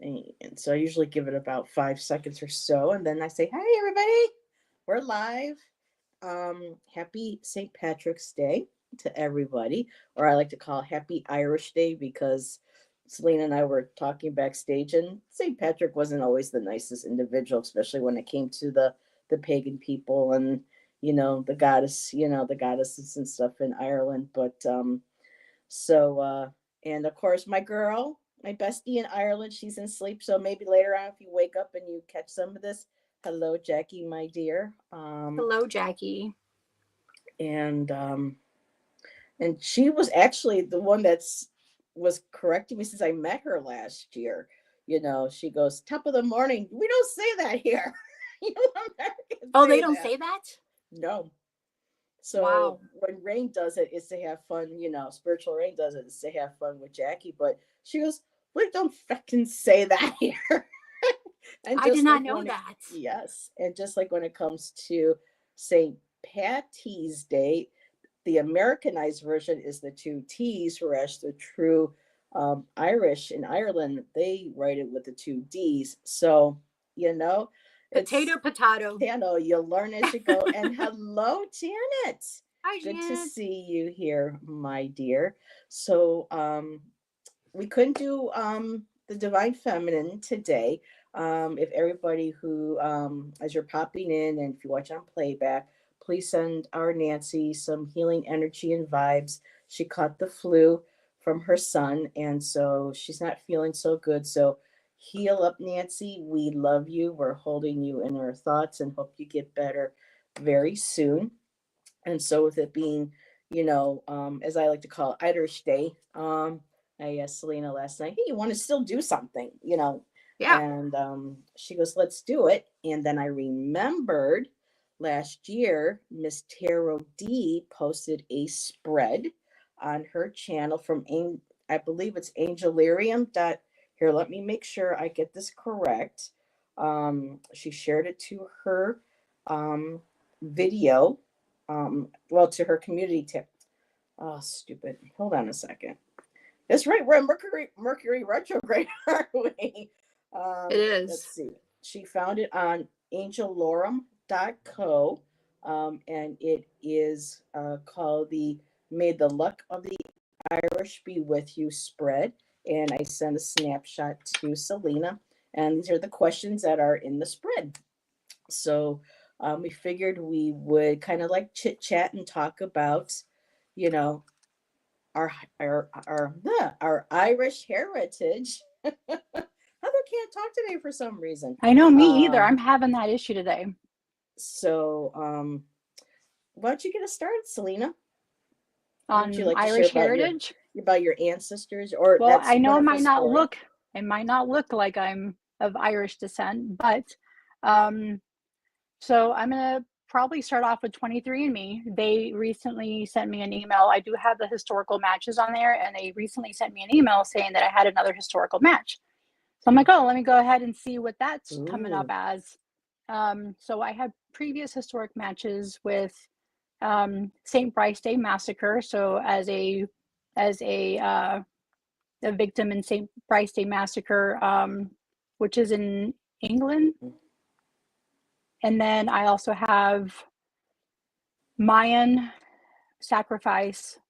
And so I usually give it about 5 seconds or so, and then I say, "Hi, everybody, we're live. Happy St. Patrick's Day to everybody, or I like to call Happy Irish Day because Celina and I were talking backstage, and St. Patrick wasn't always the nicest individual, especially when it came to the pagan people and the goddess, the goddesses and stuff in Ireland. But so, and of course, my girl, my bestie in Ireland, she's in sleep. So maybe later on, if you wake up and you catch some of this, hello, Jackie, my dear. Hello, Jackie. And she was actually the one was correcting me since I met her last year. She goes, "Top of the morning." We don't say that here. Americans Oh, they say don't that. say that? No. So Wow. when Rain does it, it's to have fun. Spiritual Rain does it, it's to have fun with Jackie. But she goes, "We don't fucking say that here." And I did just not like know that. yes, and just like when it comes to St. Patty's Day, the Americanized version is the two T's, whereas the true Irish in Ireland, they write it with the two D's. So, you know, it's Potato, potato. you learn as you go. And hello, Janet. Hi, Good to Janet. see you here, my dear. So, we couldn't do the Divine Feminine today. If everybody who, as you're popping in and if you watch on playback, please send our Nancy some healing energy and vibes. She caught the flu from her son, and so she's not feeling so good. So heal up, Nancy. We love you. We're holding you in our thoughts and hope you get better very soon. And so, with it being, as I like to call it, Irish Day, I asked Celina last night, "Hey, you want to still do something?" Yeah. And she goes, "Let's do it." And then I remembered last year, Miss Tarot D posted a spread on her channel from, I believe it's Angelarium. Here, let me make sure I get this correct. She shared it to her video, well, to her community tip. Oh, stupid. Hold on a second. That's right. We're in Mercury retrograde, aren't we? It Let's is. see. She found it on angelorum.co, and it is called the "May the Luck of the Irish Be With You" spread. And I sent a snapshot to Celina, and these are the questions that are in the spread. So we figured we would kind of like chit chat and talk about, you know, our our Irish heritage. Heather can't talk today for some reason. I know, me either. Um, I'm having that issue today. so why don't you get us started, Celina? What would you On like to share Irish heritage. about your ancestors, or Well, that's I know wonderful story? it might not look like I'm of Irish descent, but um, so I'm gonna probably start off with 23andMe. They recently sent me an email. I do have the historical matches on there, and they recently sent me an email saying that I had another historical match. So I'm like, oh, let me go ahead and see what that's coming up Ooh. as. So I had previous historic matches with St. Bryce Day Massacre. So as a victim in St. Bryce Day Massacre, which is in England. And then I also have Mayan sacrifice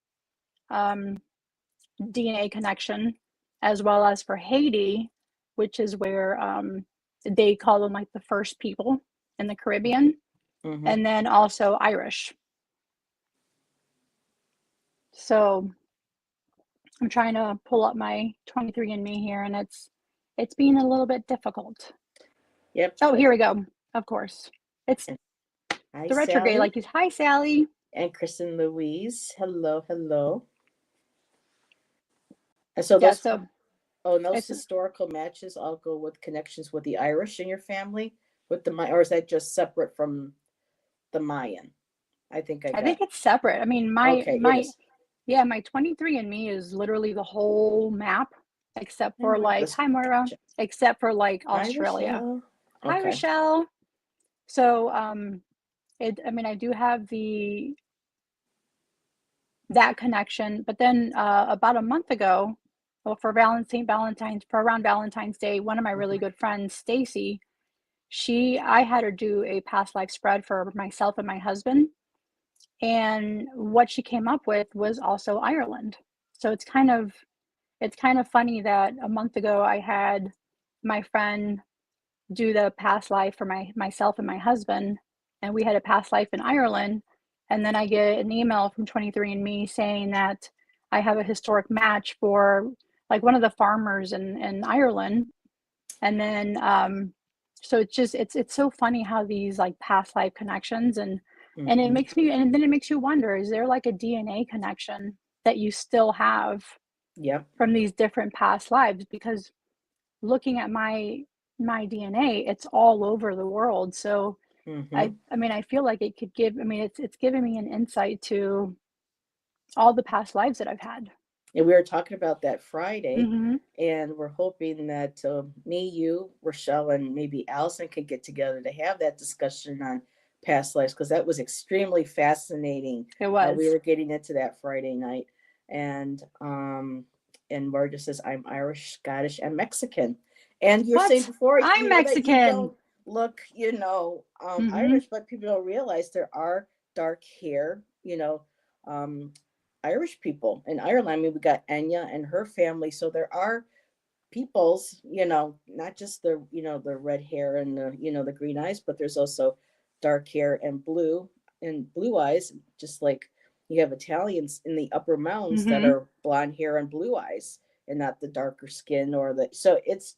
DNA connection, as well as for Haiti, which is where they call them like the first people in the Caribbean, Mm-hmm. and then also Irish. So I'm trying to pull up my 23andMe here, and it's being a little bit difficult. Yep. Oh, here we go. Of course, it's Hi, the retrograde. Sally Like, hi, Sally. and Kristen Louise. Hello, hello. And so Yeah. those So Oh, and those it's historical matches all go with connections with the Irish in your family, with the Mayan, or is that just separate from the Mayan? I think I I think got. it's separate. I mean, my Okay, it my is. yeah, my 23andMe is literally the whole map, except for like, Let's hi, Moira, gotcha. except for like Hi, Australia. Rochelle. Hi, Okay. Rochelle. So, I mean, I do have that connection, but then about a month ago, well, for around Valentine's Day, one of my really good friends, Stacy, I had her do a past life spread for myself and my husband. And what she came up with was also Ireland. So it's kind of funny that a month ago I had my friend do the past life for myself and my husband, and we had a past life in Ireland. And then I get an email from 23andMe saying that I have a historic match for like one of the farmers in Ireland. And then so it's so funny how these like past life connections and it makes me, and then it makes you wonder, is there like a DNA connection that you still have Yep. from these different past lives? Because looking at my DNA, it's all over the world. So I mean, I feel like it could give, I mean, it's giving me an insight to all the past lives that I've had. And we were talking about that Friday, Mm-hmm. and we're hoping that me, you, Rochelle, and maybe Allison could get together to have that discussion on past lives, because that was extremely fascinating. It We was. were getting into that Friday night, and Marta says, "I'm Irish, Scottish, and Mexican." And you're saying What? before, I'm that you Mexican. don't look, Mm-hmm. Irish, but people don't realize there are dark hair, um, Irish people in Ireland. I mean, we got Enya and her family, so there are peoples, not just the red hair and the green eyes, but there's also dark hair and blue eyes, just like you have Italians in the upper mountains that Mm-hmm. are blonde hair and blue eyes, and not the darker skin or the. So it's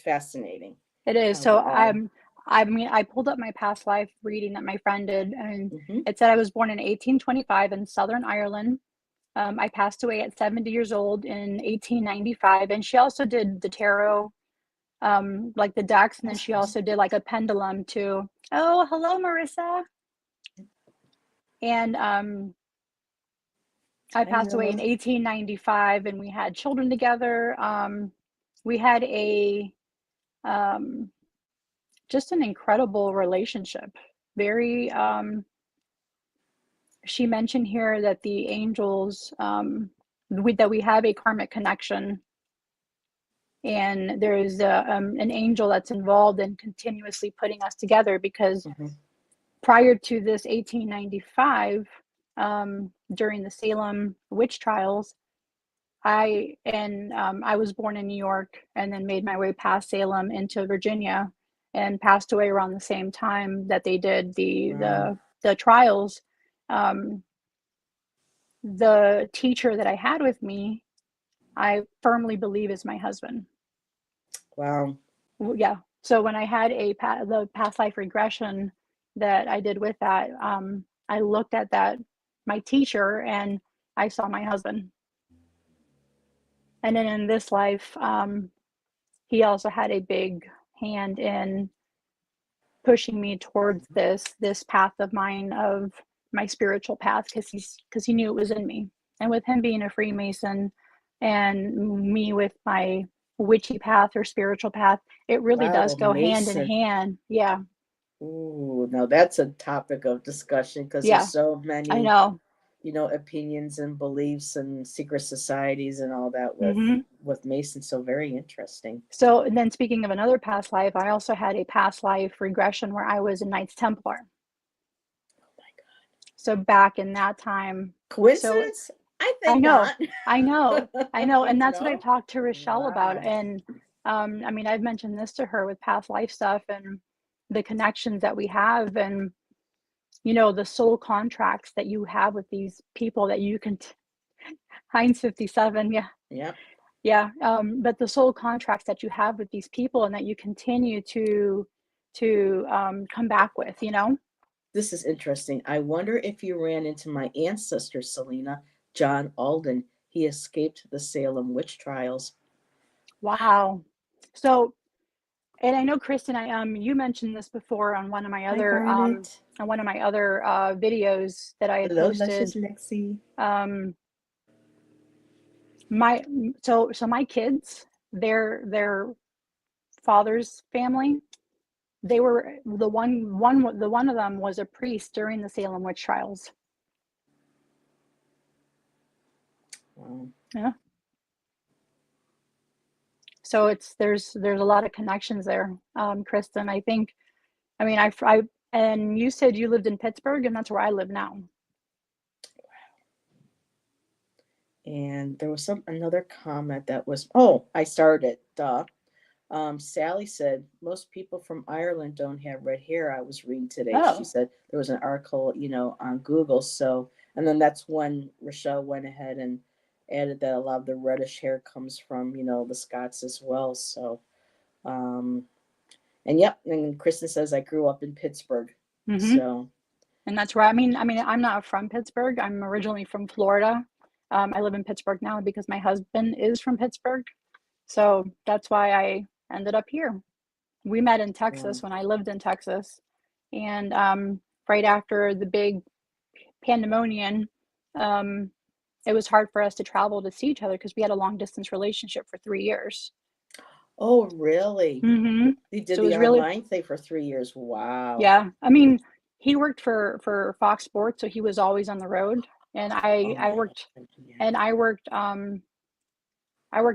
fascinating It is. how So we're all. I mean, I pulled up my past life reading that my friend did, and Hmm. it said I was born in 1825 in Southern Ireland. I passed away at 70 years old in 1895, and she also did the tarot, like the decks, and then she also did like a pendulum too. Oh, hello, Marissa. And I I passed away in know. 1895, and we had children together. We had a um, just an incredible relationship. Very, she mentioned here that the angels, that we have a karmic connection, and there's an angel that's involved in continuously putting us together, because Hmm. prior to this 1895, during the Salem witch trials, I was born in New York and then made my way past Salem into Virginia and passed away around the same time that they did Wow. the trials. Um, the teacher that I had with me, I firmly believe is my husband. Wow. Yeah. So when I had the past life regression that I did with that, I looked at that my teacher and I saw my husband. And then in this life, he also had a big hand in pushing me towards this path of mine, of my spiritual path, because he knew it was in me. And with him being a Freemason and me with my witchy path or spiritual path, it really does Wow, go hand in Mason. hand. Yeah. Ooh, now that's a topic of discussion, because there's Yeah, so I many, know. opinions and beliefs and secret societies and all that Hmm. with Mason. So very interesting. So, and then speaking of another past life, I also had a past life regression where I was a Knights Templar. Oh my God. So back in that time, so Coincidence? I I think know, not. I know, and that's what I've No? talked to Rochelle about. Wow. And I mean, I've mentioned this to her with past life stuff and the connections that we have, and the soul contracts that you have with these people that you can. Heinz 57, yeah, Yep. yeah. But the soul contracts that you have with these people and that you continue to come back with. This is interesting. I wonder if you ran into my ancestor, Celina, John Alden. He escaped the Salem witch trials. Wow. So, and I know Kristen, you mentioned this before Hi, Garnet. on one of my other videos that I had Hello, Luscious posted. Lexi. Um, my so my kids, their father's family, they were the one of them was a priest during the Salem witch trials. Wow. Yeah. So there's a lot of connections there, Kristen. I think, I mean, I and you said you lived in Pittsburgh, and that's where I live now. And there was another comment that was, oh, I started. Duh. Sally said most people from Ireland don't have red hair. I was reading today. She Oh, said there was an article, on Google. So, and then that's when Rochelle went ahead and added that a lot of the reddish hair comes from, the Scots as well. So, um, and yep. And Kristen says I grew up in Pittsburgh. mm-hmm. So, And that's where I mean, I'm not from Pittsburgh. I'm originally from Florida. I live in Pittsburgh now because my husband is from Pittsburgh. So that's why I ended up here. We met in yeah. Texas when I lived in Texas. And right after the big pandemonium, um, it was hard for us to travel to see each other because we had a long distance relationship for 3 years. Oh, really? Mm-hmm. They did So it the was really, online thing for 3 years. Wow. yeah. I mean, he worked for Fox Sports, so he was always on the road. And I Oh, I worked yeah. and I worked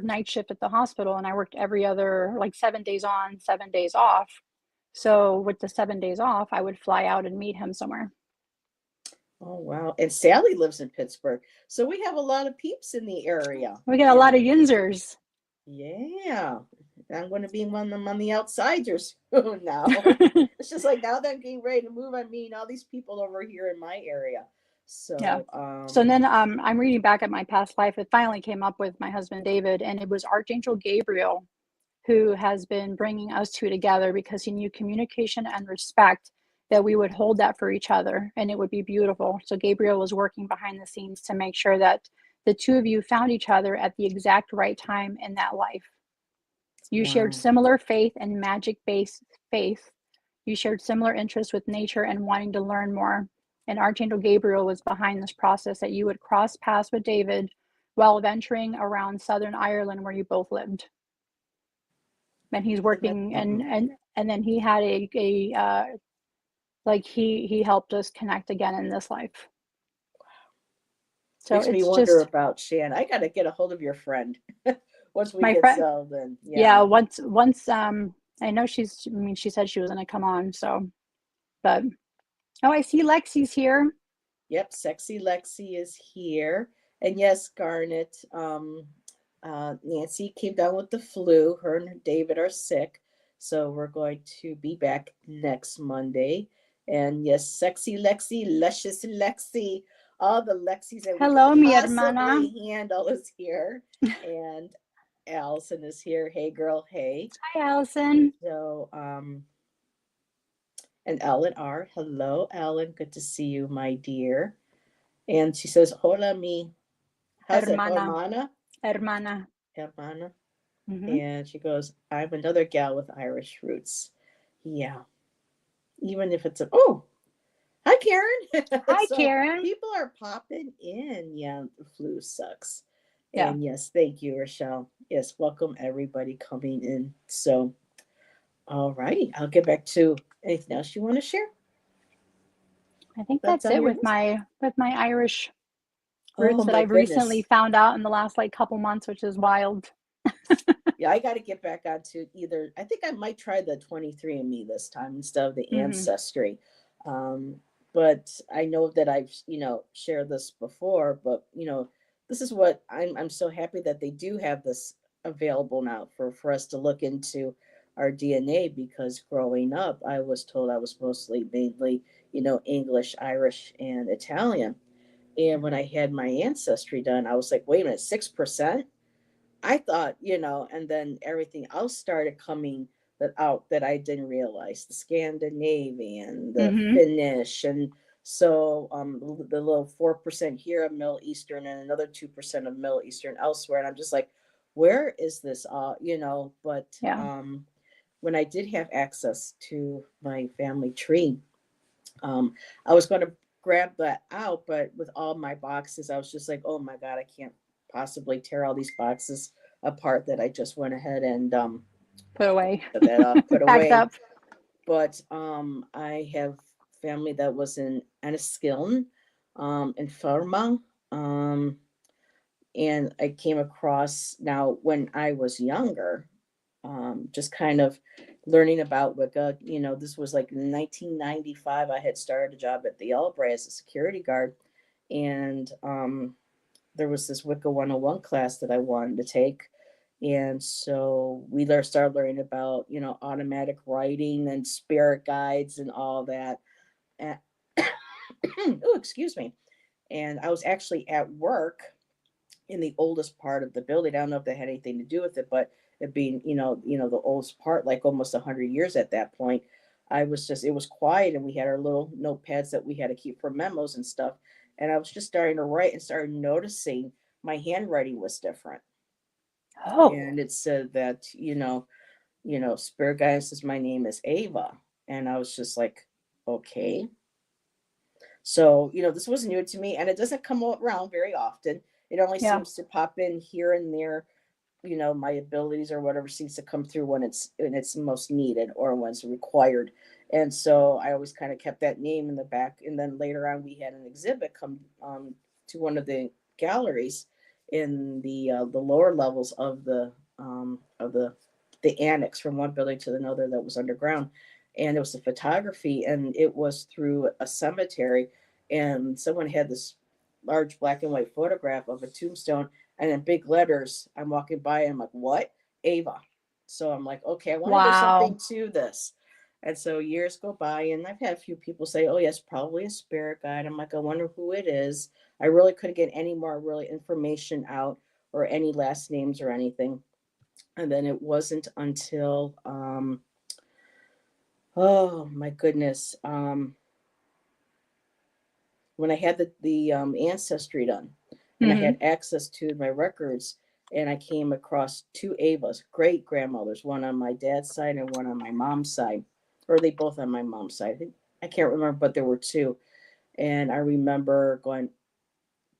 night shift at the hospital, and I worked every other, like, 7 days on, 7 days off. So with the 7 days off, I would fly out and meet him somewhere. Oh, wow. And Sally lives in Pittsburgh. So we have a lot of peeps in the area. We get a lot of Yinzers. Yeah. I'm going to be one of them on the outsiders now. It's just like now that I'm getting ready to move, I'm meeting all these people over here in my area. Yeah. So, So then I'm reading back at my past life. It finally came up with my husband David, and it was Archangel Gabriel who has been bringing us two together because he knew communication and respect, that we would hold that for each other and it would be beautiful. So Gabriel was working behind the scenes to make sure that the two of you found each other at the exact right time in that life. You shared wow. similar faith and magic based faith. You shared similar interests with nature and wanting to learn more. And Archangel Gabriel was behind this process, that you would cross paths with David while venturing around Southern Ireland where you both lived. And he's And that's working, something. and then he had a like he helped us connect again in this life. So Makes me it's wonder just about Shan. I got to get a hold of your friend once we my get friend. settled in. Yeah, Yeah. once I know I mean, she said she was going to come on, so. But oh, I see Lexi's here. Yep. Sexy Lexi is here. And yes, Garnet, Nancy came down with the flu. Her and David are sick. So we're going to be back next Monday. And yes, sexy Lexi, luscious Lexi, all the Lexis that we could Hello, mi hermana. possibly handle is here. And Allison is here. Hey, girl. Hey. Hi, Allison. So, and Ellen R. Hello, Ellen. Good to see you, my dear. And she says, Hola, mi. How's it, Hermana. hermana? Hermana. Hermana. Mm-hmm. And she goes, I'm another gal with Irish roots. Yeah. Even if it's oh, hi, Karen. Hi, So Karen. people are popping in. Yeah, the flu sucks. Yeah, And yes, thank you, Rochelle. Yes, welcome everybody coming in. So, all righty, I'll get back to anything else you want to share. I think That's that's on it your with list. my Irish Oh roots that my I've recently goodness. found out in the last, like, couple months, which is wild. Yeah, I got to get back onto either. I think I might try the 23andMe this time instead of the Mm-hmm. Ancestry. Um, but I know that I've shared this before. But this is what I'm so happy that they do have this available now for us to look into our DNA, because growing up I was told I was mostly mainly English, Irish, and Italian. And when I had my ancestry done, I was like, wait a minute, 6%. I thought, and then everything else started coming that out that I didn't realize, the Scandinavian, the Mm-hmm. Finnish, and so the little 4% here of Middle Eastern and another 2% of Middle Eastern elsewhere, and I'm just like, where is this But Yeah. when I did have access to my family tree, I was going to grab that out, but with all my boxes, I was just like, oh my God, I can't possibly tear all these boxes apart that I just went ahead and Put away. put that put Packed away. up. But I have family that was in Enniskillen, in Ferma, and I came across, now when I was younger. just kind of learning about Wicca. This was like in 1995. I had started a job at the Albright as a security guard, and there was this Wicca 101 class that I wanted to take. And so we started learning about, automatic writing and spirit guides and all that. And, oh, excuse me. And I was actually at work in the oldest part of the building. I don't know if that had anything to do with it, but it being, the oldest part, like almost 100 years at that point, it was quiet, and we had our little notepads that we had to keep for memos and stuff. And I was just starting to write and started noticing my handwriting was different. Oh, And it said that, spirit guide says my name is Ava. And I was just like, okay. So, this was new to me, and it doesn't come around very often. It only yeah. seems to pop in here and there. My abilities or whatever seems to come through when it's most needed or when it's required. And so I always kind of kept that name in the back. And then later on, we had an exhibit come to one of the galleries in the lower levels of the annex from one building to another that was underground. And it was a photography, and it was through a cemetery, and someone had this large black and white photograph of a tombstone, and in big letters, I'm walking by and I'm like, what? Ava. So I'm like, okay, I wonder if there's Wow. something to this. And so years go by, and I've had a few people say, oh, yes, probably a spirit guide. I'm like, I wonder who it is. I really couldn't get any more really information out or any last names or anything. And then it wasn't until, oh my goodness, when I had the ancestry done, and I Hmm. had access to my records, and I came across two Avas, great grandmothers, one on my dad's side and one on my mom's side, or they both on my mom's side. I can't remember, but there were two, and I remember going,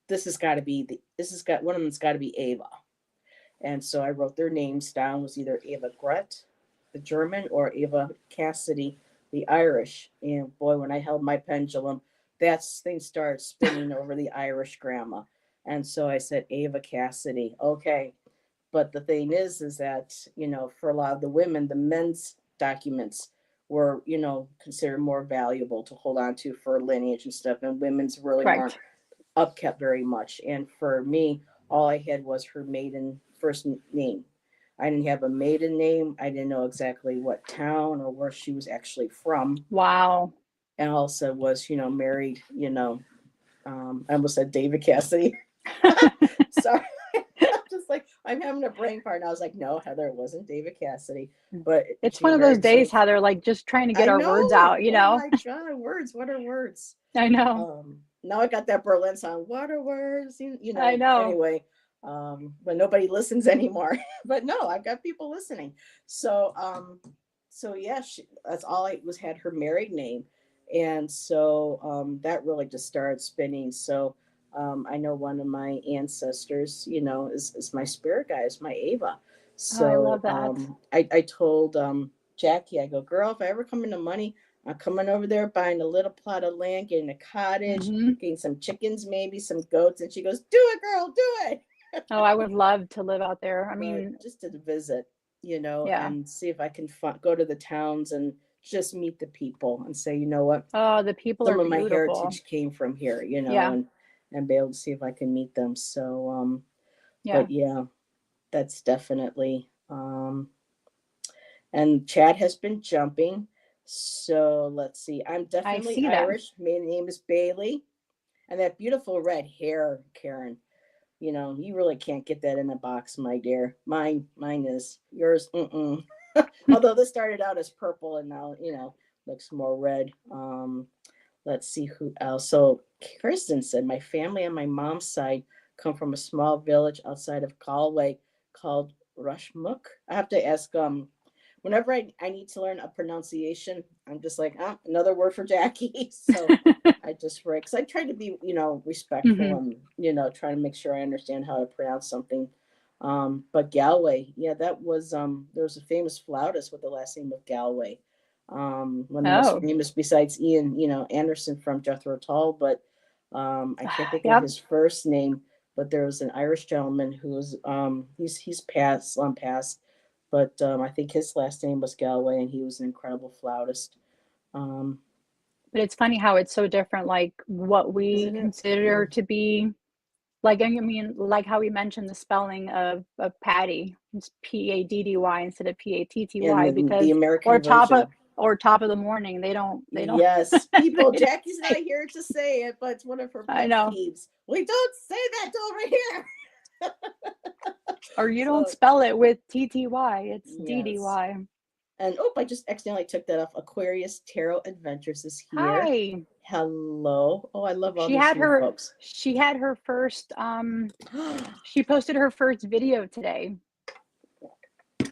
"This has got to be this has got one of them's got to be Ava." And so I wrote their names down. It was either Ava Gret, the German, or Ava Cassidy, the Irish. And boy, when I held my pendulum, that thing started spinning over the Irish grandma. And so I said, Ava Cassidy. Okay. But the thing is that, for a lot of the women, the men's documents were, considered more valuable to hold on to for lineage and stuff. And women's really weren't Right. upkept very much. And for me, all I had was her maiden first name. I didn't have a maiden name. I didn't know exactly what town or where she was actually from. Wow. And also was, married, I almost said David Cassidy. Sorry. I'm just like, I'm having a brain fart. And I was like, no, Heather, it wasn't David Cassidy. But It's she one of those married days, some, Heather, like just trying to get I our words out, know. you Oh know? my God, words. What are words? I know. Now I got that Berlin song. What are words? I know. Anyway, but nobody listens anymore. But no, I've got people listening. So yeah, that's all I was had her married name, and so that really just started spinning. So I know one of my ancestors, is my spirit guide, is my Ava. Oh, I So love that. I told Jackie, I go, girl, if I ever come into money, I'm coming over there buying a little plot of land, getting a cottage, Hmm. getting some chickens, maybe some goats. And she goes, do it, girl, do it. Oh, I would love to live out there. I But mean, just to visit, yeah. and see if I can go to the towns and just meet the people and say, what, Oh, the people are some of my beautiful. heritage came from here, Yeah. and be able to see if I can meet them. So, Yeah. but yeah, that's definitely, and Chad has been jumping. So let's see. I'm I definitely see that. Irish. My name is Bailey. And that beautiful red hair, Karen. You really can't get that in a box, my dear. Mine is. Yours, mm-mm. Although this started out as purple and now, looks more red. Let's see who else. So Kristen said, my family on my mom's side come from a small village outside of Galway called Rushmook. I have to ask whenever I need to learn a pronunciation, I'm just like, another word for Jackie. So I just write, because I try to be, respectful Hmm. and, try to make sure I understand how to pronounce something. But Galway, yeah, there was a famous flautist with the last name of Galway. One of the most Oh, famous besides Ian, Anderson from Jethro Tull, but I can't think of yep. his first name. But there was an Irish gentleman who's he's passed, long passed, but I think his last name was Galway, and he was an incredible flautist. Um, But it's funny how it's so different, like what we isn't it? consider Mm. to be like, I mean, like how we mentioned the spelling of Paddy. It's Paddy instead of And Patty the because American or version. top of the morning. They don't Yes, people. they, Jackie's not here to say it, but it's one of her I pet know. peeves. We don't say that over here. Or you don't So spell it with TTY. It's yes. DDY. And oh, I just accidentally took that off. Aquarius Tarot Adventures is here. Hi. Hello. Oh, I love all She these had new her folks. she had her first she posted her first video today. So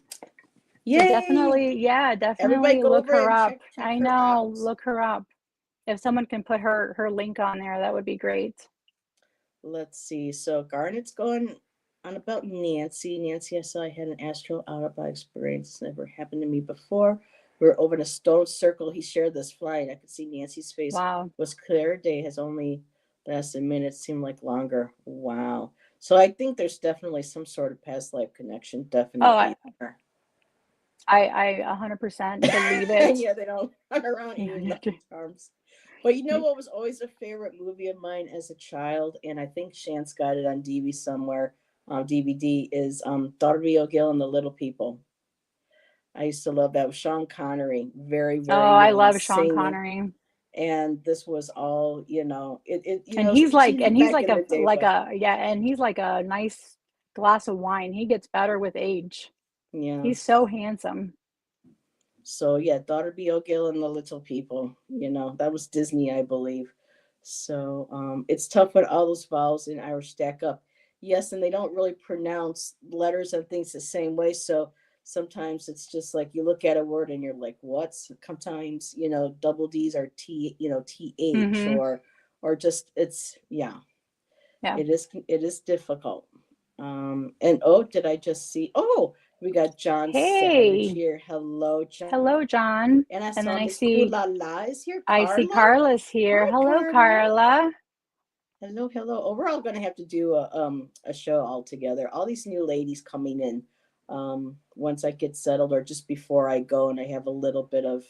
Yay! definitely, yeah, Everybody definitely go look over her and up. check I her know, out. look her up. If someone can put her link on there, that would be great. Let's see. So Garnet's going on about Nancy. Nancy, I saw I had an astral out of body experience. Never happened to me before. We were over in a stone circle. He shared this flight. I could see Nancy's face Wow. was clear. Day has only lasted minutes, seemed like longer. Wow. So I think there's definitely some sort of past life connection. Oh, I Definitely there. I 100% believe it. Yeah, they don't run around eating Lucky Charms. But you know what was always a favorite movie of mine as a child, and I think Chance got it on DV somewhere, DVD, is Darby O'Gill and the Little People. I used to love that with Sean Connery, very, Oh, very I young, love Sean singing. Connery. And this was all, And TV he's back like in the day, but and he's like a nice glass of wine. He gets better with age. yeah. He's so handsome. So yeah, Daughter Be O'Gill and the Little People. That was Disney, I believe. So it's tough when all those vowels in Irish stack up. Yes, and they don't really pronounce letters and things the same way. So sometimes it's just like you look at a word and you're like, what? Sometimes double D's are TH Mm-hmm. or just it's yeah. Yeah. It is difficult. And oh, did I just see? Oh, we got John Savage Hey, here. Hello, John. hello, John. And I And then saw Miss Kulala is here. I see Carla. Carla's here. Hi, Hello, Carla. Carla. Hello, hello. Oh, we're all gonna have to do a show all together. All these new ladies coming in. Once I get settled, or just before I go, and I have a little bit of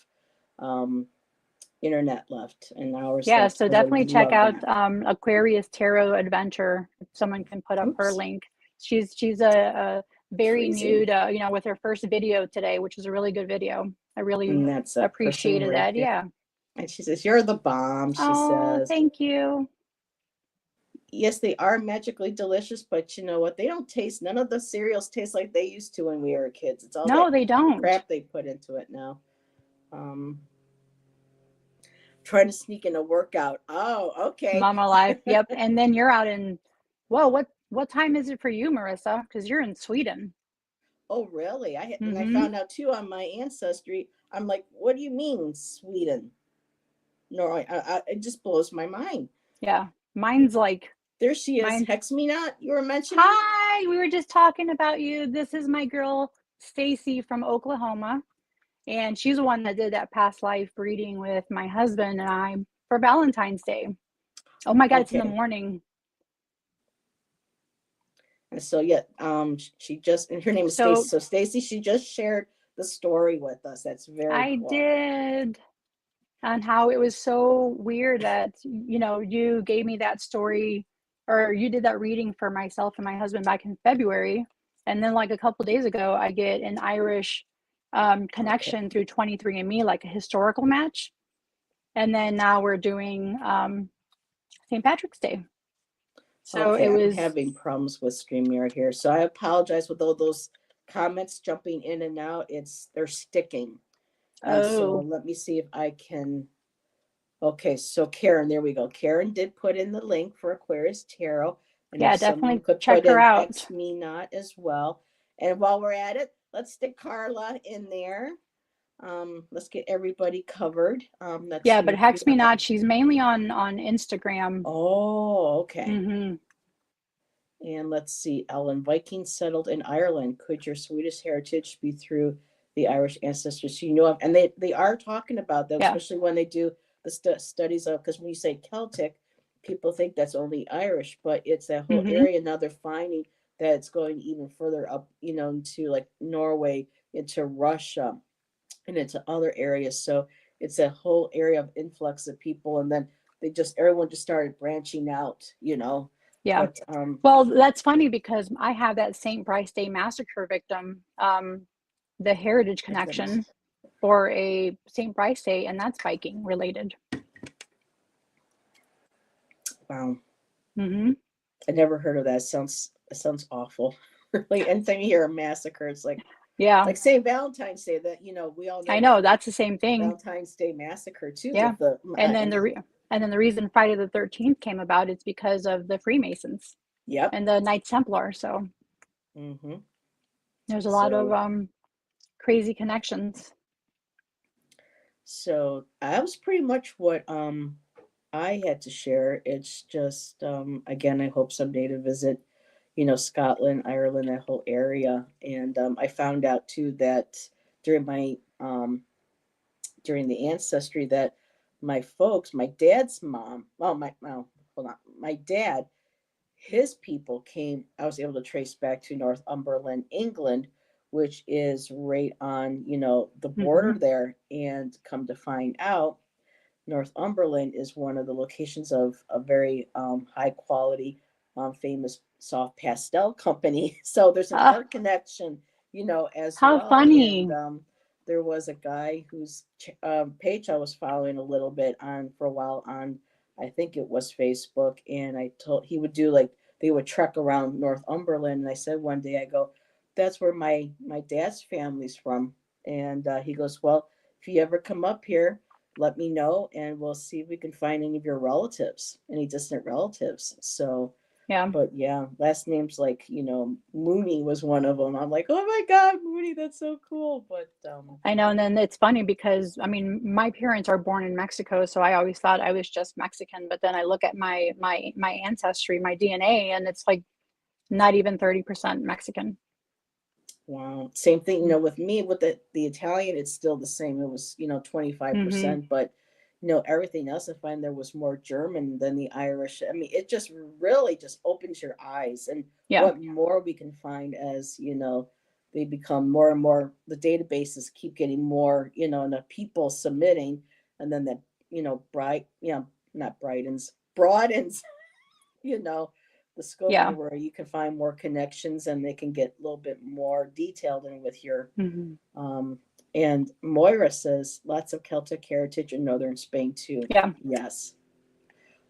um internet left and hours Yeah, left. so I would definitely check love out that. Aquarius Tarot Adventure. If someone can put up her Oops, link. She's a very new freezing. to, with her first video today, which was a really good video. I really And that's a person appreciated right that. there. Yeah. And she says, "You're the bomb." She Oh, says, thank you. "Yes, they are magically delicious, but you know what? They don't taste. None of the cereals taste like they used to when we were kids. It's all No, that they don't. crap they put into it now." Um, Trying to sneak in a workout. Oh, okay. Mama life. Yep. And then you're out in, whoa, what time is it for you, Marissa? Because you're in Sweden. Oh, really? And I Mm-hmm. found out too on my ancestry. I'm like, what do you mean Sweden? No, it just blows my mind. Yeah. Mine's like There she is, mine. Hex Me Not. You were mentioning. Hi, we were just talking about you. This is my girl Stacy from Oklahoma, and she's the one that did that past life reading with my husband and I for Valentine's Day. Oh my God, it's in the Okay. morning. And so yeah, she just and her name is Stacy. So So Stacy, she just shared the story with us. That's very I cool. did, and how it was so weird that you gave me that story, or you did that reading for myself and my husband back in February, and then like a couple days ago, I get an Irish Okay. connection through 23andMe, like a historical match. And then now we're doing St. Patrick's Day. So Okay, it I'm was, having problems with StreamYard here. So I apologize with all those comments jumping in and out. They're sticking. And so oh, let me see if I can. Okay, so Karen, there we go. Karen did put in the link for Aquarius Tarot. And if yeah, someone definitely could check put her in out. Hex Me Not as well. And while we're at it, let's stick Carla in there. Let's get everybody covered. Let's Yeah, see but if we Hex Me have. Not, she's mainly on Instagram. Oh, okay. Mm-hmm. And let's see, Ellen, Vikings settled in Ireland. Could your Swedish heritage be through the Irish ancestors you know of? And they are talking about that, Yeah. especially when they do the studies of, because when you say Celtic, people think that's only Irish, but it's that whole Mm-hmm. area. Now they're finding that it's going even further up, into like Norway, into Russia and into other areas. So it's a whole area of influx of people, and then everyone just started branching out, Yeah. But Well, that's funny because I have that St. Bryce Day massacre victim, the Heritage my goodness, Connection for a St. Bryce Day, and that's Viking related. wow, Mm-hmm. I never heard of that. It sounds awful. Really, anytime you hear a massacre, it's Yeah, like saying Valentine's Day. That we all I know know that's the same thing. Valentine's Day massacre too. Yeah, With the and then and the reason Friday the 13th came about is because of the Freemasons yep. and the Knights Templar. So Hmm. there's a lot of So crazy connections. so that was pretty much what I had to share. It's just again, I hope someday to visit, Scotland, Ireland, that whole area. And I found out too that during my during the ancestry that my folks, my dad's mom, hold on, my dad, his people came. I was able to trace back to Northumberland, England, which is right on the Mm-hmm. border there. And come to find out, Northumberland is one of the locations of a very high quality, famous soft pastel company. So there's an Ah, art connection, as how well. And funny. there was a guy whose page I was following a little bit on for a while on, I think it was Facebook. And I told he would do like, they would trek around Northumberland. And I said one day, I go, that's where my dad's family's from. And he goes, well, if you ever come up here, let me know and we'll see if we can find any of your relatives, any distant relatives. So, Yeah. but yeah, last names like, Mooney was one of them. I'm like, oh my God, Mooney, that's so cool. But I know, and then it's funny because I mean, my parents are born in Mexico, so I always thought I was just Mexican. But then I look at my ancestry, my DNA, and it's like not even 30% Mexican. wow. Same thing, with me with the Italian, it's still the same. It was, Mm-hmm. 25%, but everything else I find there was more German than the Irish. I mean, it just really just opens your eyes and Yeah, what more we can find as, they become more and more, the databases keep getting more, and the people submitting, and then that, not brightens, broadens you know, the scope yeah. and where you can find more connections and they can get a little bit more detailed in with your Mm-hmm. um and Moira says lots of Celtic heritage in northern Spain too. Yeah, Yes.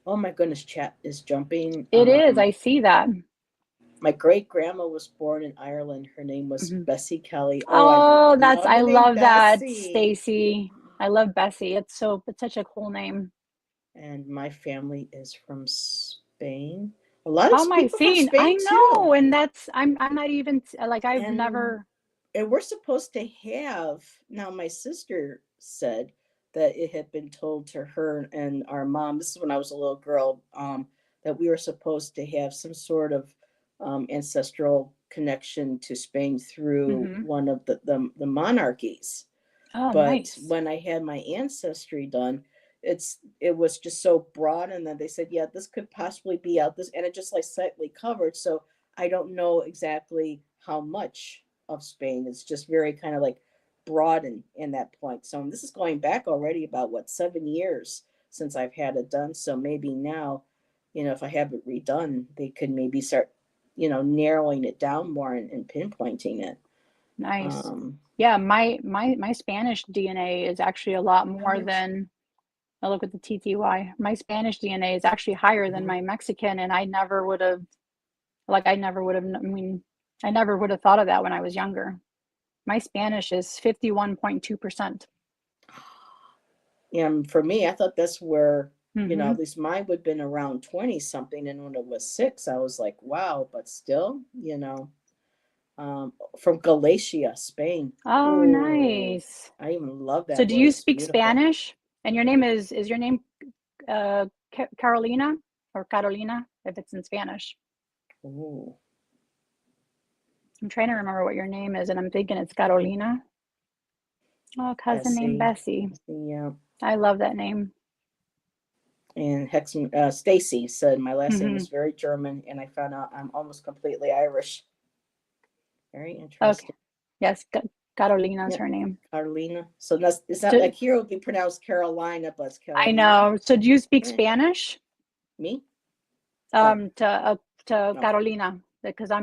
Oh my goodness, chat is jumping. it is. I see that. My great grandma was born in Ireland. Her name was Mm-hmm. Bessie Kelly. Oh, I Oh, love I the name love that, Bessie. Stacy. I love Bessie. It's such a cool name. And my family is from Spain. A lot How of am I people from seeing? I Spain too. know, and I'm not even like I've And never. we're supposed to have, now my sister said that it had been told to her and our mom, this is when I was a little girl, that we were supposed to have some sort of ancestral connection to Spain through Mm-hmm. one of the monarchies. Oh, But nice. when I had my ancestry done, it was just so broad, and then they said, yeah, this could possibly be out this, and it just like slightly covered. So I don't know exactly how much of Spain. It's just very kind of like broad in that point. So this is going back already about what, 7 years since I've had it done. So maybe now, if I have it redone, they could maybe start, narrowing it down more and pinpointing it. Nice. Um, Yeah, my Spanish DNA is actually a lot how more much? than I look at the TTY. My Spanish DNA is actually higher than Mhm. my Mexican, and I never would have like I never would have I mean, I never would have thought of that when I was younger. My Spanish is 51.2%. And for me, I thought that's where, Mm-hmm. at least mine would have been around 20 something. And when it was six, I was like, wow, but still, from Galicia, Spain. Oh, Ooh, nice. I even love So that do word. you It's speak beautiful. Spanish? And your name is your name Carolina or Carolina if it's in Spanish? Ooh, I'm trying to remember what your name is, and I'm thinking it's Carolina. Oh, cousin named Bessie. Bessie. Yeah. I love that name. And Stacy said my last name Hmm. is very German, and I found out I'm almost completely Irish. Very Okay. interesting. Yes. Good. Carolina's Yeah, her name. Carolina. So that's, it's not So like here it would be pronounced Carolina, but it's I Carolina. know. So do you speak Eh, Spanish? me? Oh, To no. Carolina, because I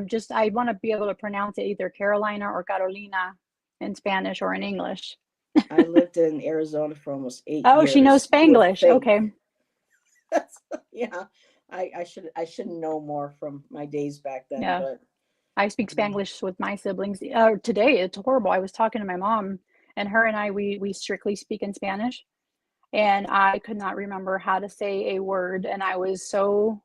want to be able to pronounce it either Carolina or Carolina in Spanish or in English. I lived in Arizona for almost eight Oh, she knows years. You would Spanglish. think. Okay. Yeah, I should know more from my days back then, Yeah. but I speak mm, Spanglish with my siblings. Today it's horrible. I was talking to my mom, and her and I we strictly speak in Spanish, and I could not remember how to say a word, and I was so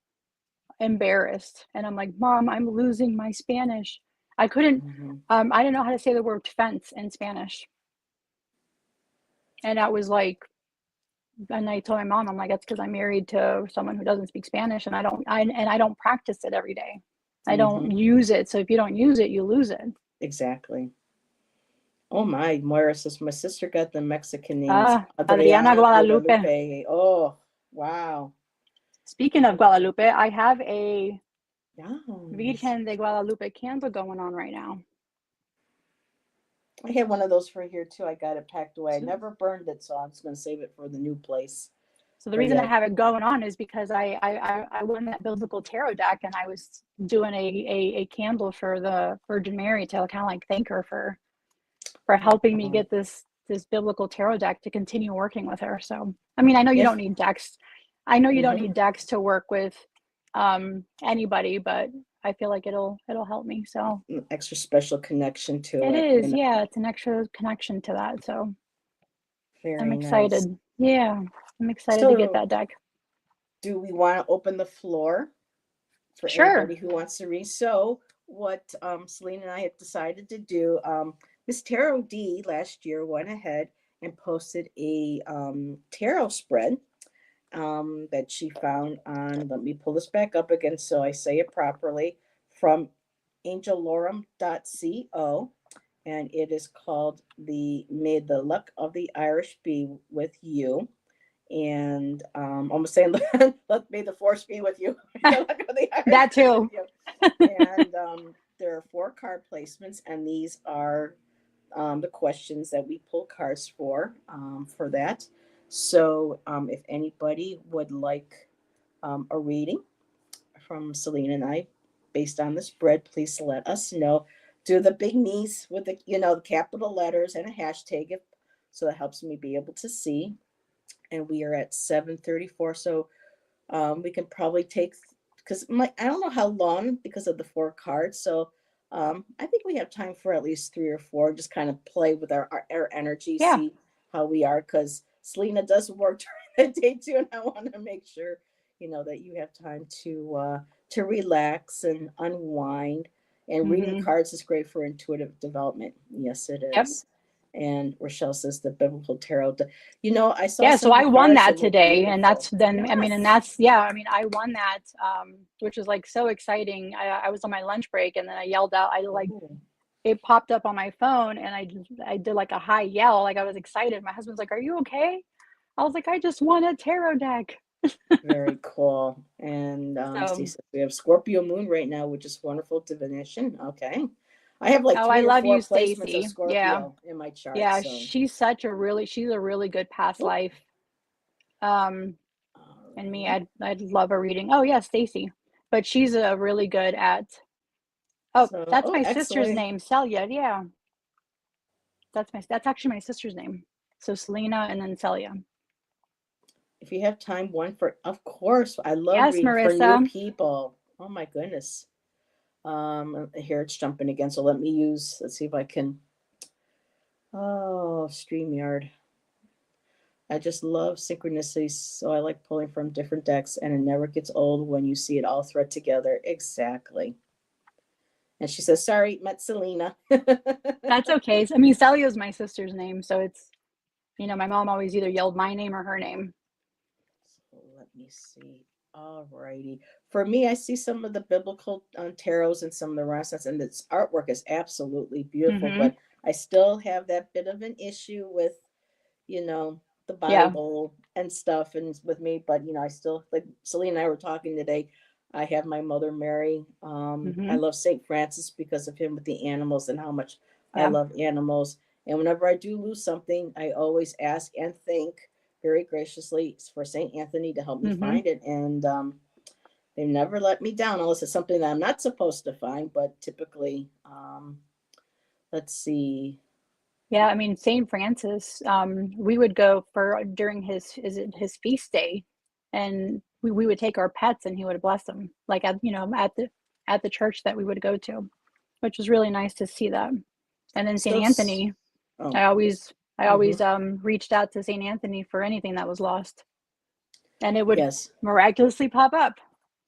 embarrassed. And I'm like, Mom, I'm losing my Spanish. I couldn't. mhm. I didn't know how to say the word fence in Spanish, and that was like. And I told my mom, I'm like, that's because I'm married to someone who doesn't speak Spanish, and I don't practice it every day. I don't Mhm. use it. So if you don't use it, you lose it. Exactly. Oh my, Moira says my sister got the Mexican names Adriana Adriana, Guadalupe. Guadalupe. Oh, wow. Speaking of Guadalupe, I have a Yes. Virgen de Guadalupe candle going on right now. I had one of those for here too. I got it packed away. I So, never burned it, so I'm just gonna save it for the new place. so the But reason I yeah. have it going on is because I won that biblical tarot deck, and I was doing a candle for the Virgin Mary to kind of like thank her for helping me Oh, get this biblical tarot deck to continue working with her. So I mean, I know you don't if need decks. I know you don't mhm. need decks to work with anybody, but I feel like it'll help me. So An extra special connection to it it, is, yeah, it's an extra connection to that. So I'm Very nice. excited. Yeah, I'm excited to get So, that deck. do we want to open the floor for Sure. anybody who wants to read? So, what Celina and I have decided to do, Miss Tarot D last year went ahead and posted a tarot spread that she found on, let me pull this back up again so I say it properly, from angelorum.co. And it is called the May the Luck of the Irish Be with You. And I'm saying, may the force be with you. The luck of the Irish That be with too. you. And there are 4 card placements, and these are the questions that we pull cards for that. So if anybody would like a reading from Celina and I based on the spread, please let us know. Do the big knees with the capital letters and a hashtag, so that helps me be able to see. And we are at 7:34, so we can probably take, because I don't know how long because of the 4 cards. So I think we have time for at least 3 or 4. Just kind of play with our energy, Yeah. see how we are. Because Selena does work during the day too, and I want to make sure that you have time to relax and unwind. And reading Mm-hmm. cards is great for intuitive development. Yes, it Yep. is. And Rochelle says the biblical tarot. I saw Yeah, some so of I the won cards that that look today, and that's beautiful. then I mean, and Yes. that's yeah, I mean, I won that, which was like so exciting. I was on my lunch break, and then I yelled out. I like Ooh, it popped up on my phone, and I did like a high yell, like I was excited. My husband's like, "Are you okay?" I was like, "I just won a tarot deck." very cool. And see, So, so we have Scorpio moon right now, which is wonderful divination. Okay. I have like oh, I three or love four you, placements of Stacy. Yeah, Scorpio in my chart. yeah, So, she's a really good past oh, life. Um, and me, alrighty. I'd love a reading. Oh yeah, Stacy, but she's a really good at. Oh, So, that's oh, my sister's excellent. name, Celia. Yeah, that's actually my sister's name. So Celina and then Celia. If you have time, one for, of course, I love Yes, reading for new Marissa. people. Oh my goodness. Here it's jumping again. So let's see if I can. Oh, StreamYard. I just love synchronicities, so I like pulling from different decks, and it never gets old when you see it all thread together. Exactly. And she says, "Sorry, met Selena." That's okay. I mean, Celia is my sister's name, so it's my mom always either yelled my name or her name. So let me see. All righty. For me, I see some of the biblical tarots and some of the Renaissance, and its artwork is absolutely beautiful. Mm-hmm. But I still have that bit of an issue with you know, the Yeah. Bible and stuff and with me, but I still like Celine and I were talking today. I have my Mother Mary. I Mm-hmm. love Saint Francis because of him with the animals and how much I Yeah. love animals. And whenever I do lose something, I always ask and thank very graciously for St. Anthony to help me Mm-hmm. find it. And they never let me down unless it's something that I'm not supposed to find. But typically, let's see. Yeah, I mean Saint Francis. We would go for during his feast day, and we would take our pets, and he would bless them, like at at the church that we would go to, which was really nice to see that. And then Saint So, Anthony, oh, I always I mm-hmm. always reached out to Saint Anthony for anything that was lost, and it would Yes. miraculously pop up.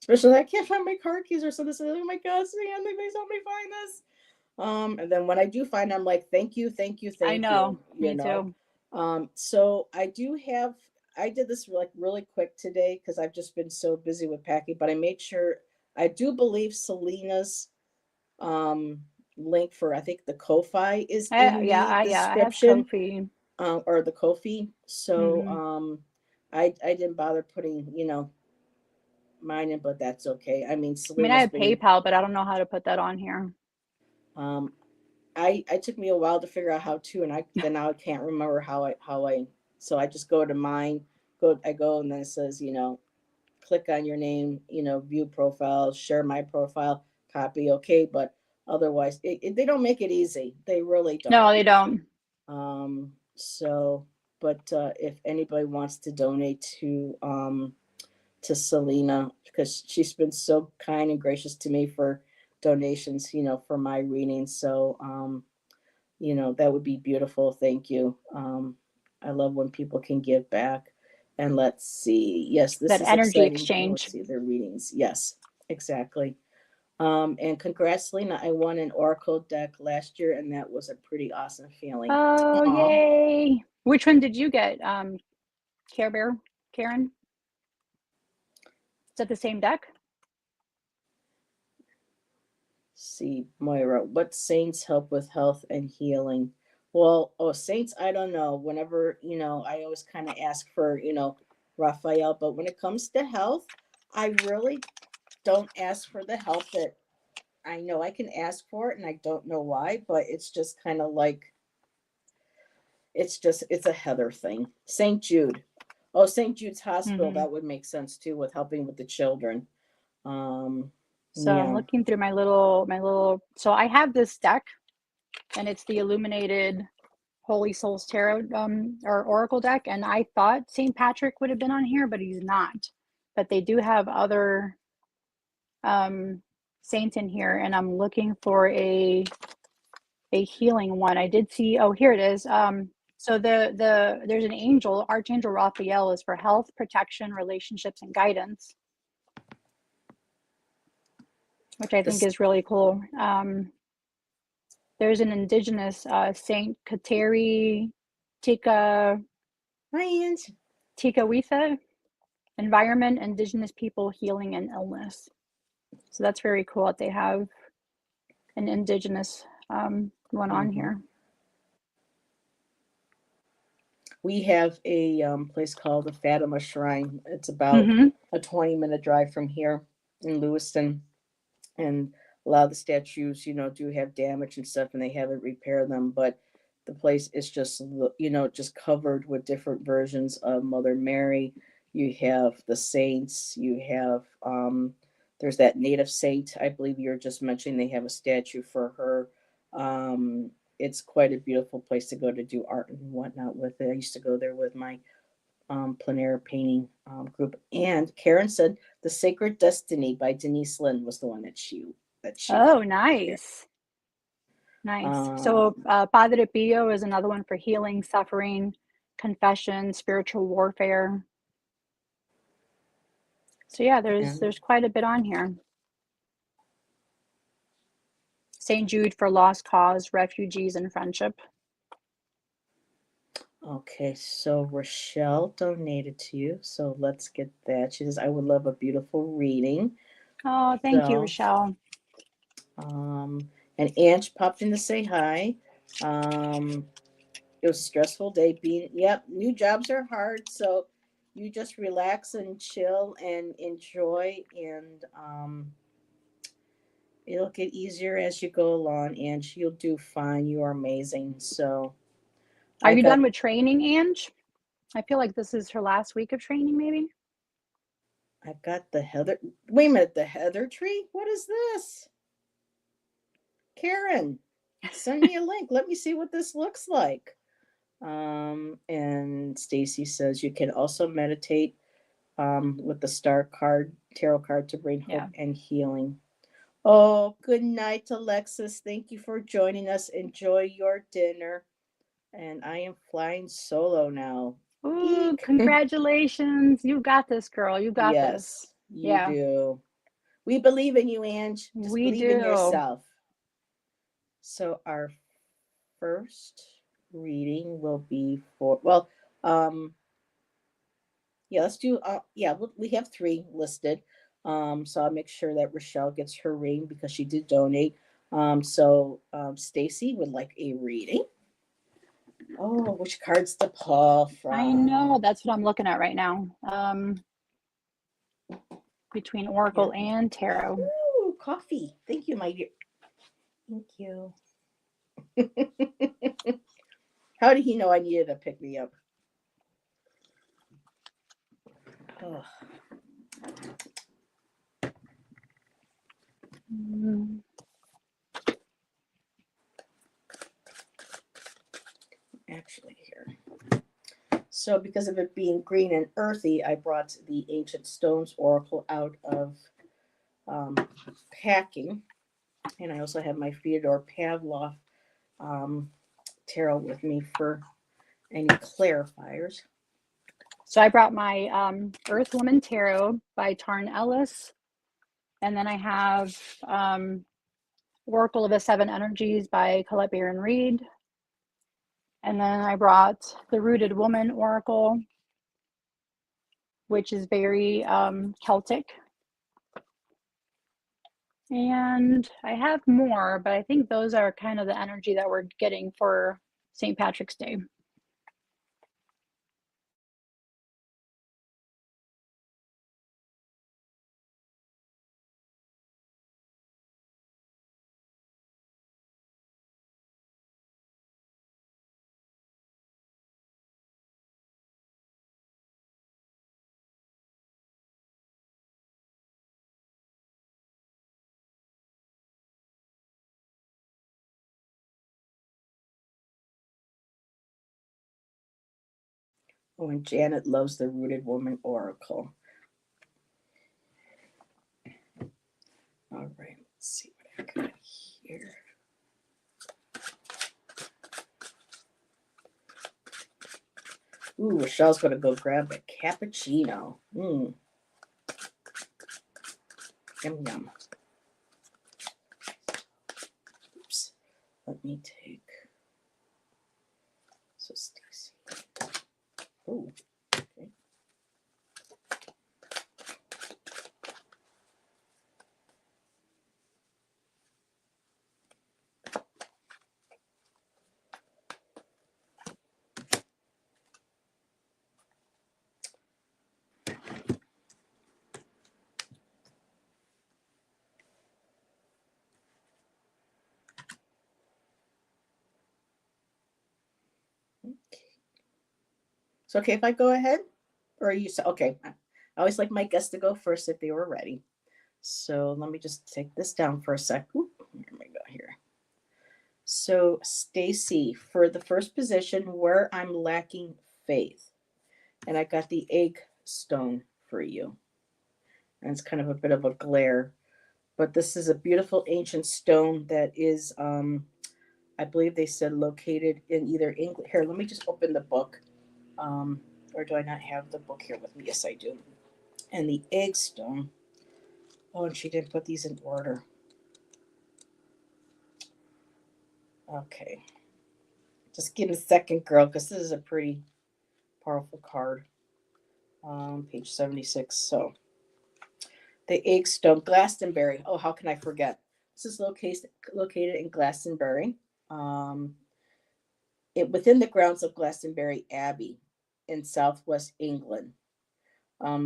Especially, I can't find my car keys or something. So, oh my God, Sandy, please help me find this. And then when I do find, I'm like, thank you, thank you, I thank you. know, me too. So I do have. I did this like really quick today because I've just been so busy with packing. But I made sure. I do believe Celina's um link for I think the Ko-fi is in the Yeah, I have description, Kofi. or the Ko-fi. So Hmm. I didn't bother putting mine in, but that's okay. I mean, I mean, I Selena's have been PayPal, but I don't know how to put that on here. um I took me a while to figure out how to, and now I can't remember how I so I just go to mine, I go and then it says click on your name, view profile, share my profile, copy, okay, but otherwise they don't make it easy, they really No, don't. they don't. So but if anybody wants to donate to Celina, because she's been so kind and gracious to me for donations, for my readings. So that would be beautiful. Thank you. I love when people can give back. And let's see. Yes, this That is energy exciting. Oh, let's exchange. see their readings. Yes, exactly. And congrats, Lena. I won an Oracle deck last year, and that was a pretty awesome feeling. Oh, Aw. yay. Which one did you get? Care Bear, Karen? Is that the same deck? See, Moira, what saints help with health and healing? Well, oh, saints, I don't know. Whenever, I always kind of ask for, Raphael, but when it comes to health, I really don't ask for the help that I know I can ask for it, and I don't know why, but it's just kind of like it's a Heather thing. St. Jude. Oh, St. Jude's Hospital, Hmm. that would make sense too with helping with the children. Um, So I'm yeah. looking through my little. So I have this deck, and it's the Illuminated Holy Souls Tarot or Oracle deck, and I thought St. Patrick would have been on here, but he's not. But they do have other um, saints in here, and I'm looking for a healing one. I did see. Oh, here it is. So there's an angel. Archangel Raphael is for health, protection, relationships, and guidance, which I think This is really cool. There's an indigenous Saint Kateri Tika my aunt. Tikawitha, environment, indigenous people, healing, and illness. So that's very cool that they have an indigenous one on Hmm. here. We have a place called the Fatima Shrine. It's about Mm-hmm. a 20-minute drive from here in Lewiston. And a lot of the statues, do have damage and stuff, and they haven't repaired them. But the place is just covered with different versions of Mother Mary. You have the saints. You have there's that native saint. I believe you're just mentioning they have a statue for her. It's quite a beautiful place to go to do art and whatnot with it. I used to go there with my plein air painting group. And Karen said "The Sacred Destiny" by Denise Lynn was the one that she Oh, wanted. Yeah. nice. Nice. So, Um, Padre Pio is another one for healing, suffering, confession, spiritual warfare. So yeah, and there's quite a bit on here. St. Jude for lost cause, refugees, and friendship. okay, so Rochelle donated to you, so let's get that. She says, "I would love a beautiful reading." Oh, thank you, So, Rochelle. and Ange popped in to say hi. Um, it was a stressful day. Yep, new jobs are hard, so you just relax and chill and enjoy, It'll get easier as you go along, and you'll do fine. You are amazing. So Are I you got done with training, Ange? I feel like this is her last week of training, maybe. I've got the heather. Wait a minute, the heather tree. What is this, Karen? Send me a link. Let me see what this looks like. And Stacy says you can also meditate with the star card, tarot card to bring Yeah. hope and healing. Oh, good night, Alexis. Thank you for joining us. Enjoy your dinner. And I am flying solo now. Ooh, Eek. congratulations. You got this, girl. You got this. Yes, you Yeah, do. We believe in you, Ange. Just we believe in do. yourself. So our first reading will be for um yeah, let's do yeah, we have three listed. So I'll make sure that Rochelle gets her reading because she did donate. Stacy would like a reading. Oh, which cards to pull I from? know. That's what I'm looking at right now. Between Yeah. Oracle and Tarot. Ooh, coffee. Thank you, my dear. Thank you. How did he know I needed to pick me up? Oh, Mm, actually, here. So, because of it being green and earthy, I brought the Ancient Stones Oracle out of um, packing. And I also have my Fyodor Pavlov um, tarot with me for any clarifiers. So I brought my Earth Woman Tarot by Tarn Ellis. And then I have Oracle of the Seven Energies by Colette Baron Reed. And then I brought the Rooted Woman Oracle, which is very Celtic. And I have more, but I think those are kind of the energy that we're getting for St. Patrick's Day. Oh, and Janet loves the Rooted Woman Oracle. All right, let's see what I got here. Ooh, Rochelle's going to go grab a cappuccino. Yum, yum. Oops. Let me take. So, Stacy. Ooh, okay. So, okay if I go ahead? Or are you so okay? I always like my guests to go first if they were ready. So let me just take this down for a sec. Oop, here we go here. So Stacy, for the first position where I'm lacking faith, and I got the egg stone for you. And it's kind of a bit of a glare, but this is a beautiful ancient stone that is, I believe they said located in either England. Here, let me just open the book. Or do I not have the book here with me? Yes, I do. And the egg stone. Oh, and she didn't put these in order. Okay. Just give me a second, girl, because this is a pretty powerful card. Page 76. So, the egg stone, Glastonbury. Oh, how can I forget? This is located in Glastonbury. Um, within the grounds of Glastonbury Abbey in southwest England.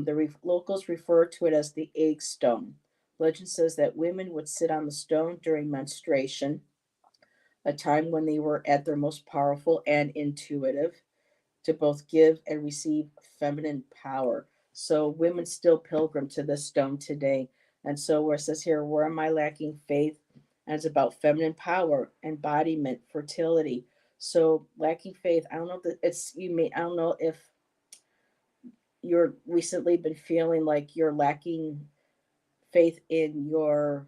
The locals refer to it as the egg stone. Legend says that women would sit on the stone during menstruation, a time when they were at their most powerful and intuitive, to both give and receive feminine power. So women still pilgrim to this stone today. And so where it says here, where am I lacking faith? And it's about feminine power, embodiment, fertility. So lacking faith, I don't know that it's you may I don't know if you're recently been feeling like you're lacking faith in your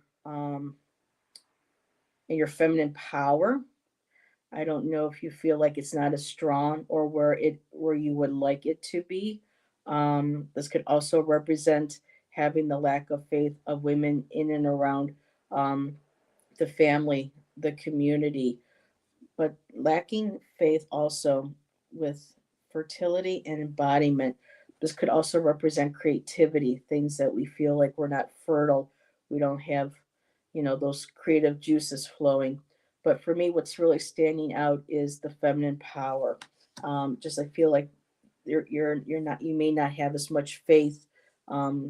feminine power. I don't know if you feel like it's not as strong or where you would like it to be. This could also represent having the lack of faith of women in and around um, the family, the community, but lacking faith also with fertility and embodiment. This could also represent creativity, things that we feel like we're not fertile, we don't have, those creative juices flowing. But for me, what's really standing out is the feminine power. Just I feel like you're not you may not have as much faith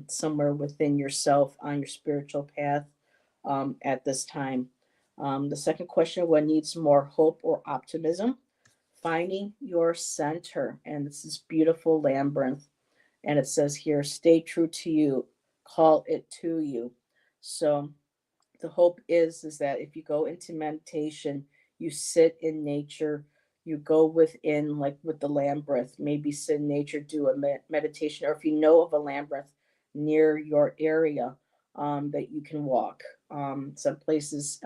somewhere within yourself on your spiritual path at this time. The second question: what needs more hope or optimism? Finding your center, and this is beautiful labyrinth. And it says here, stay true to you, call it to you. So the hope is that if you go into meditation, you sit in nature, you go within, like with the land breath, maybe sit in nature, do a meditation, or if you know of a land breath near your area that you can walk. Some places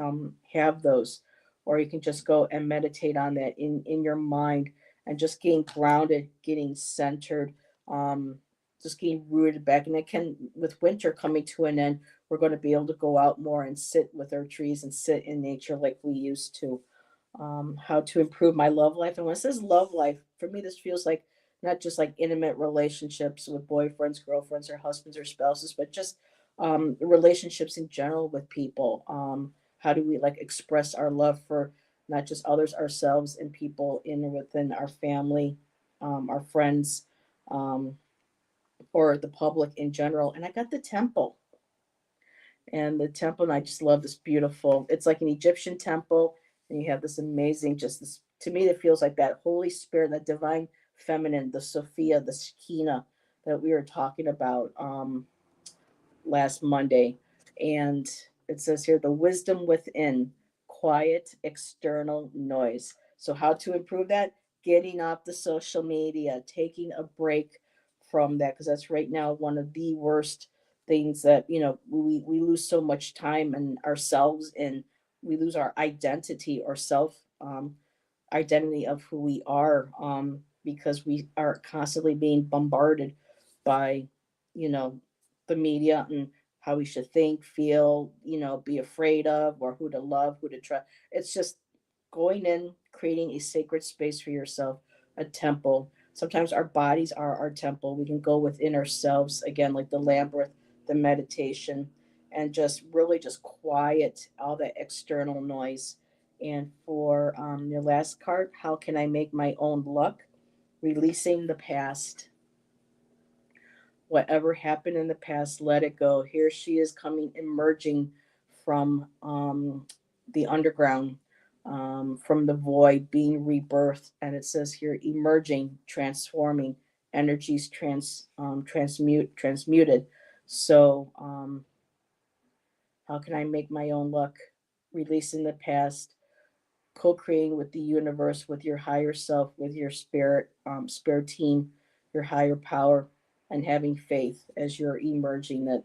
have those, or you can just go and meditate on that in your mind, and just getting grounded, getting centered, um, just getting rooted back. And it can, with winter coming to an end, we're going to be able to go out more and sit with our trees and sit in nature like we used to. How to improve my love life. And when it says love life, for me, this feels like not just like intimate relationships with boyfriends, girlfriends, or husbands or spouses, but just relationships in general with people. How do we like express our love for not just others, ourselves, and people in and within our family, our friends, um, or the public in general. And I got the temple, and the temple, and I just love this beautiful, it's like an Egyptian temple, and you have this amazing, just this, to me it feels like that Holy Spirit, that divine feminine, the Sophia, the Shekinah that we were talking about last Monday. And it says here, the wisdom within, quiet external noise. So, how to improve that? Getting off the social media, taking a break from that, because that's right now one of the worst things that, we lose so much time and ourselves, and we lose our identity or self identity of who we are, because we are constantly being bombarded by, you know, the media and how we should think, feel, be afraid of, or who to love, who to trust. It's just going in, creating a sacred space for yourself, a temple. Sometimes our bodies are our temple. We can go within ourselves, again, like the labyrinth, the meditation, and just really just quiet all that external noise. And for your last card, how can I make my own luck? Releasing the past. Whatever happened in the past, let it go. Here she is coming, emerging from the underground, from the void, being rebirthed. And it says here, emerging, transforming, energies transmuted. So, how can I make my own luck? Releasing the past, co-creating with the universe, with your higher self, with your spirit team, your higher power, and having faith as you're emerging, that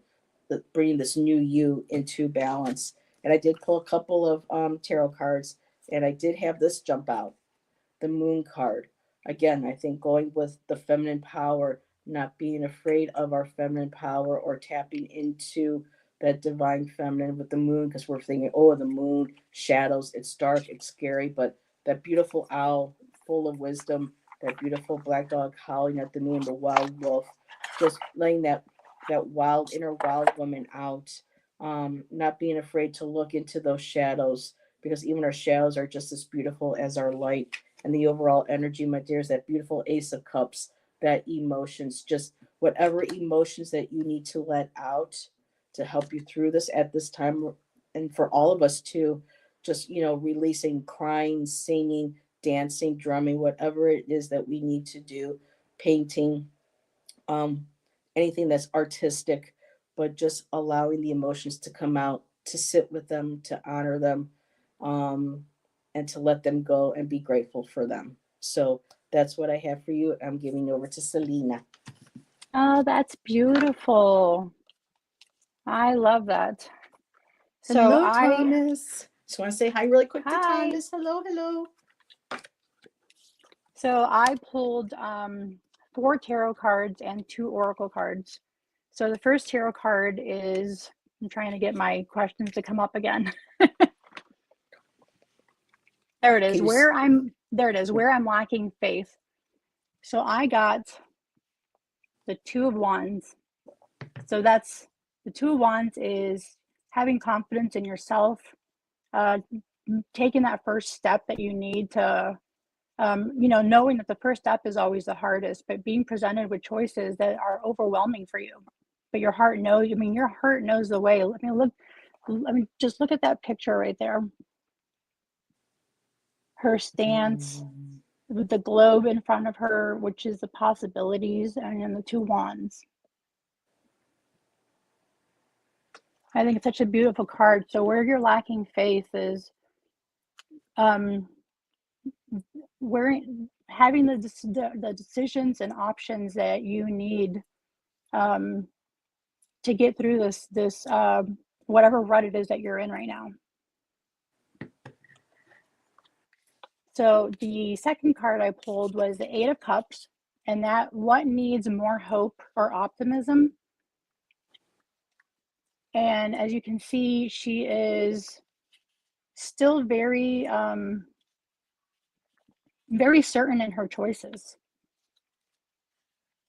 bringing this new you into balance. And I did pull a couple of tarot cards, and I did have this jump out, the moon card. Again, I think going with the feminine power, not being afraid of our feminine power, or tapping into that divine feminine with the moon, because we're thinking, oh, the moon, shadows, it's dark, it's scary, but that beautiful owl full of wisdom, that beautiful black dog howling at the moon, the wild wolf, just letting that wild inner wild woman out, not being afraid to look into those shadows, because even our shadows are just as beautiful as our light. And the overall energy, my dears, that beautiful Ace of Cups, that emotions, just whatever emotions that you need to let out, to help you through this at this time, and for all of us too, just releasing, crying, singing, dancing, drumming, whatever it is that we need to do, painting, um, anything that's artistic, but just allowing the emotions to come out, to sit with them, to honor them, um, and to let them go and be grateful for them. So that's what I have for you. I'm giving over to Celina. Oh, that's beautiful. I love that. So Hello, Thomas. Just want to say hi really quick to hi. Thomas. Hello, hello. So I pulled 4 tarot cards and 2 oracle cards. So the first tarot card is, I'm trying to get my questions to come up again. There it is. Where I'm lacking faith. So I got the 2 of Wands. So that's the 2 of Wands is having confidence in yourself, uh, taking that first step that you need to, knowing that the first step is always the hardest, but being presented with choices that are overwhelming for you. But your heart knows, your heart knows the way. Just look at that picture right there. Her stance with the globe in front of her, which is the possibilities, and then the 2 wands. I think it's such a beautiful card. So where you're lacking faith is where having the decisions and options that you need to get through this whatever rut it is that you're in right now. So the second card I pulled was the 8 of Cups, and that what needs more hope or optimism. And as you can see, she is still very very certain in her choices.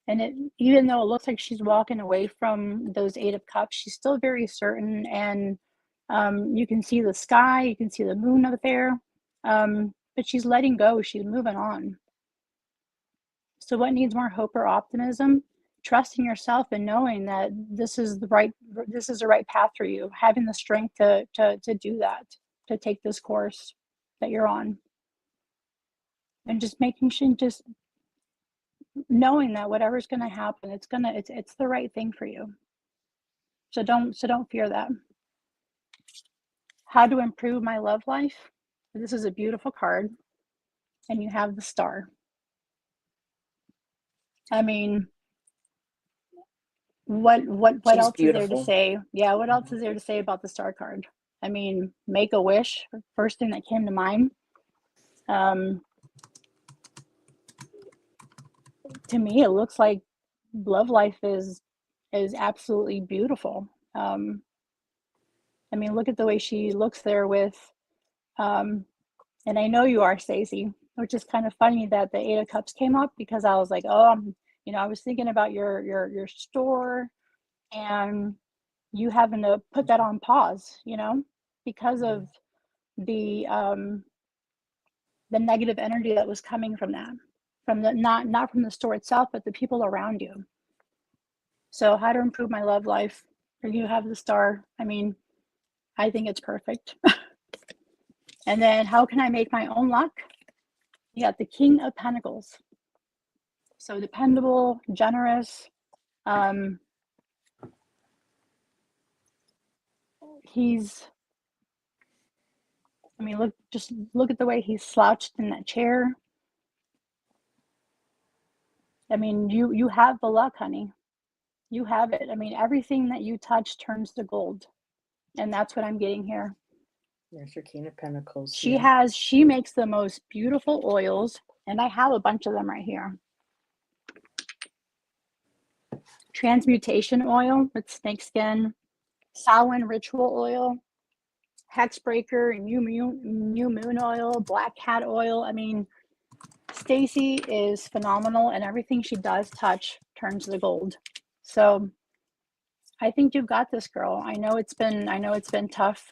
And even though it looks like she's walking away from those 8 of Cups, she's still very certain. And you can see the sky, you can see the moon up there, but she's letting go, she's moving on. So what needs more hope or optimism? Trusting yourself and knowing that this is the right path for you, having the strength to do that, to take this course that you're on, and just making sure, just knowing that whatever's going to happen, it's the right thing for you. So don't fear that. How to improve my love life? This is a beautiful card, and you have the Star. I mean, what She's else is there to beautiful. say? Yeah, what else is there to say about the Star card? I mean, make a wish, first thing that came to mind. To me, it looks like love life is absolutely beautiful. I mean, look at the way she looks there with, and I know you are, Stacey, which is kind of funny that the 8 of Cups came up, because I was like, oh, I was thinking about your store, and you having to put that on pause, because of the negative energy that was coming from that, from the not from the store itself, but the people around you. So how to improve my love life? You have the Star. I mean, I think it's perfect. And then how can I make my own luck? You got the King of Pentacles. So dependable, generous. Look at the way he's slouched in that chair. I mean, you have the luck, honey. You have it. I mean, everything that you touch turns to gold. And that's what I'm getting here. There's your King of Pentacles. She makes the most beautiful oils, and I have a bunch of them right here. Transmutation oil with snakeskin, Samhain ritual oil, Hexbreaker, new moon oil, black cat oil. I mean, Stacey is phenomenal, and everything she does touch turns to gold. So I think you've got this, girl. I know it's been tough.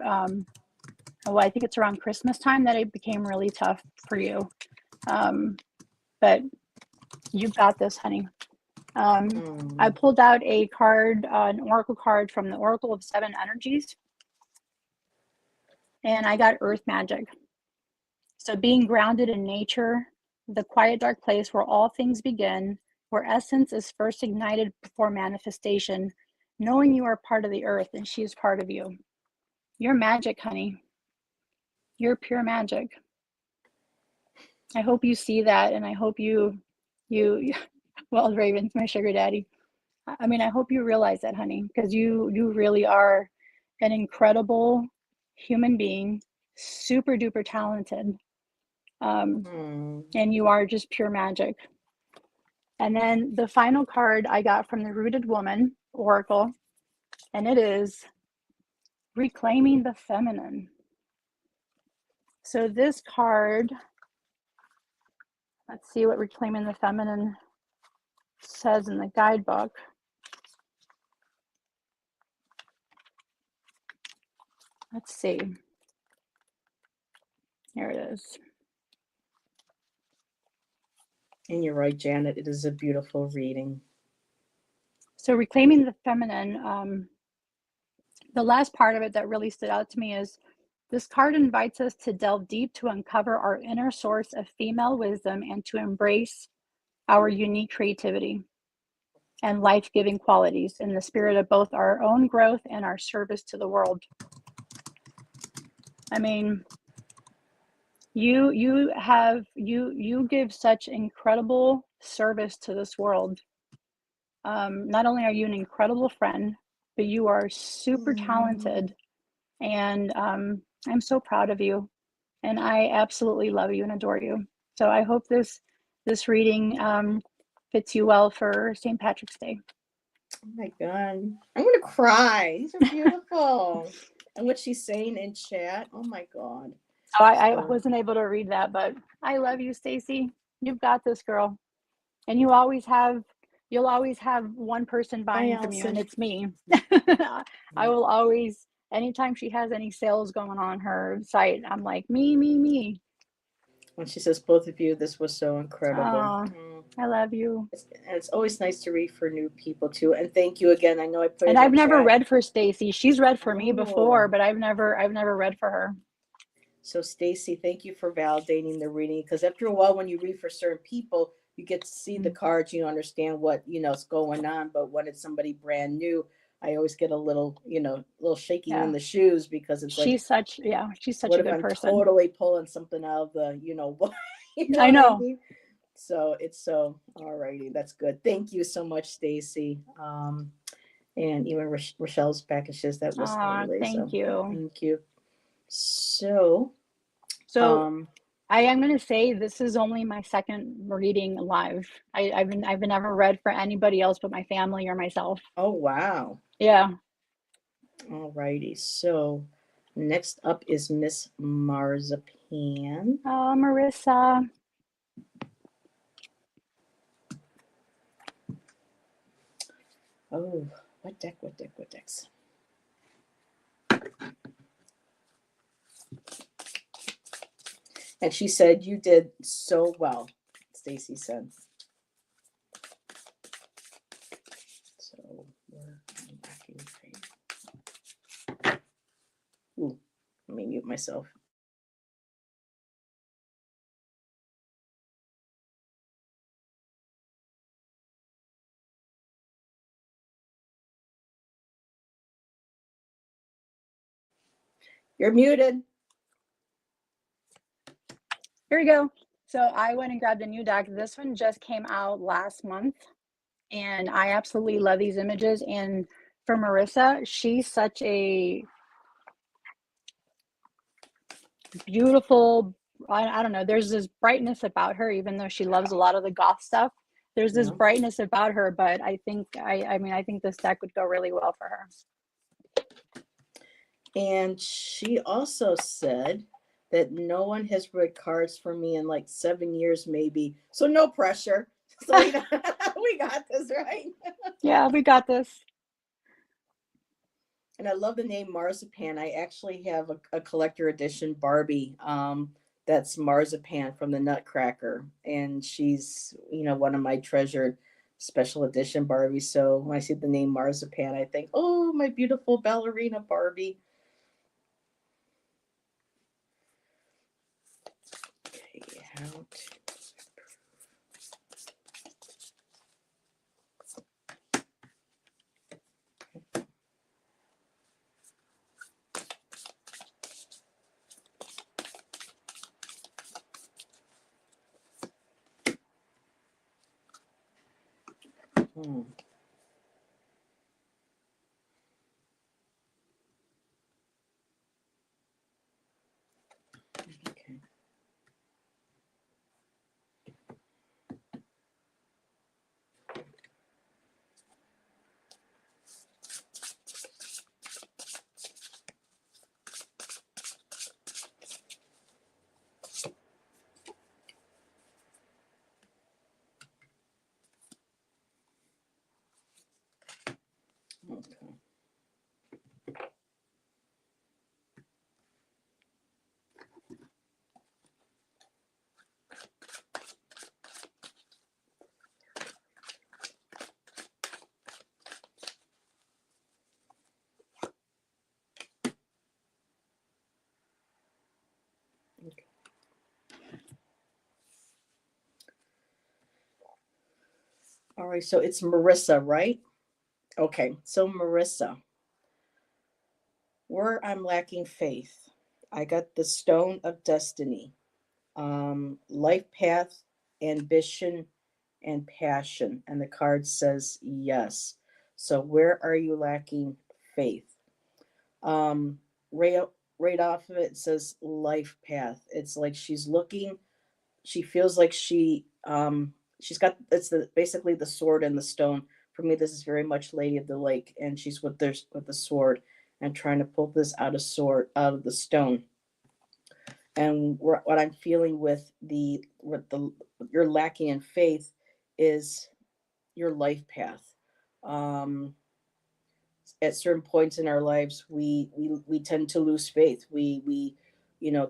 I think it's around Christmas time that it became really tough for you. But you've got this, honey. I pulled out a card, an oracle card from the Oracle of Seven Energies, and I got Earth Magic. So being grounded in nature, the quiet dark place where all things begin, where essence is first ignited before manifestation, knowing you are part of the earth and she is part of you. You're magic, honey. You're pure magic. I hope you see that, and I hope you, well, Raven's my sugar daddy. I mean, I hope you realize that, honey, because you really are an incredible human being, super duper talented, and you are just pure magic. And then the final card I got from the Rooted Woman Oracle, and it is Reclaiming the Feminine. So this card, let's see what Reclaiming the Feminine says in the guidebook. Let's see. Here it is. And you're right, Janet. It is a beautiful reading. So Reclaiming the Feminine, the last part of it that really stood out to me is this card invites us to delve deep to uncover our inner source of female wisdom and to embrace our unique creativity and life-giving qualities in the spirit of both our own growth and our service to the world. I mean, you give such incredible service to this world. Not only are you an incredible friend, but you are super talented, and I'm so proud of you, and I absolutely love you and adore you. So I hope this reading fits you well for St. Patrick's Day. Oh my God, I'm gonna cry. These are beautiful. And what she's saying in chat, oh my God. So I wasn't able to read that, but I love you, Stacy. You've got this, girl. And you'll always have one person buying from you, and it's me. I will always, anytime she has any sales going on her site, I'm like, me. When she says both of you, this was so incredible. I love you. It's always nice to read for new people too. And thank you again. I know I put. And I've never read for Stacy. She's read for me before, but I've never read for her. So Stacy, thank you for validating the reading, because after a while, when you read for certain people, you get to see the cards, you understand what is going on. But when it's somebody brand new, I always get a little shaking in the shoes, because it's like she's such a good person. Totally pulling something out of the what. I know. So it's so alrighty. That's good. Thank you so much, Stacy. And even Rochelle's back and says that was lovely. Thank you. Thank you. So I am going to say this is only my second reading live. I've never read for anybody else but my family or myself. Oh wow. Yeah. Alrighty. So next up is Miss Marzipan. Oh, Marissa. Oh, what decks? And she said, you did so well, Stacy said. So we're unpacking page. Ooh, let me mute myself. You're muted. Here we go. So I went and grabbed a new deck. This one just came out last month, and I absolutely love these images. And for Marissa, she's such a beautiful, I don't know, there's this brightness about her, even though she loves a lot of the goth stuff. There's this brightness about her, but I think I think this deck would go really well for her. And she also said that no one has read cards for me in like 7 years, maybe. So no pressure. So we got this, right? Yeah, we got this. And I love the name Marzipan. I actually have a collector edition Barbie. That's Marzipan from the Nutcracker, and she's one of my treasured special edition Barbie. So when I see the name Marzipan, I think, oh, my beautiful ballerina Barbie. Okay, how to. Hmm, okay. Okay. All right, so it's Marissa, right? Okay, so Marissa, where I'm lacking faith, I got the Stone of Destiny, life path, ambition, and passion. And the card says yes. So where are you lacking faith? Um, right, right off of it, it says life path. It's like she's looking, she feels like she's got, it's the basically the sword and the stone. For me, this is very much Lady of the Lake, and she's with the sword and trying to pull this out of the stone. And what I'm feeling with the you're lacking in faith is your life path. Um, at certain points in our lives, we tend to lose faith. We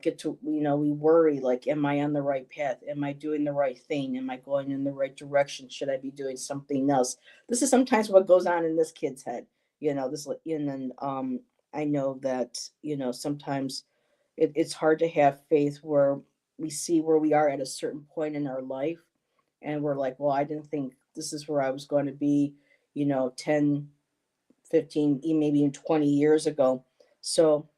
get to we worry, like, am I on the right path? Am I doing the right thing? Am I going in the right direction? Should I be doing something else? This is sometimes what goes on in this kid's head. This, and then I know that sometimes it's hard to have faith where we see where we are at a certain point in our life, and we're like, well, I didn't think this is where I was going to be 10, 15, maybe even 20 years ago. So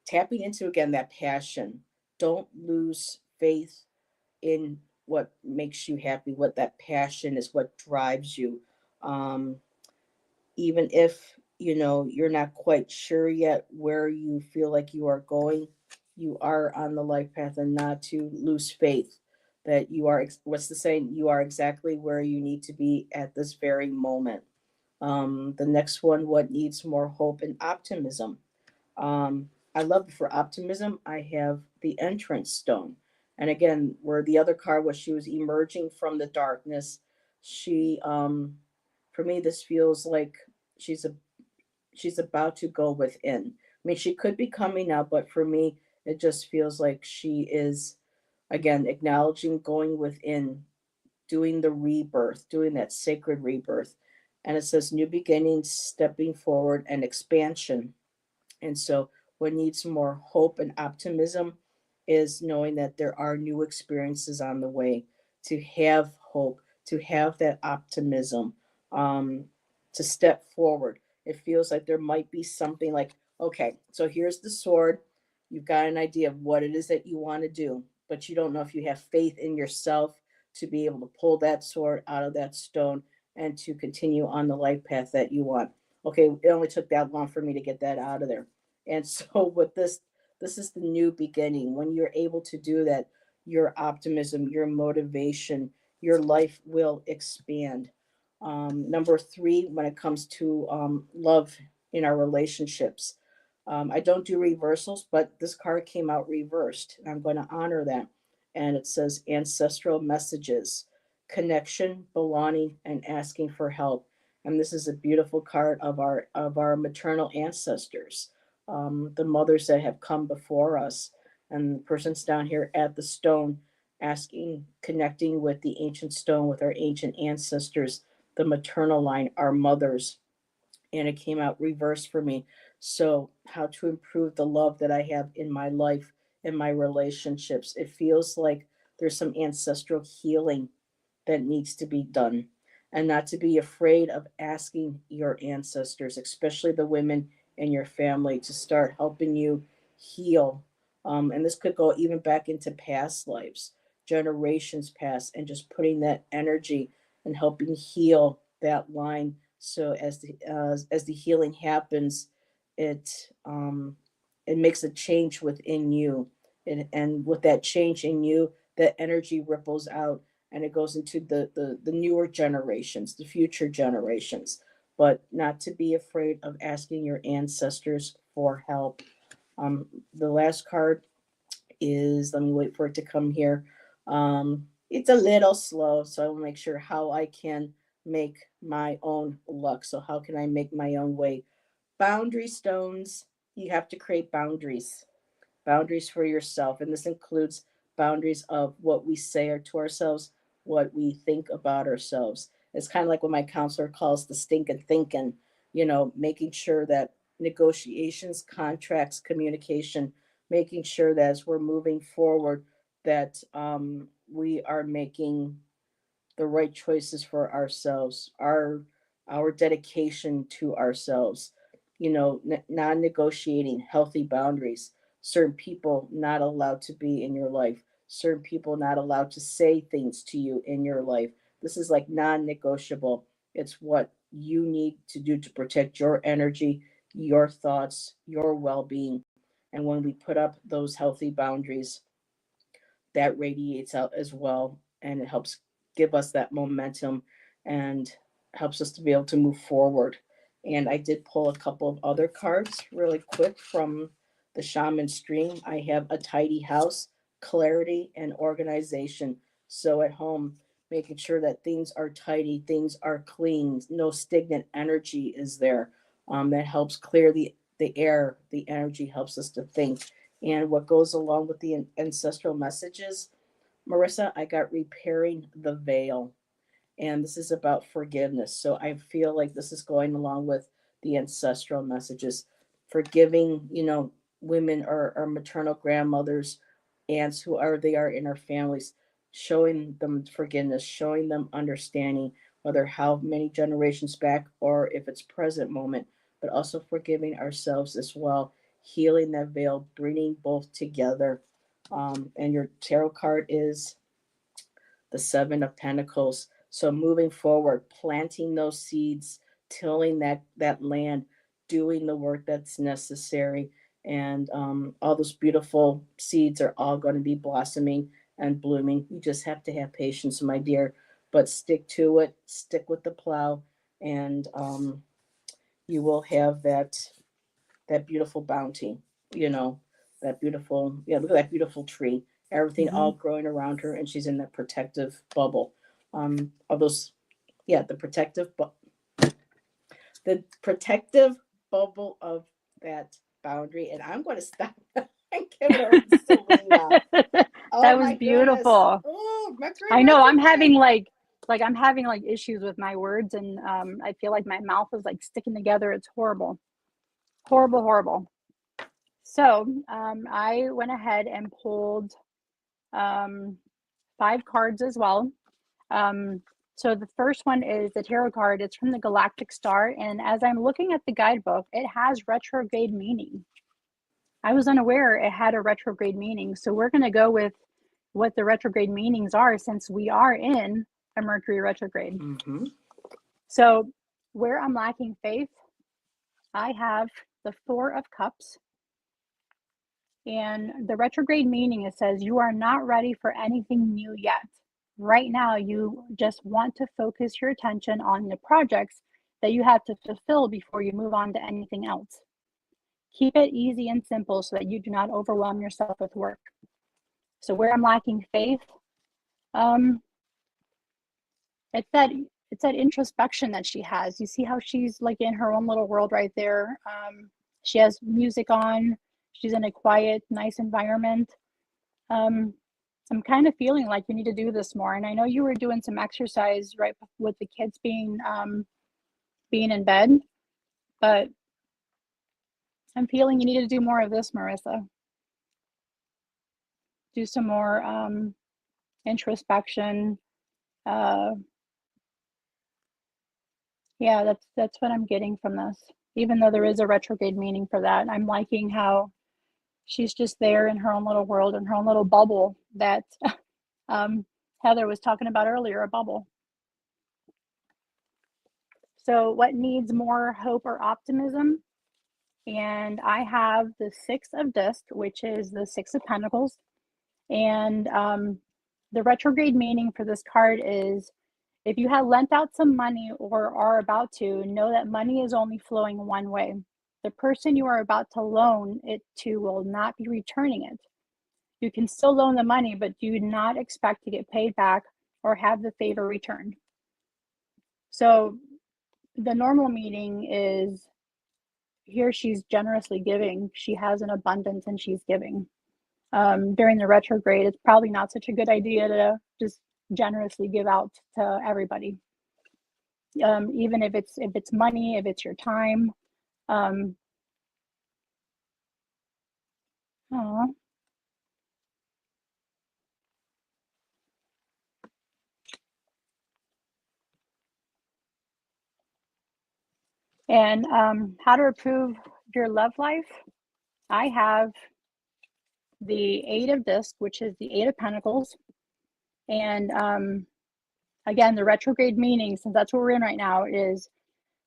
tapping into again that passion. Don't lose faith in what makes you happy, what that passion is, what drives you. Um, Even if you're not quite sure yet where you feel like you are going, you are on the life path, and not to lose faith that you are what's the saying, you are exactly where you need to be at this very moment. The next one, what needs more hope and optimism? I love, for optimism, I have the entrance stone. And again, where the other card was, she was emerging from the darkness. She, for me, this feels like she's a she's about to go within. I mean, she could be coming out, but for me, it just feels like she is, again, acknowledging going within, doing the rebirth, doing that sacred rebirth. And it says new beginnings, stepping forward, and expansion. And so, what needs more hope and optimism is knowing that there are new experiences on the way, to have hope, to have that optimism, um, to step forward. It feels like there might be something like, okay, so here's the sword. You've got an idea of what it is that you want to do, but you don't know if you have faith in yourself to be able to pull that sword out of that stone and to continue on the life path that you want. Okay, it only took that long for me to get that out of there. And so with this is the new beginning. When you're able to do that, your optimism, your motivation, your life will expand. Number three, when it comes to love in our relationships, I don't do reversals, but this card came out reversed. I'm going to honor that. And it says ancestral messages, connection, belonging, and asking for help. And this is a beautiful card of our maternal ancestors, the mothers that have come before us. And the person's down here at the stone. asking, connecting with the ancient stone, with our ancient ancestors, the maternal line, our mothers, and it came out reverse for me. So, how to improve the love that I have in my life, in my relationships. It feels like there's some ancestral healing that needs to be done, and not to be afraid of asking your ancestors, especially the women in your family, to start helping you heal. And this could go even back into past lives, generations past, and just putting that energy and helping heal that line. So as the healing happens, it it makes a change within you, and with that change in you, that energy ripples out and it goes into the newer generations, the future generations. But not to be afraid of asking your ancestors for help. Um, the last card is, let me wait for it to come here. It's a little slow, so I will make sure how I can make my own luck. So how can I make my own way? Boundary stones. You have to create boundaries for yourself. And this includes boundaries of what we say to ourselves, what we think about ourselves. It's kind of like what my counselor calls the stinking thinking, making sure that negotiations, contracts, communication, making sure that as we're moving forward, that we are making the right choices for ourselves, our dedication to ourselves, non-negotiating healthy boundaries, certain people not allowed to be in your life, certain people not allowed to say things to you in your life. This is like non-negotiable. It's what you need to do to protect your energy, your thoughts, your well-being. And when we put up those healthy boundaries, that radiates out as well, and it helps give us that momentum and helps us to be able to move forward. And I did pull a couple of other cards really quick from the shaman stream. I have a tidy house, clarity, and organization. So at home, making sure that things are tidy, things are clean, no stagnant energy is there. That helps clear the air, the energy helps us to think. And what goes along with the ancestral messages, Marissa, I got repairing the veil. And this is about forgiveness. So I feel like this is going along with the ancestral messages, forgiving, women or maternal grandmothers, aunts, who are they are in our families, showing them forgiveness, showing them understanding, whether how many generations back or if it's present moment, but also forgiving ourselves as well, healing that veil, bringing both together. And your tarot card is the Seven of Pentacles. So moving forward, planting those seeds, tilling that land, doing the work that's necessary, and all those beautiful seeds are all going to be blossoming and blooming. You just have to have patience, my dear, but stick to it, stick with the plow, and you will have that beautiful bounty, you know, that beautiful, yeah, look at that beautiful tree, everything Mm-hmm. all growing around her, and she's in that protective bubble. Of those, yeah, the protective bubble of that boundary. And I'm going to stop and give it over to Celina. Oh That was my goodness. beautiful. Oh, Mercury I know I'm having retrograde. I'm having like issues with my words, and I feel like my mouth is like sticking together. It's horrible, horrible, horrible. So I went ahead and pulled um, 5 cards as well. Um, so the first one is the tarot card. It's from the Galactic Star, and as I'm looking at the guidebook, it has retrograde meaning. I was unaware it had a retrograde meaning. So we're going to go with what the retrograde meanings are since we are in a Mercury retrograde. Mm-hmm. So where I'm lacking faith, I have the Four of Cups. And the retrograde meaning, it says, you are not ready for anything new yet. Right now, you just want to focus your attention on the projects that you have to fulfill before you move on to anything else. Keep it easy and simple so that you do not overwhelm yourself with work. So where I'm lacking faith, um, it's that introspection that she has. You see how she's like in her own little world right there. She has music on. She's in a quiet, nice environment. Um, I'm kind of feeling like you need to do this more. And I know you were doing some exercise right with the kids being in bed, but I'm feeling you need to do more of this, Marissa. Do some more introspection. Yeah, that's what I'm getting from this. Even though there is a retrograde meaning for that, I'm liking how she's just there in her own little world, in her own little bubble that Heather was talking about earlier, a bubble. So what needs more hope or optimism? And I have the Six of Disc, which is the Six of Pentacles. And the retrograde meaning for this card is, if you have lent out some money or are about to, know that money is only flowing one way. The person you are about to loan it to will not be returning it. You can still loan the money, but do not expect to get paid back or have the favor returned. So the normal meaning is, here she's generously giving. She has an abundance and she's giving. During the retrograde, it's probably not such a good idea to just generously give out to everybody. Even if it's money, if it's your time. And how to improve your love life? I have the Eight of Discs, which is the Eight of Pentacles. And again, the retrograde meaning, since that's what we're in right now, is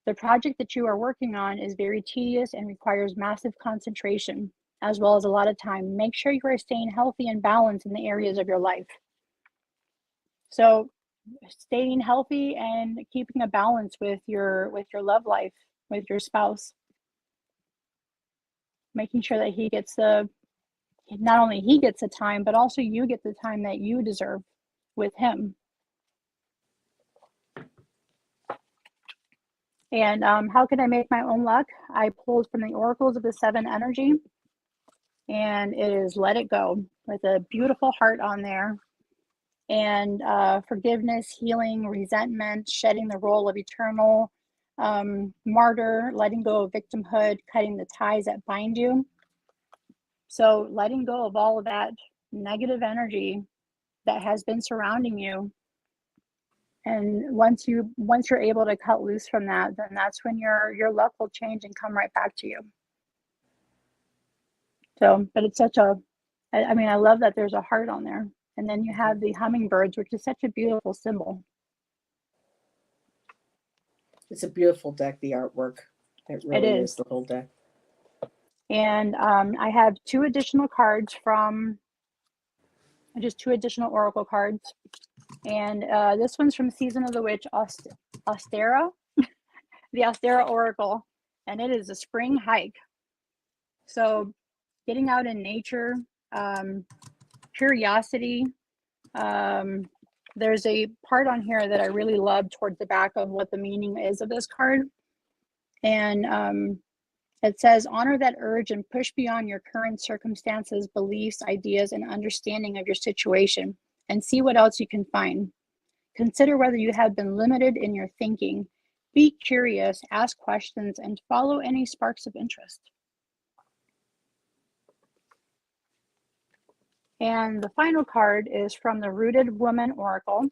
the project that you are working on is very tedious and requires massive concentration, as well as a lot of time. Make sure you are staying healthy and balanced in the areas of your life. So staying healthy and keeping a balance with your love life, with your spouse. Making sure that he gets not only he gets the time, but also you get the time that you deserve with him. And how can I make my own luck? I pulled from the oracles of the seven energy, and it is let it go, with a beautiful heart on there. And forgiveness, healing, resentment, shedding the role of eternal martyr, letting go of victimhood, cutting the ties that bind you. So letting go of all of that negative energy that has been surrounding you. And once you're able to cut loose from that, then that's when your luck will change and come right back to you. So, but it's such a, I mean, I love that there's a heart on there. And then you have the hummingbirds, which is such a beautiful symbol. It's a beautiful deck, the artwork. It really is the whole deck. And I have two additional cards just two additional oracle cards. And this one's from Season of the Witch, Austera, the Austera Oracle. And it is a spring hike. So getting out in nature, curiosity. There's a part on here that I really love towards the back of what the meaning is of this card. And it says, honor that urge and push beyond your current circumstances, beliefs, ideas, and understanding of your situation, and see what else you can find. Consider whether you have been limited in your thinking. Be curious, ask questions, and follow any sparks of interest. And the final card is from the Rooted Woman Oracle.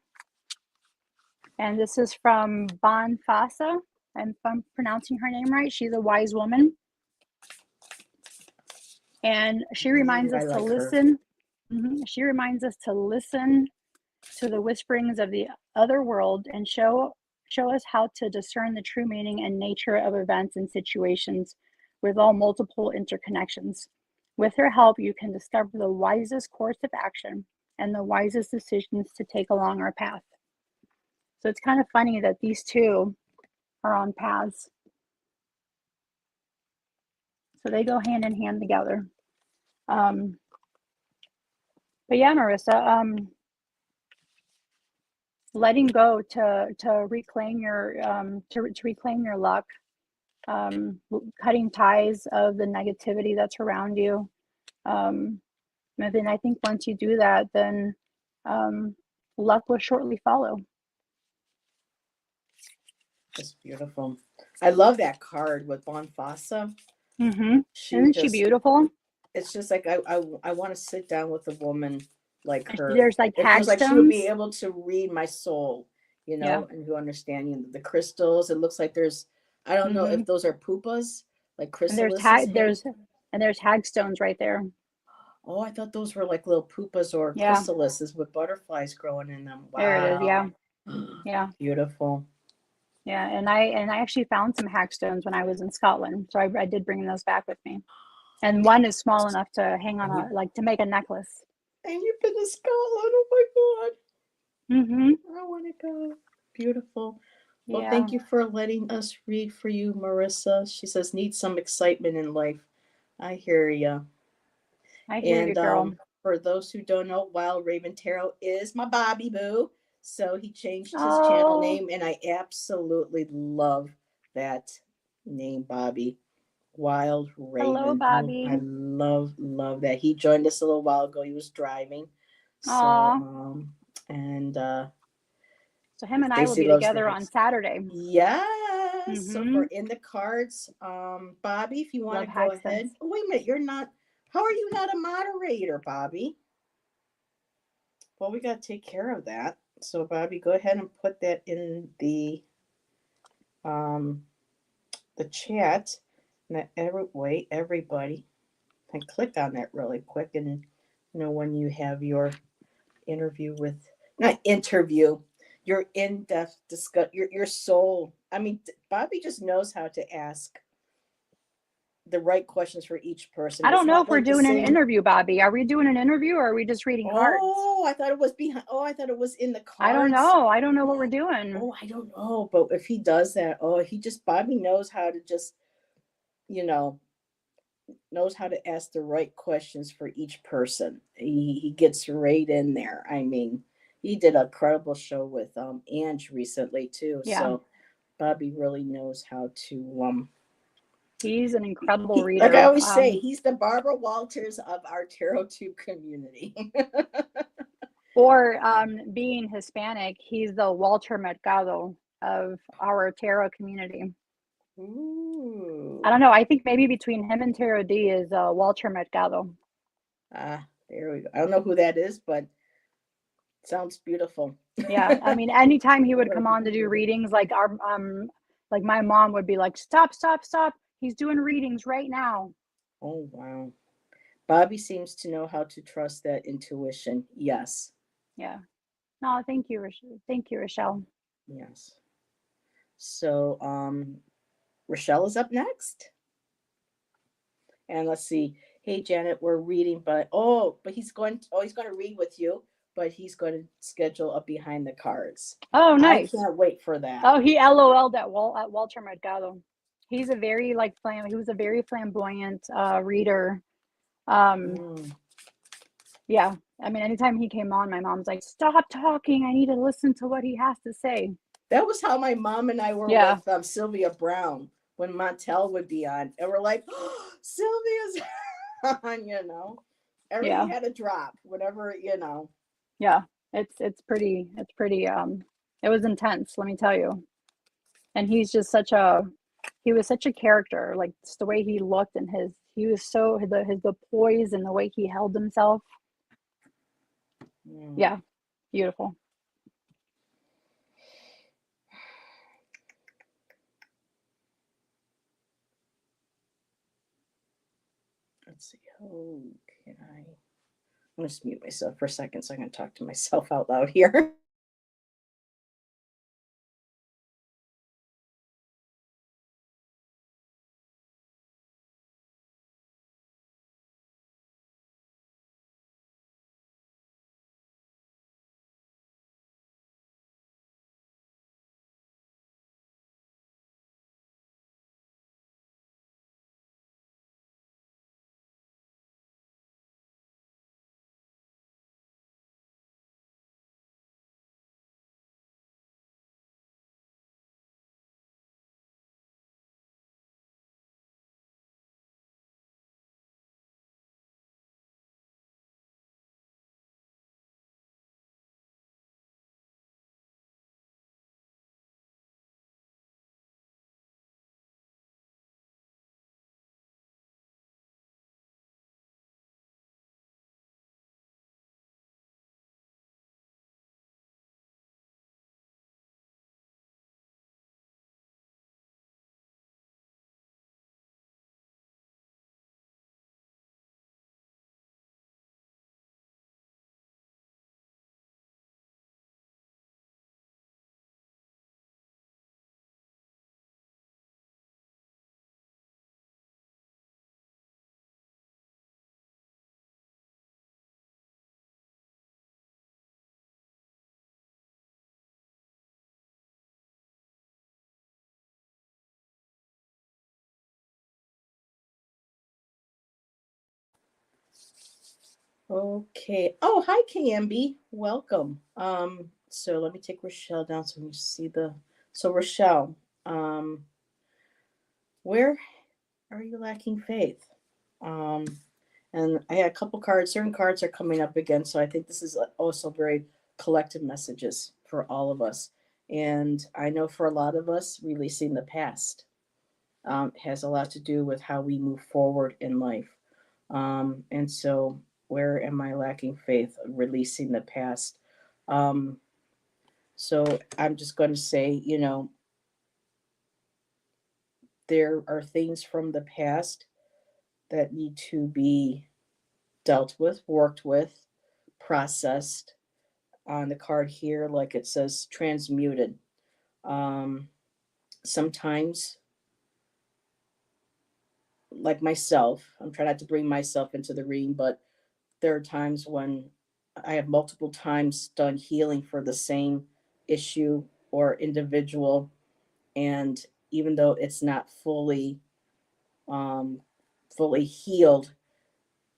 And this is from Bonfasa. And if I'm pronouncing her name right, she's a wise woman. And she reminds us to listen. She reminds us to listen to the whisperings of the other world and show us how to discern the true meaning and nature of events and situations with all multiple interconnections. With her help, you can discover the wisest course of action and the wisest decisions to take along our path. So it's kind of funny that these two are on paths. So they go hand in hand together. But yeah, Marissa, letting go to reclaim your reclaim your luck, cutting ties of the negativity that's around you, And then I think once you do that, then um, luck will shortly follow. It's beautiful. I love that card with Bonfassa. Mm-hmm. She Isn't she just, beautiful? it's just like I want to sit down with a woman like her. There's like It feels like she would be hagstones. able to read my soul, Yeah. and who understand, the crystals. It looks like there's, I don't know Mm-hmm. if those are pupas, like And there's chrysalises hang. hagstones right there. Oh, I thought those were like little pupas or Yeah, chrysalises with butterflies growing in them. there it is. Yeah, Wow. yeah, Beautiful. yeah. And I actually found some hagstones when I was in Scotland, so I did bring those back with me. And one is small enough to hang on And you, a like to make a necklace. and you've been to Scotland. Oh my God. Mm-hmm. I want to go. Beautiful. Well, Yeah, thank you for letting us read for you, Marissa. She says, need some excitement in life. I hear ya. I hear you, And girl. for those who don't know, Wild Raven Tarot is my Bobby Boo. So he changed his channel Oh, name, and I absolutely love that name, Bobby. Wild hello, Raven. I Bobby. love that. He joined us a little while ago. He was driving. So, Aw. and So him and I will Stacy be loves the together on hex. Saturday. Yes. So for Mm-hmm. in the cards, Bobby, if you want to Love go ahead. hagstones. Oh, wait a minute, you're not. How are you not a moderator, Bobby? Well, we got to take care of that. So Bobby, go ahead and put that in um the chat. And everybody can click on that really quick, and when you have your interview with, not interview, your in-depth discuss your soul. I mean, Bobby just knows how to ask the right questions for each person. I It's don't know if not we're like the doing an same. interview, Bobby. Are we doing an interview or are we just reading cards? Oh, I thought it was behind. Oh, I thought it was in the I don't cards. know. I don't know what we're doing. Oh, I don't know. But if he does that, he just, Bobby knows how to just, you know, knows how to ask the right questions for each person. He gets right in there. I mean, he did a credible show with Ange recently too. Yeah. So Bobby really knows how to He's an incredible he, like I reader. always say, he's the Barbara Walters of our tarot tube community. Or being Hispanic, he's the Walter Mercado of our tarot community. I Ooh. don't know. I think maybe between him and Tarot D is Walter Mercado. There we go. I don't know who that is, but sounds beautiful. Yeah, I mean, anytime he would Really come on to do readings, like my mom would be like, "Stop, stop, stop! He's doing readings right now." Oh wow. Bobby seems to know how to trust that intuition. Yes. Yeah. No, thank you, thank you, Rochelle. Yes. So Rochelle is up next. And let's see. Hey Janet, we're reading, but he's going to read with you, but he's going to schedule a behind the cards. Oh, I nice. can't wait for that. Oh, he LOL'd at Walter Mercado. He's a very he was a very flamboyant reader. Um, Mm. yeah. I mean, anytime he came on, my mom's like, "Stop talking. I need to listen to what he has to say." That was how my mom and I were Yeah. with Sylvia Brown when Montel would be on. And we're like, oh, Sylvia's on. Everything Yeah. had a drop, whatever. Yeah. It's pretty it was intense, let me tell you. And he was such a character, like just the way he looked and he was so the poise and the way he held himself. Mm. Yeah. Beautiful. Let's see. How can I? I'm going to mute myself for a second so I can talk to myself out loud here. Okay. Oh, hi, KMB. Welcome. So let me take Rochelle down so you see the. So Rochelle, um, where are you lacking faith? Um, and I had a couple cards. Certain cards are coming up again, so I think this is also very collective messages for all of us. And I know for a lot of us, releasing the past has a lot to do with how we move forward in life. And so, where am I lacking faith? Releasing the past. Um, so, I'm just going to say, there are things from the past that need to be dealt with, worked with, processed. On the card here, like it says, transmuted. Um, Sometimes, like myself, I'm trying not to bring myself into the reading, but there are times when I have multiple times done healing for the same issue or individual, and even though it's not um, fully healed,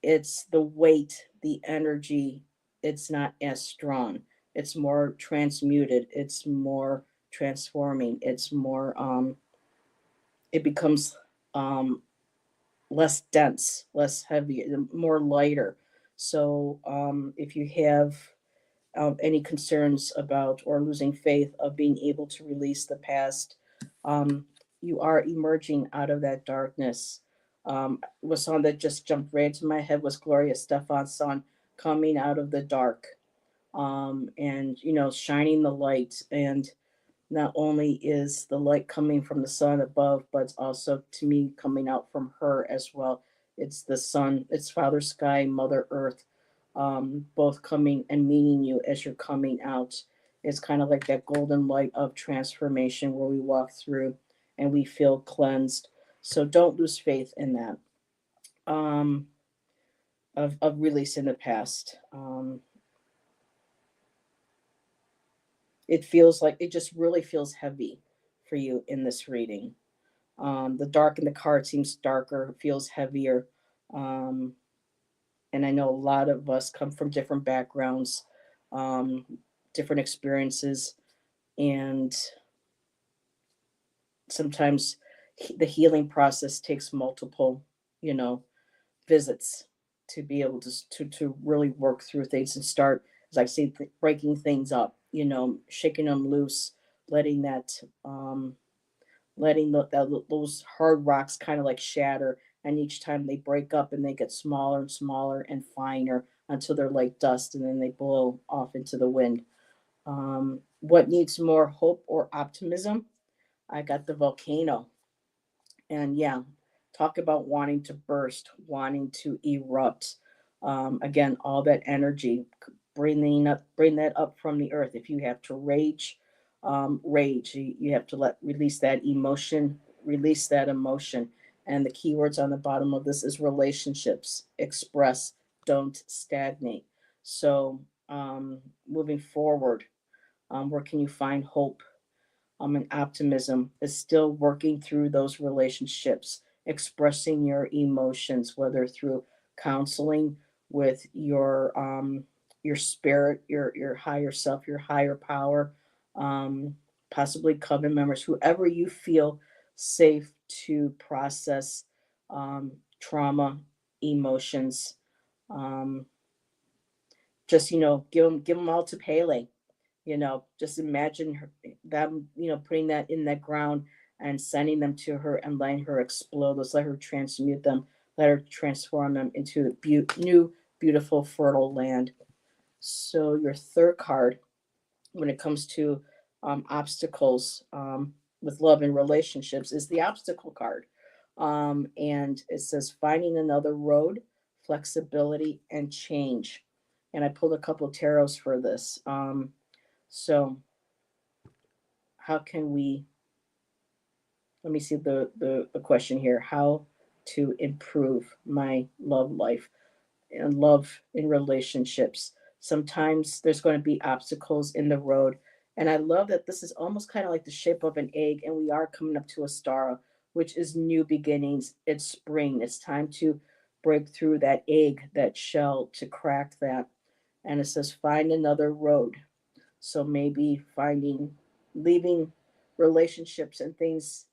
it's the weight, the energy. It's not as strong. It's more transmuted. It's more transforming. It's more. It becomes um, less dense, less heavy, more lighter. So if you have any concerns about or losing faith of being able to release the past, um, you are emerging out of that darkness. The song that just jumped right into my head was Gloria Stefan's song, Coming Out of the Dark. And, shining the light. And not only is the light coming from the sun above, but it's also to me coming out from her as well. It's the sun, it's Father Sky, Mother Earth, both coming and meeting you as you're coming out. It's kind of like that golden light of transformation where we walk through and we feel cleansed. So don't lose faith in that. Um, of releasing the past. It feels like it just really feels heavy for you in this reading. The dark in the card seems darker, feels heavier. Um, and I know a lot of us come from different backgrounds, um, different experiences, and sometimes the healing process takes multiple, you know, visits to be able to really work through things and start, as I say, breaking things up, shaking them loose, letting that letting those hard rocks kind of like shatter, and each time they break up and they get smaller and smaller and finer until they're like dust and then they blow off into the wind. What needs more hope or optimism? I got the volcano. And yeah, talk about wanting to burst, wanting to erupt. Again, all that energy, bring that up from the earth. If you have to rage, rage. You have to release that emotion, release that emotion. And the keywords on the bottom of this is relationships. Express, don't stagnate. So, moving forward, where can you find hope? And optimism is still working through those relationships, expressing your emotions, whether through counseling with your spirit, your higher self, your higher power, um, possibly coven members, whoever you feel safe to process trauma, emotions. Um, just give them all to Pele. Just imagine them, putting that in that ground and sending them to her and letting her explode. Let's let her transmute them, let her transform them into new, beautiful, fertile land. So, your third card, when it comes to obstacles with love and relationships, is the obstacle card. And it says finding another road, flexibility, and change. And I pulled a couple of tarots for this. So, how can we, let me see the question here, how to improve my love life and love in relationships. Sometimes there's going to be obstacles in the road, and I love that this is almost kind of like the shape of an egg, and we are coming up to a star, which is new beginnings. It's spring. It's time to break through that egg, that shell, to crack that. And it says, find another road. So maybe leaving relationships and things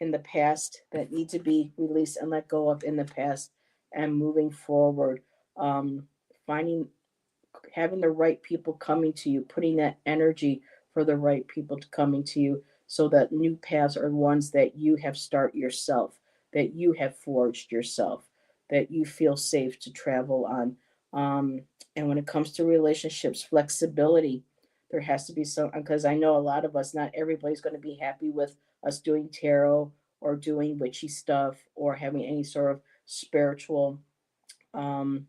in the past that need to be released and let go of in the past, and moving forward. Um, Finding, having the right people coming to you, putting that energy for the right people to coming to you, so that new paths are ones that you have start yourself, that you have forged yourself, that you feel safe to travel on. Um, and when it comes to relationships, flexibility, there has to be some, because I know a lot of us, not everybody's going to be happy with us doing tarot or doing witchy stuff or having any sort of spiritual um,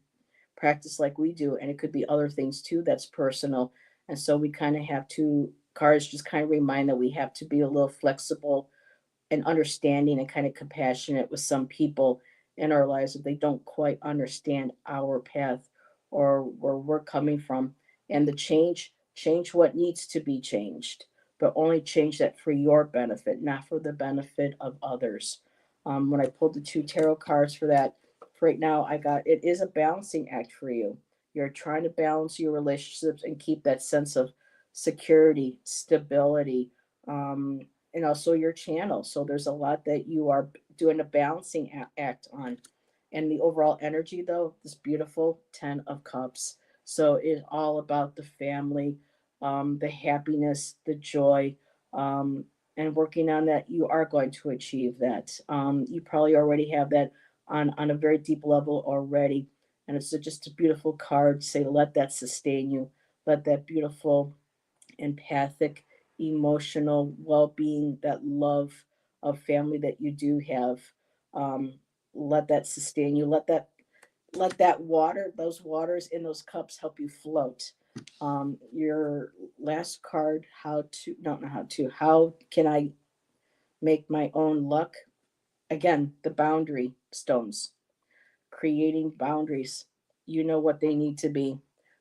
practice like we do, and it could be other things too that's personal. And so we kind of have to, cards just kind of remind that we have to be a little flexible and understanding and kind of compassionate with some people in our lives if they don't quite understand our path or where we're coming from. And the change what needs to be changed, but only change that for your benefit, not for the benefit of others. When I pulled the two tarot cards for that, for right now, I got, it is a balancing act for you. You're trying to balance your relationships and keep that sense of security, stability, um, and also your channel. So there's a lot that you are doing a balancing act on. And the overall energy, though, this beautiful 10 of Cups. So it's all about the family, the happiness, the joy, um, and working on that. You are going to achieve that. You probably already have that on a very deep level already. And it's just a beautiful card. Say, let that sustain you. Let that beautiful empathic, emotional well-being, that love of family that you do have, um, let that sustain you. Let that water, those waters in those cups, help you float. Your last card, how to, don't know how to, how can I make my own luck? Again, the boundary stones, creating boundaries. You know what they need to be.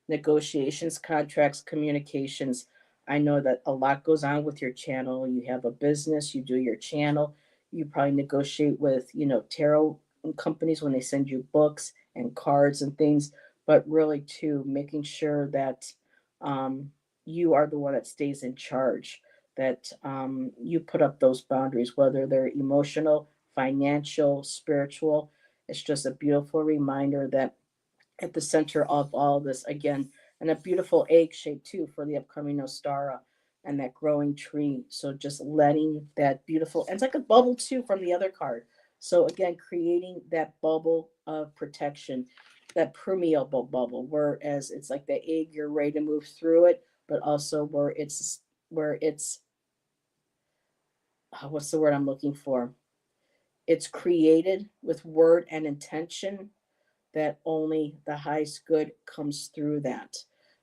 Negotiations, contracts, communications. I know that a lot goes on with your channel. You have a business, you do your channel. You probably negotiate with, tarot companies when they send you books and cards and things, but really, too, making sure that um, you are the one that stays in charge, that you put up those boundaries, whether they're emotional, financial, spiritual. It's just a beautiful reminder that at the center of all this, again, and a beautiful egg shape too for the upcoming Ostara and that growing tree. So just letting that beautiful, and it's like a bubble too from the other card. So again, creating that bubble of protection, that permeable bubble, whereas it's like the egg, you're ready to move through it, but also where it's what's the word I'm looking for? It's created with word and intention, that only the highest good comes through that.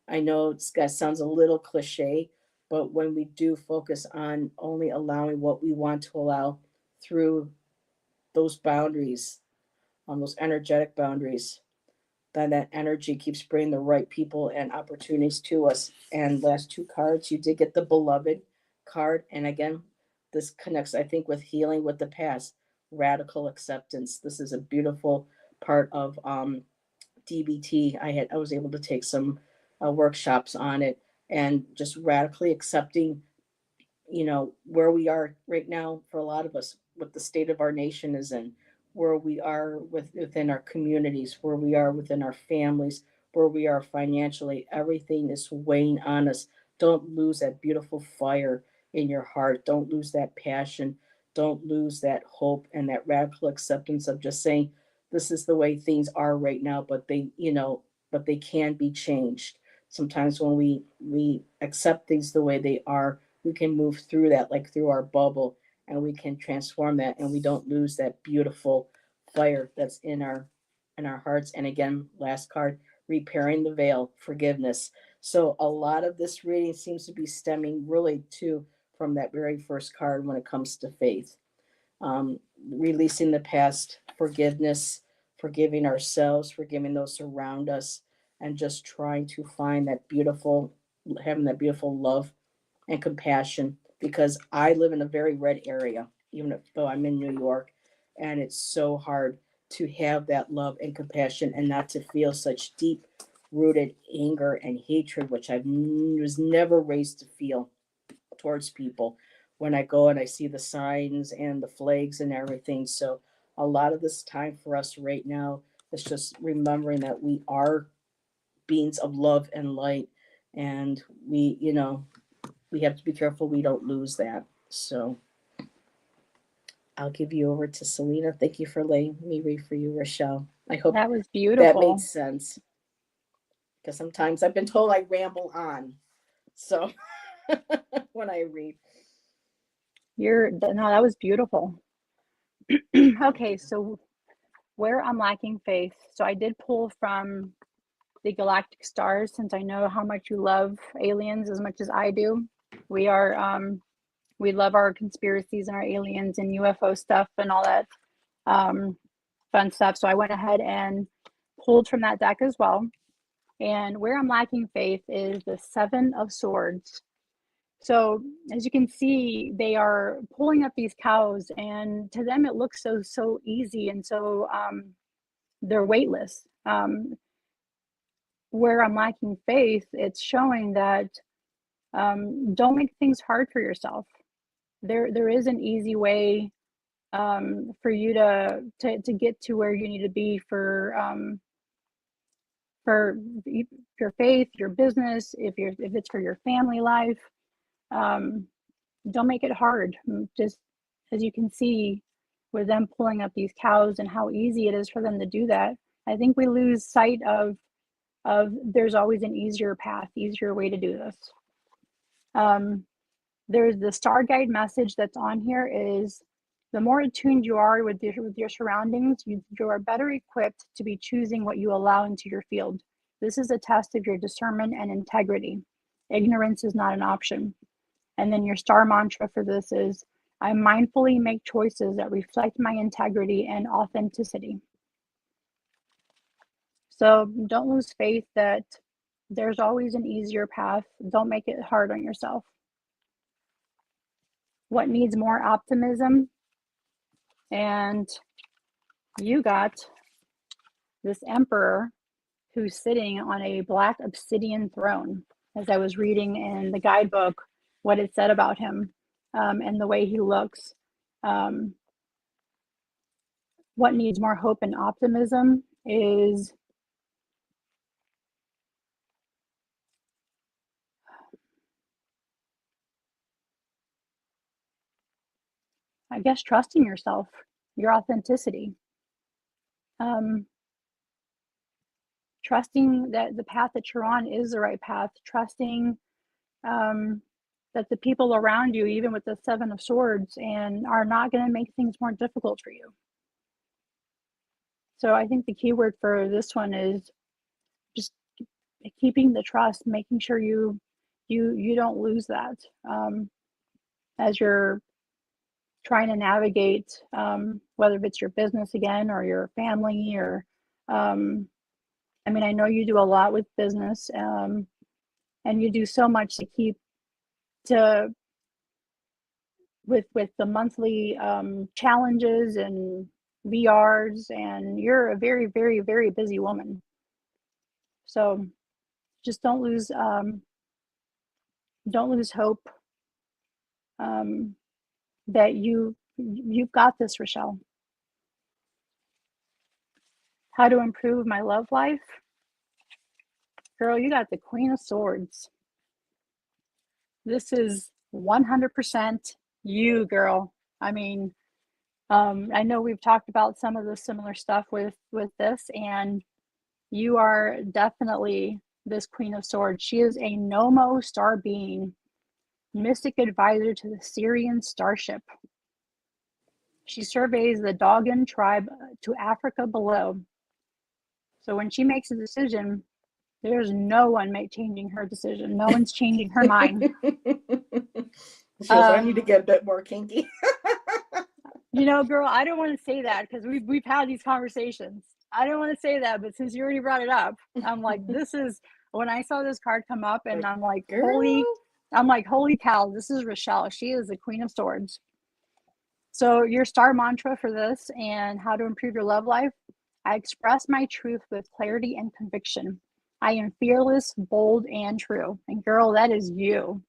I know that sounds a little cliche, but when we do focus on only allowing what we want to allow through those boundaries, on those energetic boundaries, then that energy keeps bringing the right people and opportunities to us. And last two cards, you did get the beloved card. And again, this connects, I think, with healing with the past, radical acceptance. This is a beautiful part of DBT. I was able to take some workshops on it, and just radically accepting, where we are right now for a lot of us, what the state of our nation is in, where we are within our communities, where we are within our families, where we are financially. Everything is weighing on us. Don't lose that beautiful fire in your heart. Don't lose that passion. Don't lose that hope and that radical acceptance of just saying, this is the way things are right now, but they can be changed. Sometimes when we accept things the way they are, we can move through that, like through our bubble, and we can transform that, and we don't lose that beautiful fire that's in our hearts. And again, last card, repairing the veil, forgiveness. So a lot of this reading seems to be stemming really too from that very first card when it comes to faith. Releasing the past, forgiveness, forgiving ourselves, forgiving those around us, and just trying to find that beautiful, having that beautiful love and compassion, because I live in a very red area, even though I'm in New York, and it's so hard to have that love and compassion and not to feel such deep rooted anger and hatred, which was never raised to feel towards people when I go and I see the signs and the flags and everything. So a lot of this time for us right now is just remembering that we are beings of love and light, and we have to be careful we don't lose that. So I'll give you over to Celina. Thank you for letting me read for you, Rochelle. I hope That was that made beautiful. sense, because sometimes I've been told I ramble on. So when I read, No, that was beautiful. Okay, so where I'm lacking faith. So I did pull from the galactic stars, since I know how much you love aliens as much as I do. We are we love our conspiracies and our aliens and UFO stuff and all that fun stuff. So I went ahead and pulled from that deck as well. And where I'm lacking faith is the Seven of Swords. So as you can see, they are pulling up these cows, and to them it looks so easy, and so they're weightless. Where I'm lacking faith, it's showing that don't make things hard for yourself. There is an easy way for you to get to where you need to be for your faith, your business, if it's for your family life. Um, don't make it hard. Just as you can see with them pulling up these cows and how easy it is for them to do that, I think we lose sight of there's always an easier path, easier way to do this. There's the star guide message that's on here is the more attuned you are with your surroundings, you are better equipped to be choosing what you allow into your field. This is a test of your discernment and integrity. Ignorance is not an option. And then your star mantra for this is, I mindfully make choices that reflect my integrity and authenticity. So don't lose faith that there's always an easier path. Don't make it hard on yourself. What needs more optimism? And you got this emperor who's sitting on a black obsidian throne. As I was reading in the guidebook what it said about him and the way he looks. What needs more hope and optimism is I guess trusting yourself, your authenticity. Trusting that the path that you're on is the right path, trusting that the people around you, even with the Seven of Swords, and are not going to make things more difficult for you. So I think the key word for this one is just keeping the trust, making sure you don't lose that as you're trying to navigate, whether it's your business again or your family or I mean, I know you do a lot with business and you do so much to keep to with the monthly challenges and VRs, and you're a very, very, very busy woman. So just don't lose hope that you've got this, Rochelle. How to improve my love life? Girl, you got the Queen of Swords. This is 100% you, girl. I mean, I know we've talked about some of the similar stuff with this, and you are definitely this Queen of Swords. She is a Nomo star being, mystic advisor to the Syrian starship. She surveys the Dogon tribe to Africa below. So when she makes a decision, there's no one changing her decision. No one's changing her mind. I need to get a bit more kinky. You know, girl, I don't want to say that because we've had these conversations. I don't want to say that, but since you already brought it up, I'm like, this is when I saw this card come up, and I'm like, holy cow, this is Rochelle. She is the Queen of Swords. So your star mantra for this and how to improve your love life: I express my truth with clarity and conviction. I am fearless, bold, and true. And girl, that is you.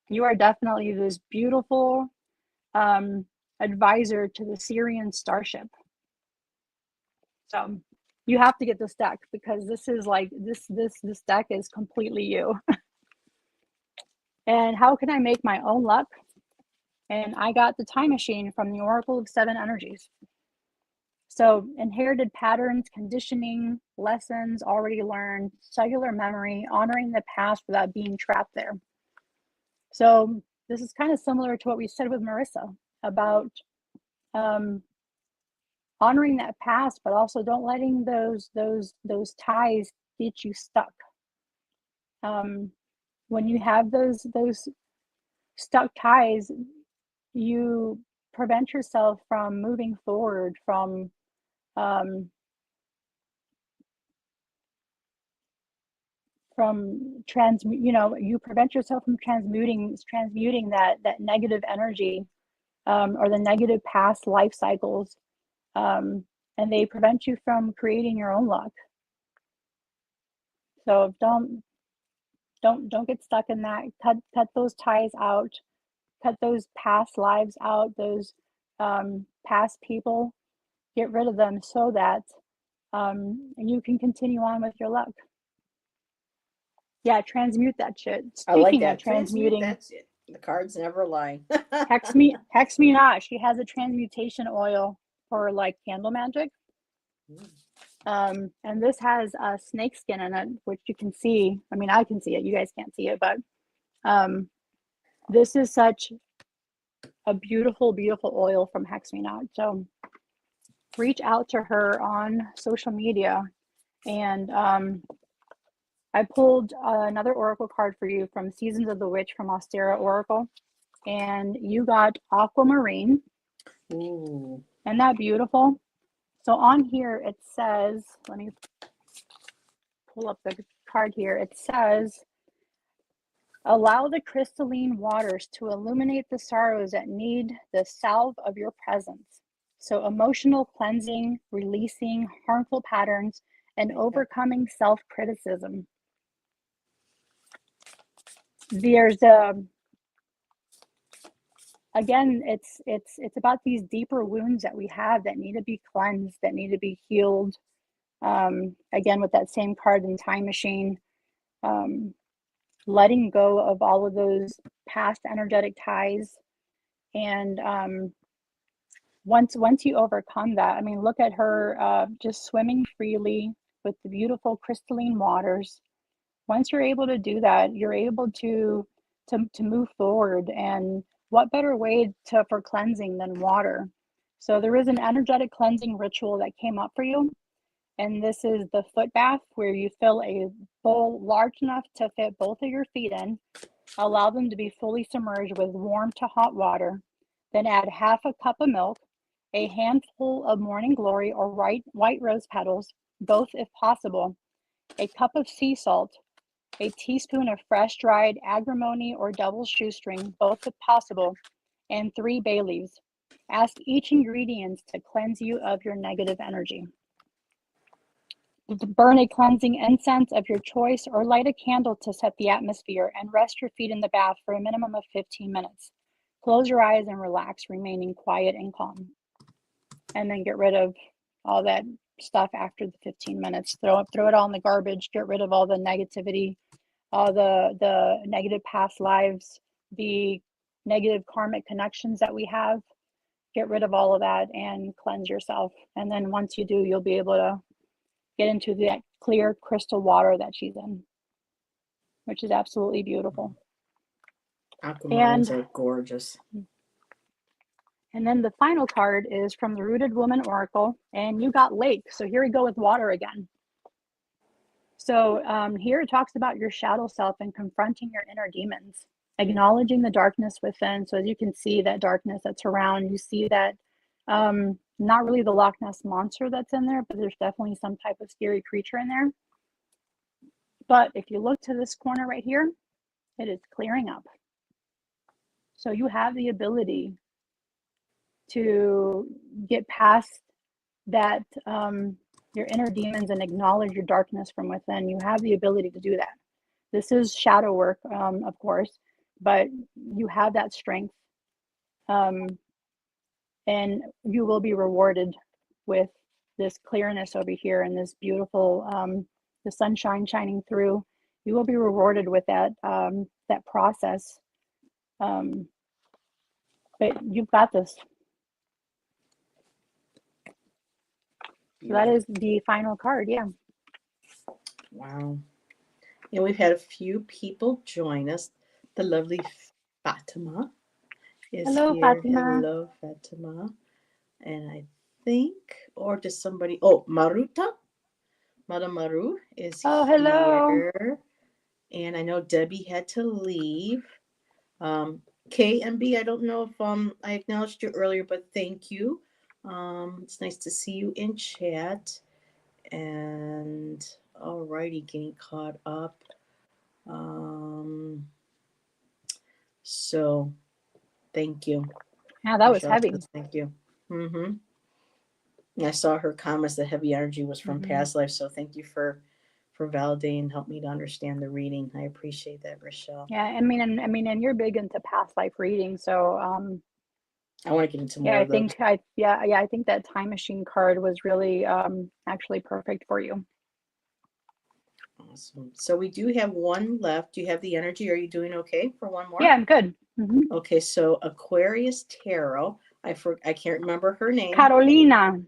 You are definitely this beautiful advisor to the Syrian starship. So you have to get this deck, because this is like this deck is completely you. And how can I make my own luck? And I got the time machine from the Oracle of Seven Energies. So inherited patterns, conditioning, lessons already learned, cellular memory, honoring the past without being trapped there. So this is kind of similar to what we said with Marissa about honoring that past, but also don't letting those ties get you stuck. When you have those stuck ties, you prevent yourself from moving forward, from you prevent yourself from transmuting that negative energy, or the negative past life cycles, and they prevent you from creating your own luck. So don't get stuck in that. Cut those ties out, cut those past lives out, those past people. Get rid of them so that you can continue on with your luck. Yeah, transmute that shit. I like Speaking of that. Transmute, transmuting, that's it. The cards never lie. hex me not. She has a transmutation oil for like candle magic. And this has a snake skin in it, which you can see. I mean, I can see it. You guys can't see it, but this is such a beautiful, beautiful oil from Hex Me Not. So reach out to her on social media. And I pulled another oracle card for you from Seasons of the Witch from Austera Oracle. And you got Aquamarine. Ooh. Isn't that beautiful? So on here it says, let me pull up the card here. It says, allow the crystalline waters to illuminate the sorrows that need the salve of your presence. So emotional cleansing, releasing harmful patterns, and overcoming self-criticism. There's again, it's about these deeper wounds that we have that need to be cleansed, that need to be healed. Again, with that same card in Time Machine, letting go of all of those past energetic ties. And once you overcome that, I mean, look at her just swimming freely with the beautiful crystalline waters. Once you're able to do that, you're able to move forward. And what better way for cleansing than water? So there is an energetic cleansing ritual that came up for you. And this is the foot bath, where you fill a bowl large enough to fit both of your feet in. Allow them to be fully submerged with warm to hot water. Then add half a cup of milk, a handful of morning glory or white rose petals, both if possible, a cup of sea salt, a teaspoon of fresh dried agrimony or devil's shoestring, both if possible, and 3 bay leaves. Ask each ingredient to cleanse you of your negative energy. Burn a cleansing incense of your choice, or light a candle to set the atmosphere, and rest your feet in the bath for a minimum of 15 minutes. Close your eyes and relax, remaining quiet and calm. And then get rid of all that stuff after the 15 minutes. Throw it all in the garbage. Get rid of all the negativity, all the negative past lives, the negative karmic connections that we have. Get rid of all of that and cleanse yourself. And then once you do, you'll be able to get into that clear crystal water that she's in, which is absolutely beautiful. Aquamarines are gorgeous. And then the final card is from the Rooted Woman Oracle, and you got lake. So here we go with water again. So here it talks about your shadow self and confronting your inner demons, acknowledging the darkness within. So as you can see, that darkness that's around, you see that not really the Loch Ness monster that's in there, but there's definitely some type of scary creature in there. But if you look to this corner right here, it is clearing up. So you have the ability to get past that, your inner demons, and acknowledge your darkness from within. You have the ability to do that. This is shadow work, of course, but you have that strength, um, and you will be rewarded with this clearness over here and this beautiful, the sunshine shining through. You will be rewarded with that, that process. Um, but you've got this. So that is the final card. Yeah. Wow. And we've had a few people join us. The lovely Fatima is Hello, here. Fatima. Hello, Fatima. And I think, or does somebody, oh, Maruta, Madam Maru is Oh, hello. here. And I know Debbie had to leave. KMB, I don't know if I acknowledged you earlier, but thank you. It's nice to see you in chat. And alrighty, getting caught up. Um, so thank you. Yeah, that was Rochelle heavy. says thank you. Mm-hmm. I saw her comments that heavy energy was from Mm-hmm. past life, so thank you for validating and help me to understand the reading. I appreciate that, Rochelle. Yeah, and you're big into past life reading, so I want to get into yeah, more of those. I think that time machine card was really actually perfect for you. Awesome. So we do have one left. Do you have the energy? Are you doing okay for one more? Yeah, I'm good. Mm-hmm. Okay, so Aquarius Tarot. I can't remember her name. Carolina.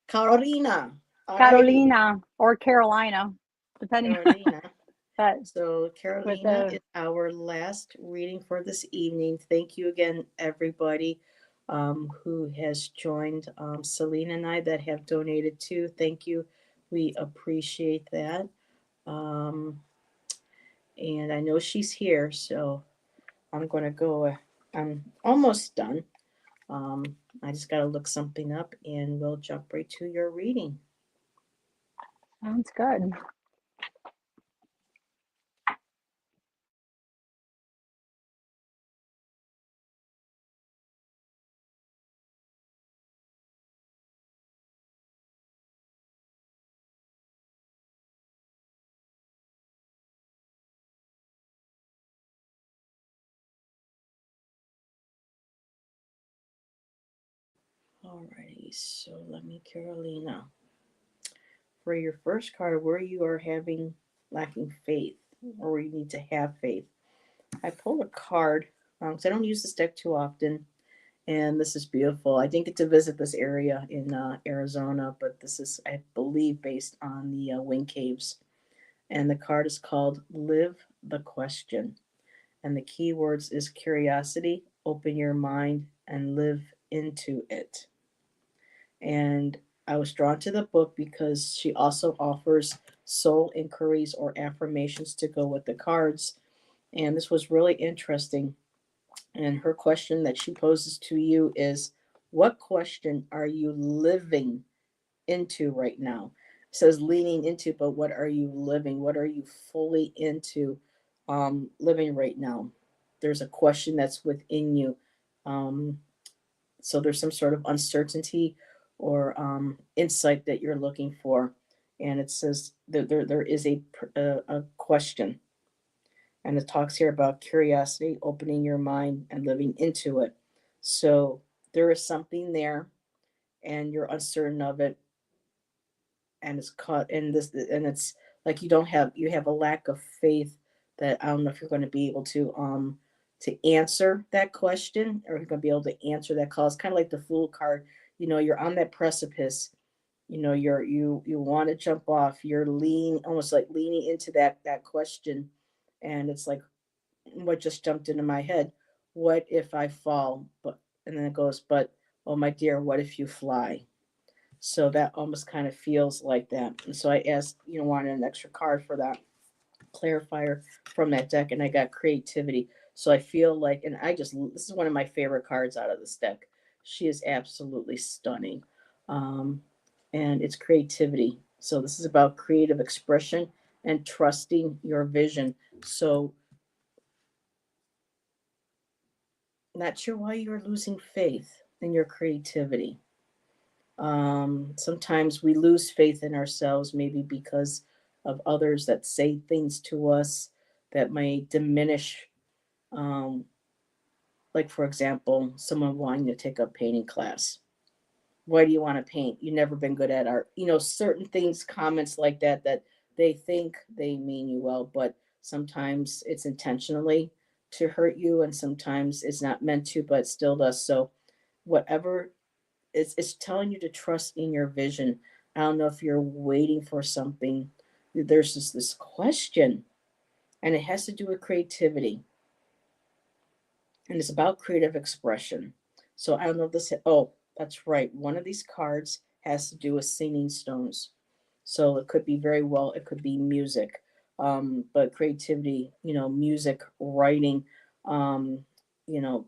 Carolina. Alrighty. Carolina or Carolina, depending Carolina. but So with Carolina the is our last reading for this evening. Thank you again, everybody who has joined. Celina and I that have donated too. Thank you. We appreciate that. Um, and I know she's here, so I'm going to go. I'm almost done. I just got to look something up and we'll jump right to your reading. sounds good. Alrighty, so let me, Carolina. For your first card, where you are having lacking faith or where you need to have faith. I pulled a card because I don't use this deck too often, and this is beautiful. I didn't get to visit this area in Arizona, but this is, I believe, based on the Wind Caves. And the card is called Live the Question. And the key words is curiosity, open your mind, and live into it. And I was drawn to the book because she also offers soul inquiries or affirmations to go with the cards. And this was really interesting. And her question that she poses to you is, what question are you living into right now? It says leaning into, but what are you living? What are you fully into living right now? There's a question that's within you. Um, so there's some sort of uncertainty or insight that you're looking for. And it says that there is a question. And it talks here about curiosity, opening your mind and living into it. So there is something there and you're uncertain of it, and it's caught in this, and it's like you have a lack of faith that I don't know if you're going to be able to answer that question, or you're going to be able to answer that call. It's kind of like the Fool card. You're on that precipice. You want to jump off. You're leaning, almost like leaning into that question, and it's like, what just jumped into my head? What if I fall? But and then it goes, but oh my dear, what if you fly? So that almost kind of feels like that. And so I asked, wanted an extra card for that clarifier from that deck, and I got creativity. So I feel like, and this is one of my favorite cards out of this deck. She is absolutely stunning. Um, and it's creativity. So this is about creative expression and trusting your vision. So, not sure why you're losing faith. in your creativity. Sometimes we lose faith in ourselves, maybe because of others that say things to us that may diminish, um, like, for example, someone wanting to take a painting class. Why do you want to paint? You've never been good at art. Certain things, comments like that, that they think they mean you well, but sometimes it's intentionally to hurt you, and sometimes it's not meant to, but it still does. So, whatever, it's telling you to trust in your vision. I don't know if you're waiting for something. There's this question, and it has to do with creativity, and it's about creative expression. So I don't know if this. Oh, that's right. One of these cards has to do with singing stones. So it could be very well. It could be music, but creativity. Music, writing, um, you know,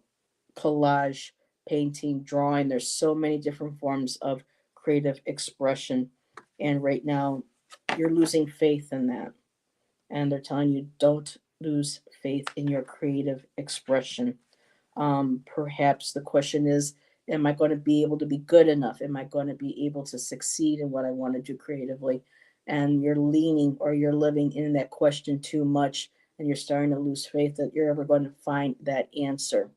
collage, painting, drawing. There's so many different forms of creative expression, and right now, you're losing faith in that, and they're telling you don't lose faith in your creative expression. Perhaps the question is, am I going to be able to be good enough? Am I going to be able to succeed in what I want to do creatively? And you're leaning, or you're living in that question too much, and you're starting to lose faith that you're ever going to find that answer.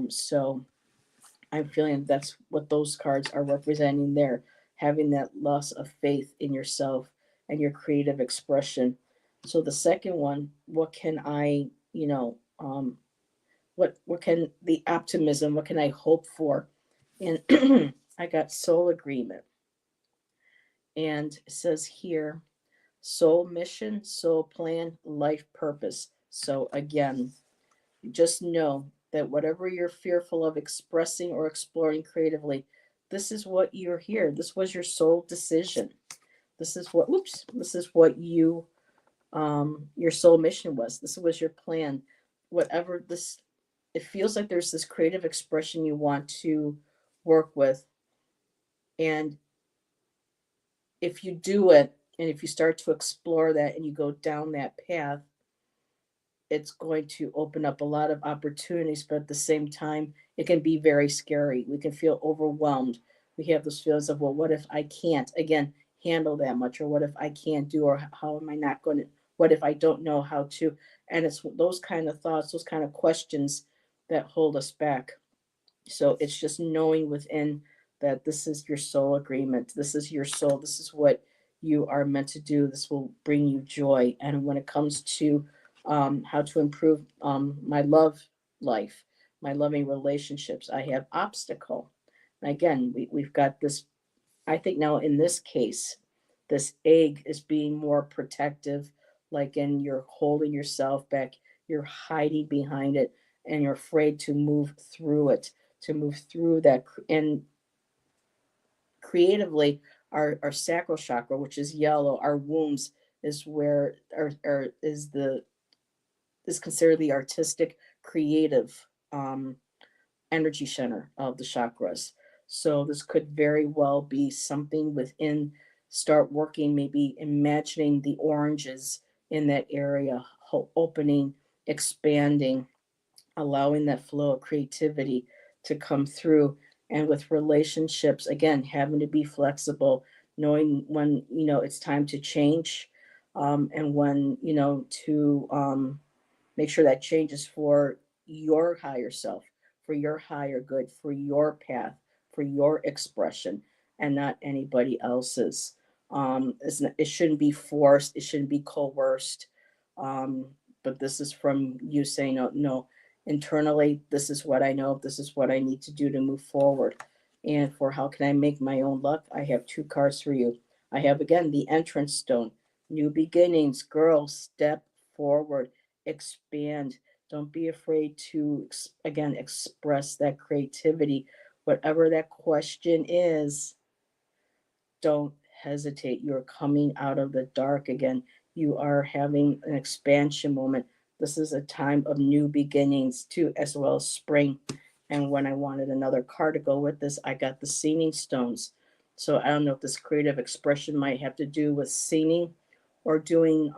So I'm feeling that's what those cards are representing there, having that loss of faith in yourself and your creative expression. So the second one, what can I, what can the optimism, what can I hope for? And I got soul agreement. And it says here, soul mission, soul plan, life purpose. So again, just know that whatever you're fearful of expressing or exploring creatively, this is what you're here. This was your soul decision. This is what your soul mission was. This was your plan. Whatever this, it feels like there's this creative expression you want to work with. And if you do it, and if you start to explore that and you go down that path, it's going to open up a lot of opportunities, but at the same time, it can be very scary. We can feel overwhelmed. We have those feelings of, well, what if I can't, again, handle that much? Or what if I can't do, or how am I not going to, what if I don't know how to? And it's those kind of thoughts, those kind of questions that hold us back. So it's just knowing within that this is your soul agreement. This is your soul. This is what you are meant to do. This will bring you joy. And when it comes to how to improve my love life, my loving relationships, I have obstacle. And again, we've got this. I think now in this case, this egg is being more protective, like in you're holding yourself back, you're hiding behind it, and you're afraid to move through it, to move through that. And creatively, our sacral chakra, which is yellow, our wombs is where is considered the artistic, creative energy center of the chakras. So this could very well be something within, start working, maybe imagining the oranges in that area, opening, expanding, allowing that flow of creativity to come through. And with relationships, again, having to be flexible, knowing when, it's time to change, and when, to make sure that changes for your higher self, for your higher good, for your path, for your expression, and not anybody else's. It shouldn't be forced. It shouldn't be coerced. Um, but this is from you saying, no, no, internally, this is what I know. This is what I need to do to move forward. And for how can I make my own luck? I have two cards for you. I have again the entrance stone, new beginnings, girl, step forward, expand. Don't be afraid to, again, express that creativity. Whatever that question is, don't hesitate. You're coming out of the dark again. You are having an expansion moment. This is a time of new beginnings, too, as well as spring. And when I wanted another card to go with this, I got the singing stones. So I don't know if this creative expression might have to do with singing, or doing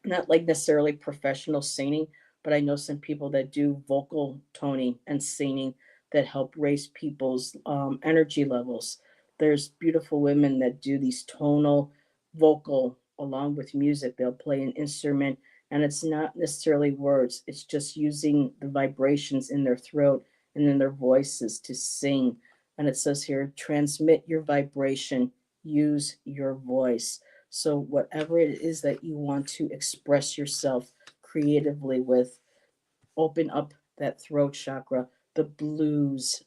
not like necessarily professional singing, but I know some people that do vocal toning and singing. that help raise people's energy levels. There's beautiful women that do these tonal vocal along with music. They'll play an instrument, and it's not necessarily words, it's just using the vibrations in their throat and in their voices to sing. And it says here, transmit your vibration, use your voice. So, whatever it is that you want to express yourself creatively with, open up that throat chakra. The blues,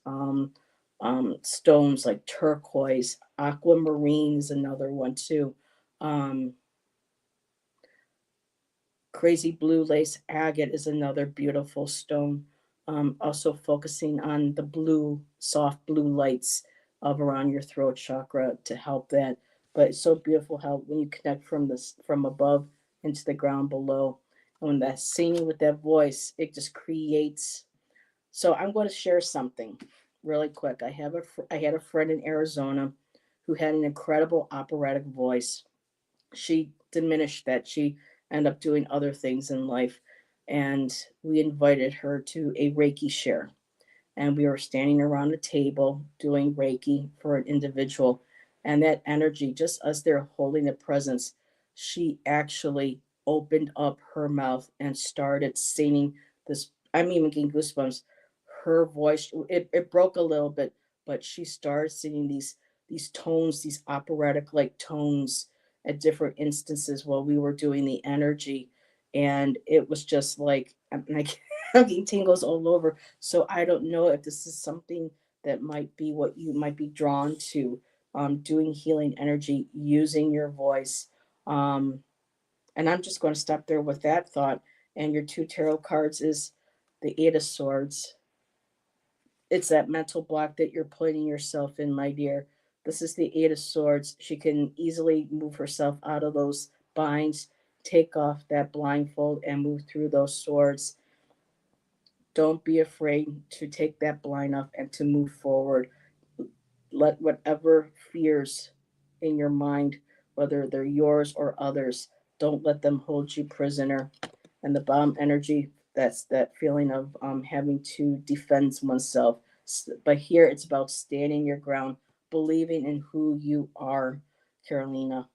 stones like turquoise, aquamarine is another one too. Um, Crazy blue lace agate is another beautiful stone. Also focusing on the blue, soft blue lights of around your throat chakra to help that. But it's so beautiful how when you connect from above into the ground below, and when that's singing with that voice, it just creates. So I'm going to share something really quick. I had a friend in Arizona who had an incredible operatic voice. She diminished that. She ended up doing other things in life. And we invited her to a Reiki share. And we were standing around a table doing Reiki for an individual. And that energy, just us there holding the presence, she actually opened up her mouth and started singing this. I'm even getting goosebumps. Her voice, it broke a little bit, but she started singing these tones, these operatic like tones at different instances while we were doing the energy. And it was just like, I'm like, I'm getting tingles all over. So I don't know if this is something that might be what you might be drawn to, doing healing energy using your voice. Um, and I'm just going to stop there with that thought. And your two tarot cards is the Eight of Swords. It's that mental block that you're putting yourself in, my dear. This is the Eight of Swords. She can easily move herself out of those binds, take off that blindfold, and move through those swords. Don't be afraid to take that blind off and to move forward. Let whatever fears in your mind, whether they're yours or others, don't let them hold you prisoner. And the bomb energy, that's that feeling of having to defend oneself. But here it's about standing your ground, believing in who you are, Carolina,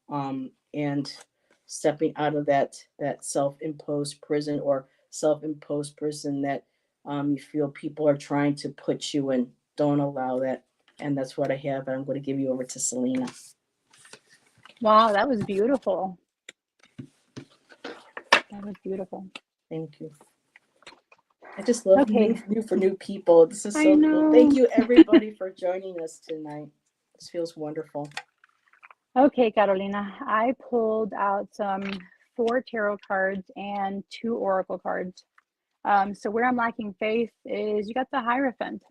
and stepping out of that self-imposed prison, or self-imposed prison that you feel people are trying to put you in. Don't allow that. And that's what I have. And I'm going to give you over to Celina. Wow, that was beautiful. That was beautiful. Thank you. I just love Okay, new people. This is I so cool. Thank know. you everybody for joining us tonight. This feels wonderful. Okay, Carolina, I pulled out some 4 tarot cards and 2 oracle cards. So where I'm lacking faith is you got the Hierophant.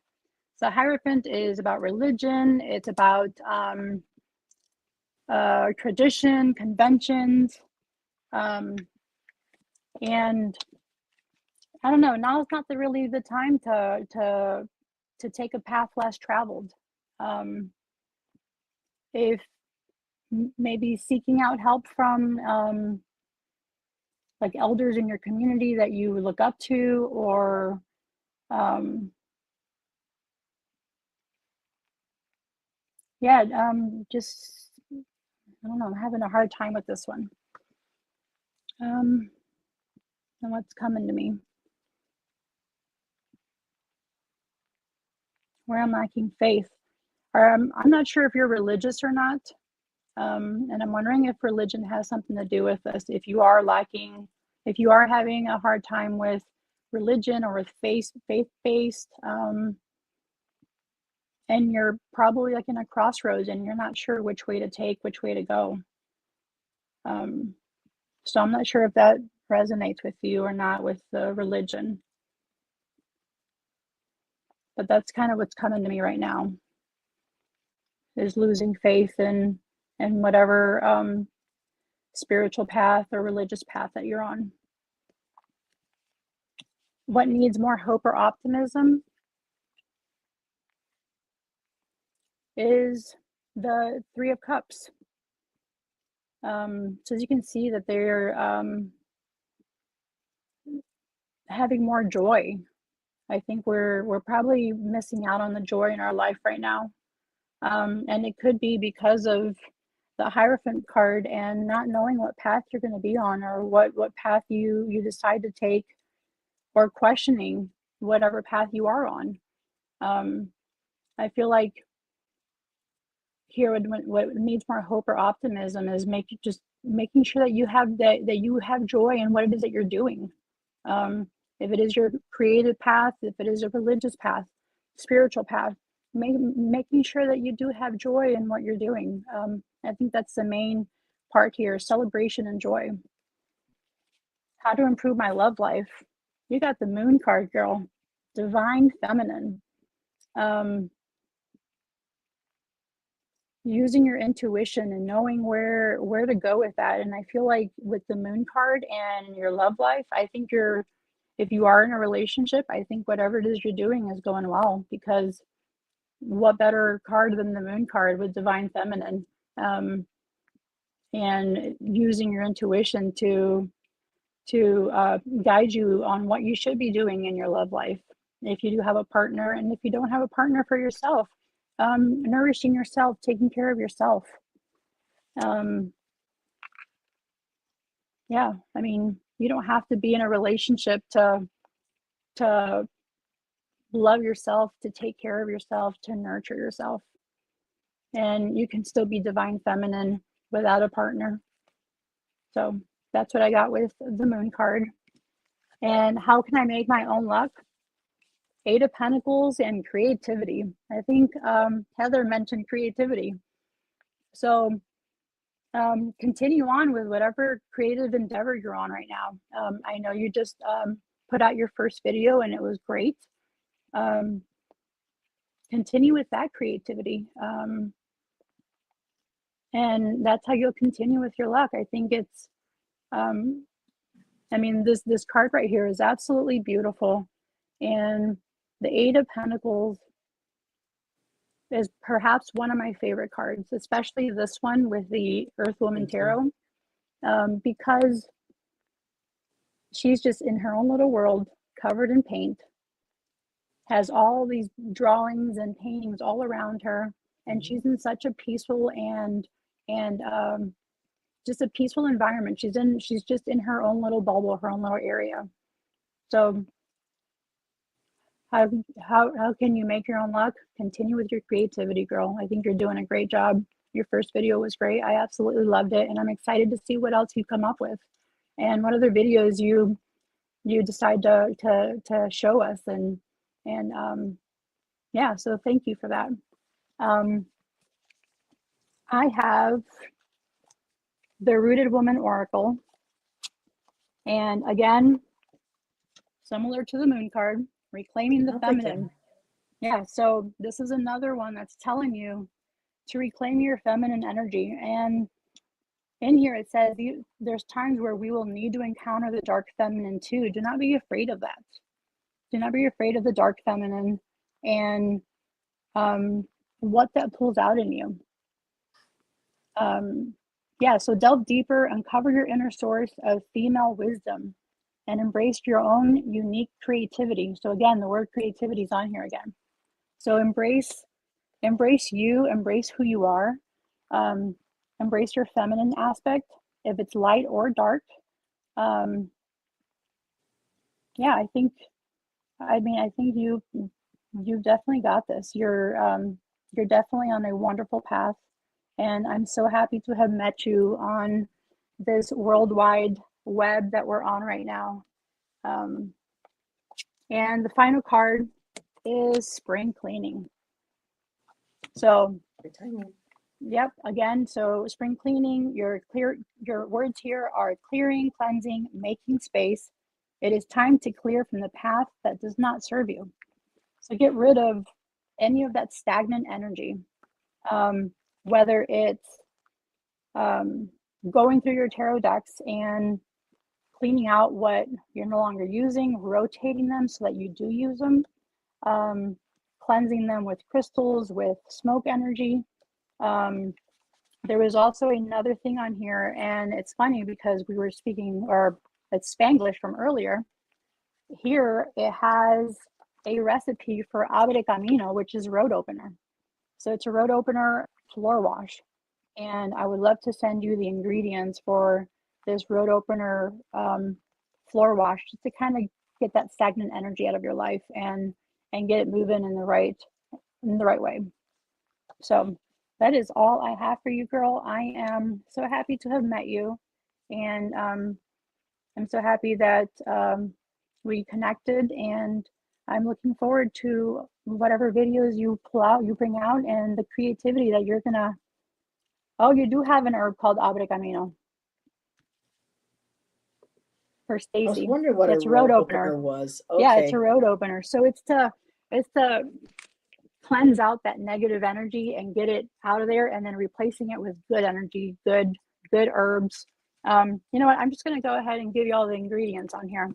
So Hierophant is about religion. It's about tradition, conventions, um, and I don't know. Now is not really the time to take a path less traveled. Um, if maybe seeking out help from like elders in your community that you look up to, or um, yeah, just I don't know. I'm having a hard time with this one. And what's coming to me? Where I'm lacking faith. I'm not sure if you're religious or not. And I'm wondering if religion has something to do with this. If you are lacking, if you are having a hard time with religion or with faith-based, and you're probably like in a crossroads and you're not sure which way to take, which way to go. So I'm not sure if that resonates with you or not with the religion. But that's kind of what's coming to me right now, is losing faith in whatever spiritual path or religious path that you're on. What needs more hope or optimism is the Three of Cups. So as you can see that they're having more joy. I think we're probably missing out on the joy in our life right now. And it could be because of the Hierophant card and not knowing what path you're going to be on, or what path you decide to take, or questioning whatever path you are on. I feel like here what needs more hope or optimism is making sure that you have joy in what it is that you're doing. If it is your creative path, if it is a religious path, spiritual path, making sure that you do have joy in what you're doing. I think that's the main part here: celebration and joy. How to improve my love life? You got the Moon card, girl. Divine Feminine. Using your intuition and knowing where to go with that. And I feel like with the Moon card and your love life, I think if you are in a relationship, I think whatever it is you're doing is going well, because what better card than the Moon card with Divine Feminine, and using your intuition to guide you on what you should be doing in your love life. If you do have a partner, and if you don't have a partner, for yourself, nourishing yourself, taking care of yourself. Yeah, I mean, you don't have to be in a relationship to love yourself, to take care of yourself, to nurture yourself. And you can still be Divine Feminine without a partner. So that's what I got with the Moon card. And how can I make my own luck? Eight of Pentacles and creativity. I think Heather mentioned creativity. So continue on with whatever creative endeavor you're on right now. I know you just put out your first video and it was great. Continue with that creativity. And that's how you'll continue with your luck. I think it's, I mean, this card right here is absolutely beautiful. And the Eight of Pentacles is perhaps one of my favorite cards, especially this one with the Earth Woman Tarot, because she's just in her own little world, covered in paint, has all these drawings and paintings all around her, and she's in such a peaceful and just a peaceful environment. She's just in her own little bubble, her own little area. So how can you make your own luck? Continue with your creativity, girl. I think you're doing a great job. Your first video was great. I absolutely loved it, and I'm excited to see what else you come up with and what other videos you decide to show us. And yeah, so thank you for that. I have the Rooted Woman Oracle, and again, similar to the Moon card, reclaiming the feminine. Yeah, so this is another one that's telling you to reclaim your feminine energy. And in here it says there's times where we will need to encounter the dark feminine too. Do not be afraid of that. Do not be afraid of the dark feminine and what that pulls out in you. Yeah, so delve deeper, uncover your inner source of female wisdom, and embrace your own unique creativity. So again, the word creativity is on here again. So embrace you, embrace who you are, embrace your feminine aspect, if it's light or dark. Yeah, I think you definitely got this. You're definitely on a wonderful path, and I'm so happy to have met you on this worldwide web that we're on right now. And the final card is spring cleaning. So, yep, again, so spring cleaning, your words here are clearing, cleansing, making space. It is time to clear from the path that does not serve you. So get rid of any of that stagnant energy, whether it's going through your tarot decks and cleaning out what you're no longer using, rotating them so that you do use them, cleansing them with crystals, with smoke energy. There was also another thing on here, and it's funny because we were speaking, or it's Spanglish from earlier. Here it has a recipe for abra camino, which is road opener. So it's a road opener floor wash. And I would love to send you the ingredients for this road opener floor wash, just to kind of get that stagnant energy out of your life and get it moving in the right way. So that is all I have for you, girl. I am so happy to have met you, and I'm so happy that we connected, and I'm looking forward to whatever videos you pull out, you bring out, and the creativity that you're gonna. Oh, you do have an herb called Abre Camino for I was Stacy. wondering what a It's a road road opener. opener was. Yeah, it's Okay. a road opener. So it's to cleanse out that negative energy and get it out of there, and then replacing it with good energy, good herbs. You know what? I'm just gonna go ahead and give you all the ingredients on here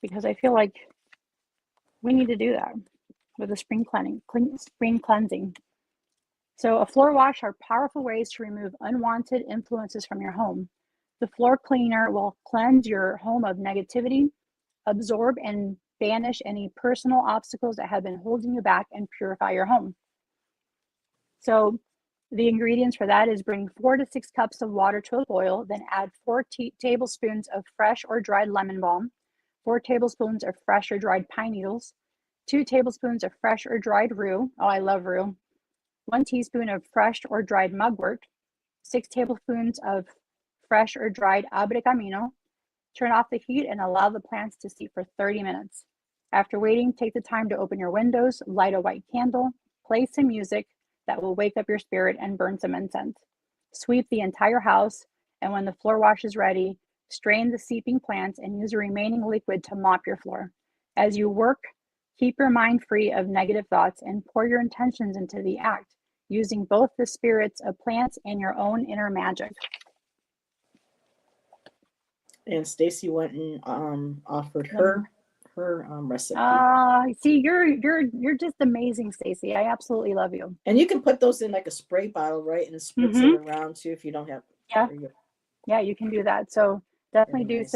because I feel like we need to do that with the spring cleansing. So a floor wash are powerful ways to remove unwanted influences from your home. The floor cleaner will cleanse your home of negativity, absorb and banish any personal obstacles that have been holding you back, and purify your home. So the ingredients for that is bring 4 to 6 cups of water to a boil, then add 4 tablespoons of fresh or dried lemon balm, 4 tablespoons of fresh or dried pine needles, 2 tablespoons of fresh or dried rue. Oh, I love rue. 1 teaspoon of fresh or dried mugwort, 6 tablespoons of fresh or dried abre camino. Turn off the heat and allow the plants to steep for 30 minutes. After waiting, take the time to open your windows, light a white candle, play some music that will wake up your spirit, and burn some incense. Sweep the entire house, and when the floor wash is ready, strain the seeping plants and use the remaining liquid to mop your floor. As you work, keep your mind free of negative thoughts and pour your intentions into the act, using both the spirits of plants and your own inner magic. And Stacy went and offered her recipe. See, you're just amazing, Stacy. I absolutely love you. And you can put those in like a spray bottle, right? And spritz it around too if you don't have. Yeah. Yeah, you can do that. So definitely do nice.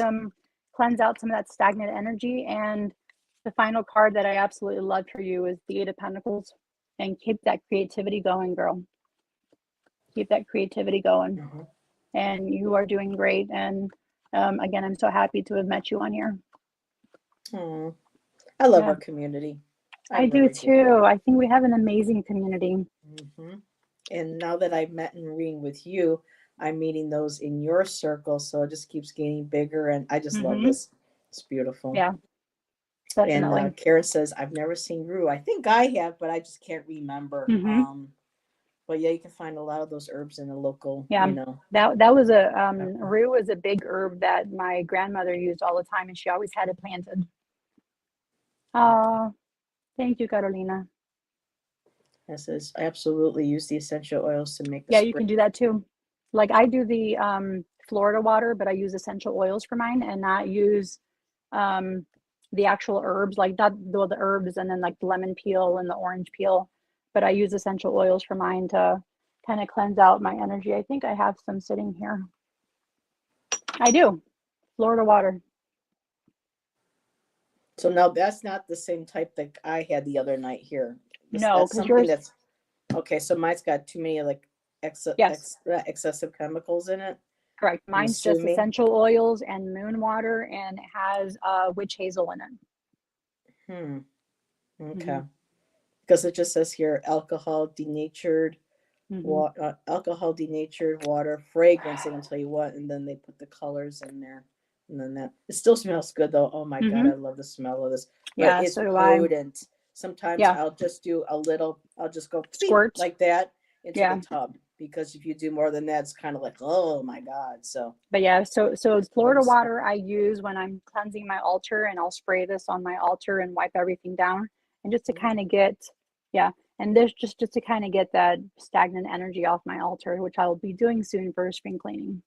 cleanse out some of that stagnant energy. And the final card that I absolutely love for you is the Eight of Pentacles. And keep that creativity going, girl. Keep that creativity going. And you are doing great. And again, I'm so happy to have met you on here. Oh, I love our community. I do too. I think we have an amazing community. And now that I've met and reading with you, I'm meeting those in your circle, so it just keeps getting bigger, and I just love this. It's beautiful. Yeah, definitely. And Karen says, I've never seen rue. I think I have, but I just can't remember. But yeah, you can find a lot of those herbs in the local, Yeah, that was a rue was a big herb that my grandmother used all the time, and she always had it planted. Thank you, Carolina. It says, I absolutely use the essential oils to make the you can do that too. Like I do the Florida water, but I use essential oils for mine and not use the actual herbs, like not the herbs and then like the lemon peel and the orange peel, but I use essential oils for mine to kind of cleanse out my energy. I think I have some sitting here. I do. Florida water. So now that's not the same type that I had the other night here. No, because yours. That's okay. So mine's got too many like excessive chemicals in it. Correct. Mine's just essential oils and moon water, and it has witch hazel in it. Okay. Because it just says here alcohol denatured water, fragrance, they don't tell you what, and then they put the colors in there. And then that it still smells good though. Oh my god, I love the smell of this. But it's so potent. Sometimes I'll just do a little. I'll just go squirt like that into the tub, because if you do more than that, it's kind of like, oh my god. So. But so Florida water I use when I'm cleansing my altar, and I'll spray this on my altar and wipe everything down, and just to kind of get and there's just to kind of get that stagnant energy off my altar, which I'll be doing soon for spring cleaning.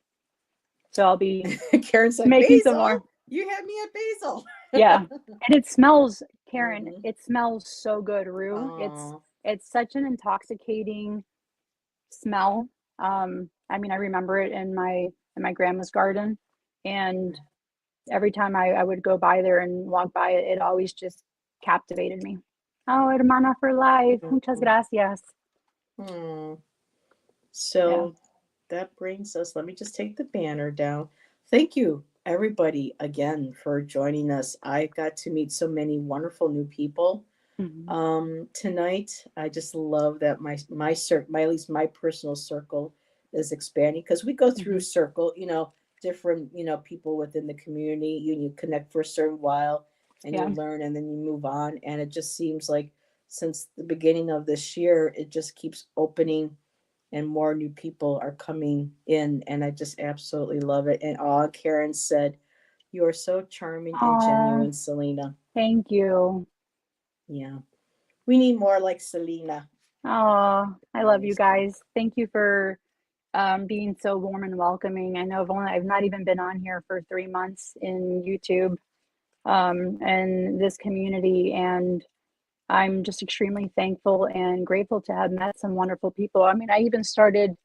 So I'll be Karen's like, making basil? Some more. You had me at basil. Yeah, and it smells, Karen. It smells so good, rue. It's such an intoxicating smell. I mean, I remember it in my grandma's garden, and every time I would go by there and walk by it, it always just captivated me. Oh, hermana for life. Muchas Mhm. gracias. Hmm. Yeah. So that brings us, let me just take the banner down. Thank you, everybody, again for joining us. I got to meet so many wonderful new people Hmm. tonight. I just love that my at least my personal circle is expanding because we go through Hmm. circle, different, people within the community. You connect for a certain while and you Yeah. learn and then you move on. And it just seems like since the beginning of this year, it just keeps opening and more new people are coming in, and I just absolutely love it. And Karen said, "You are so charming and Oh, genuine, Celina." thank you. Yeah, we need more like Celina. Oh, I love you Seriously. guys. Thank you for being so warm and welcoming. I know I've not even been on here for 3 months in YouTube and this community, and I'm just extremely thankful and grateful to have met some wonderful people. I mean, I even started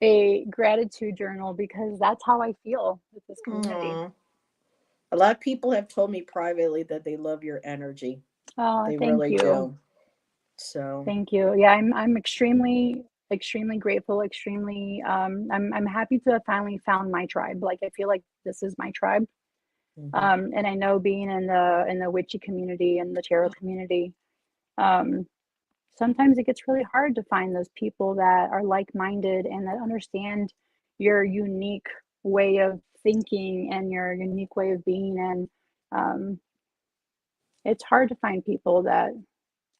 a gratitude journal because that's how I feel with this community. Aw. A lot of people have told me privately that they love your energy. Oh, They thank really you. do. So, Thank you. Yeah, I'm extremely grateful, extremely I'm happy to have finally found my tribe. Like I feel like this is my tribe. mhm. And I know being in the witchy community and the tarot community, um sometimes it gets really hard to find those people that are like-minded and that understand your unique way of thinking and your unique way of being. And um it's hard to find people that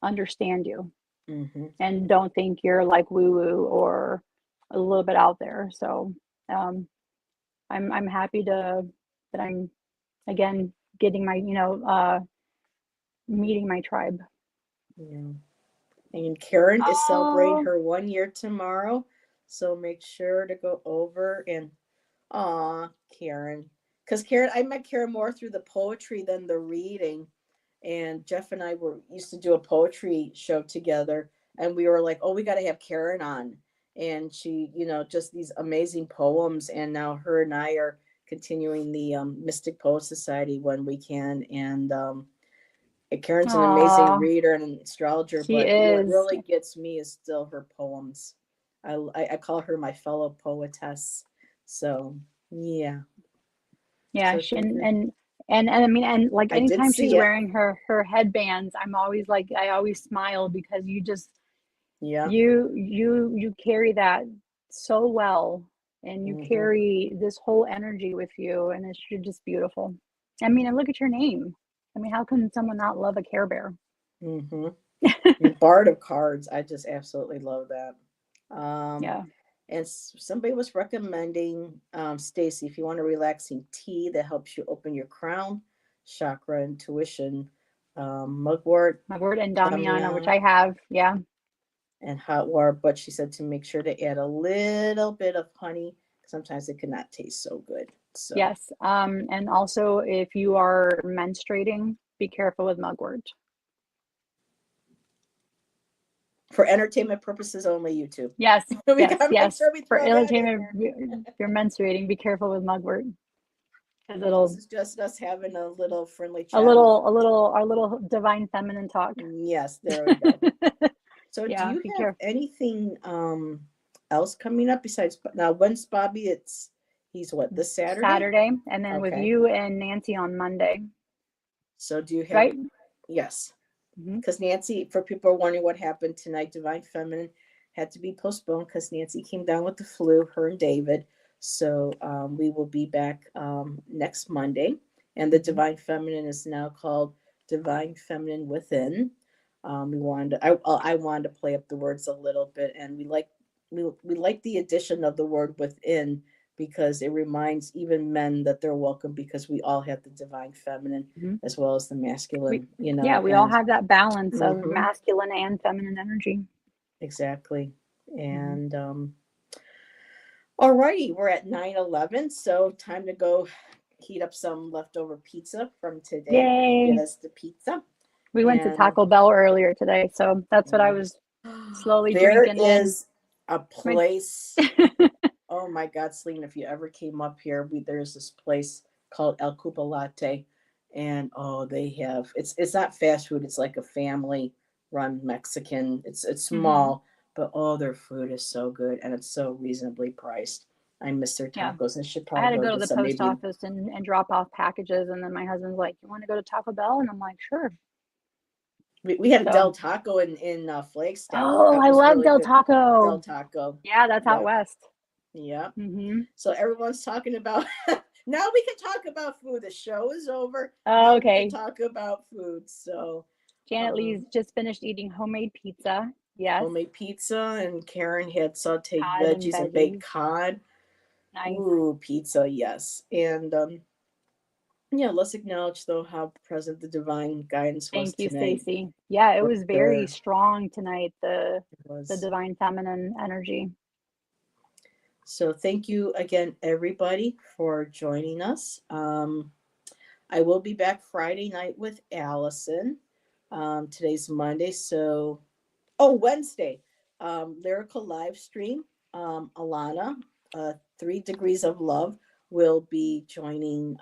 understand you Mhm. and don't think you're like woo woo or a little bit out there. So um, I'm happy to that I'm again getting my meeting my tribe. Yeah. And Karen is celebrating Oh, her 1 year tomorrow, so make sure to go over and Karen. Because Karen, I met Karen more through the poetry than the reading. And Jeff and I were used to do a poetry show together, and we were like, "Oh, we got to have Karen on." And she, just these amazing poems. And now her and I are continuing the Mystic Poet Society when we can. And Karen's an amazing oh, reader and an astrologer, she but what is. really gets me is still her poems. I call her my fellow poetess. So yeah. Yeah, So she thank you. and I mean, and like I did anytime she's see it. wearing her headbands, I'm always like I always smile because you just Yeah. you carry that so well, and you Mm-hmm. carry this whole energy with you, and it's you're just beautiful. I mean, and look at your name. I mean, how can someone not love a Care Bear? Mm-hmm. And Bard of Cards. I just absolutely love that. Um, Yeah. and somebody was recommending, Stacy, if you want a relaxing tea that helps you open your crown chakra, intuition, mugwort, My word and Damiana, which Damian, I have. Yeah. and hot water. But she said to make sure to add a little bit of honey. Sometimes it cannot taste so good. So Yes. And also if you are menstruating, be careful with mugwort. for entertainment purposes only, YouTube. Yes, We yes, gotta make yes. sure we For throw that in entertainment, there. if you're menstruating, be careful with mugwort because Well, this it'll is just us having a little friendly chat. our little divine feminine talk. Yes, there we go. So, do Yeah, you be have careful. anything else coming up besides now? When's Bobby? He's what, this Saturday? Saturday, and then with Okay. you and Nancy on Monday, So, do you have? right? Yes, Hmm. because Nancy. For people wondering what happened tonight, Divine Feminine had to be postponed because Nancy came down with the flu. Her and David. So we will be back next Monday, and the Hmm. Divine Feminine is now called Divine Feminine Within. We wanted to, I wanted to play up the words a little bit, and we like the addition of the word within because it reminds even men that they're welcome because we all have the divine feminine Hmm. as well as the We, masculine, yeah, we all and have that balance of hmm masculine and feminine energy. exactly. Hmm. And all righty, we're at 9:11, so time to go heat up some leftover pizza from today. Get Yay! us the pizza. We went to And Taco Bell earlier today, so that's what I was slowly there drinking in. is a Went place. Oh my God, Celine, if you ever came up here, there's this place called El Cupa Latte. And oh, they have it's not fast food. It's like a family run Mexican. It's Mm-hmm. small, but oh, their food is so good and it's so reasonably priced. I miss their Yeah. tacos and should I probably had to go go to get the some. post Maybe office and drop off packages. And then my husband's like, "You want to go to Taco Bell?" And I'm like, "Sure." we had a Del So, Taco in Flagstaff. oh, That I was love really Del good. Del Taco. Taco. Yeah, that's out Yep. west. Yep. Mm-hmm. So everyone's talking about now we can talk about food. The show is over. Oh, Now we can okay. talk about food. So Janet um Lee's just finished eating homemade pizza. Yes. homemade pizza, and Karen had sauteed Cod and veggies and baked veggies. cod. Nice. Ooh, pizza, yes. And yeah, let's acknowledge though how present the divine guidance was Thank you, tonight. Stacy. Yeah, it For was very sure. strong tonight, It the was. divine feminine energy. So thank you again, everybody, for joining us. I will be back Friday night with Allison. Today's Monday, so oh, Wednesday, lyrical live stream. Alana, 3 Degrees of Love, will be joining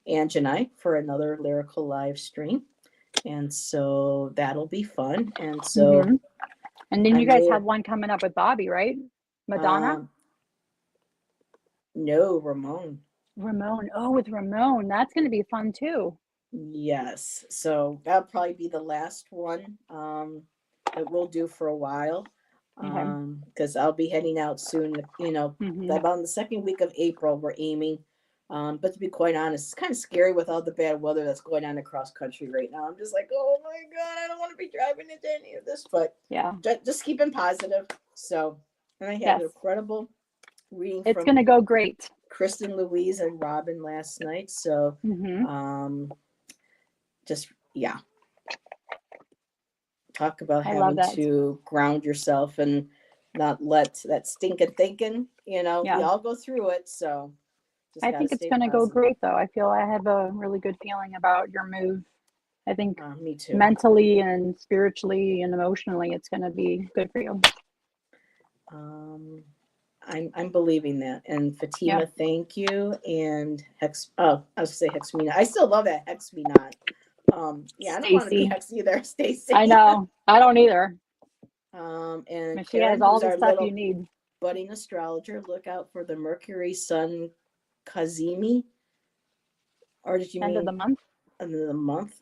Ange and I for another lyrical live stream, and so that'll be fun. And so Mm-hmm. And then I you guys may have one coming up with Bobby, right? Madonna? um no Ramon. Ramon. Oh, with Ramon. That's going to be fun too. Yes, so that'll probably be the last one that we'll do for a while, Okay. because I'll be heading out soon. Mm-hmm. About in the second week of April, we're aiming. But to be quite honest, it's kind of scary with all the bad weather that's going on across country right now. I'm just like, oh my god, I don't want to be driving into any of this, but Yeah. just keeping positive. So, and I had an Yes. incredible reading It's from going to go great. Kristen, Louise, and Robin last night. So, Mm-hmm. um, just yeah, talk about I love having that. to ground yourself and not let that stinking thinking, we Yeah. all go through it. So just I got to think it's stay going to go positive. great though. I feel I have a really good feeling about your move. I think Me too. mentally and spiritually and emotionally, it's going to be good for you. Um, I'm believing that. And Yeah. Fatima, thank you. And Hex, oh, I was gonna say Hex Me Not. I still love that Hex Me Not. Yeah, I don't want to be Stacy. Hex either, I Stacy. know. I don't either. And But she has Karen, all who's the our stuff you little need. budding astrologer, look out for the Mercury Sun Kazimi. Or did you End of the mean month. end of the month?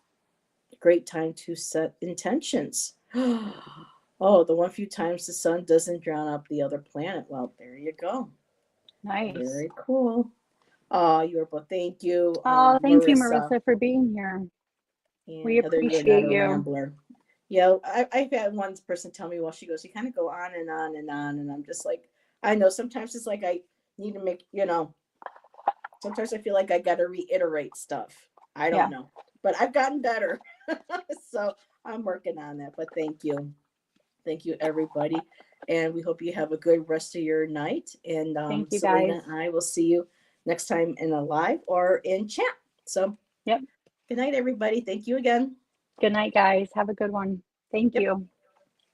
Great time to set intentions. Oh, the one few times the sun doesn't drown out the other planet. Well, there you go. Nice. Very cool. Oh, you are both. Thank you, Oh, thank you, Marissa Marissa, for being here. and We Heather. You're not appreciate a you. rambler. Yeah, I've had one person tell me, well, she goes, you kind of go on and on and on, and I'm just like, I know sometimes it's like I need to make, sometimes I feel like I got to reiterate stuff. I don't Yeah. know, but I've gotten better, so I'm working on that. But thank you, everybody, and we hope you have a good rest of your night. And Thank you, guys. Celina and I will see you next time in a live or in chat. So Yep. good night, everybody. Thank you again. Good night, guys. Have a good one. Thank Yep. you.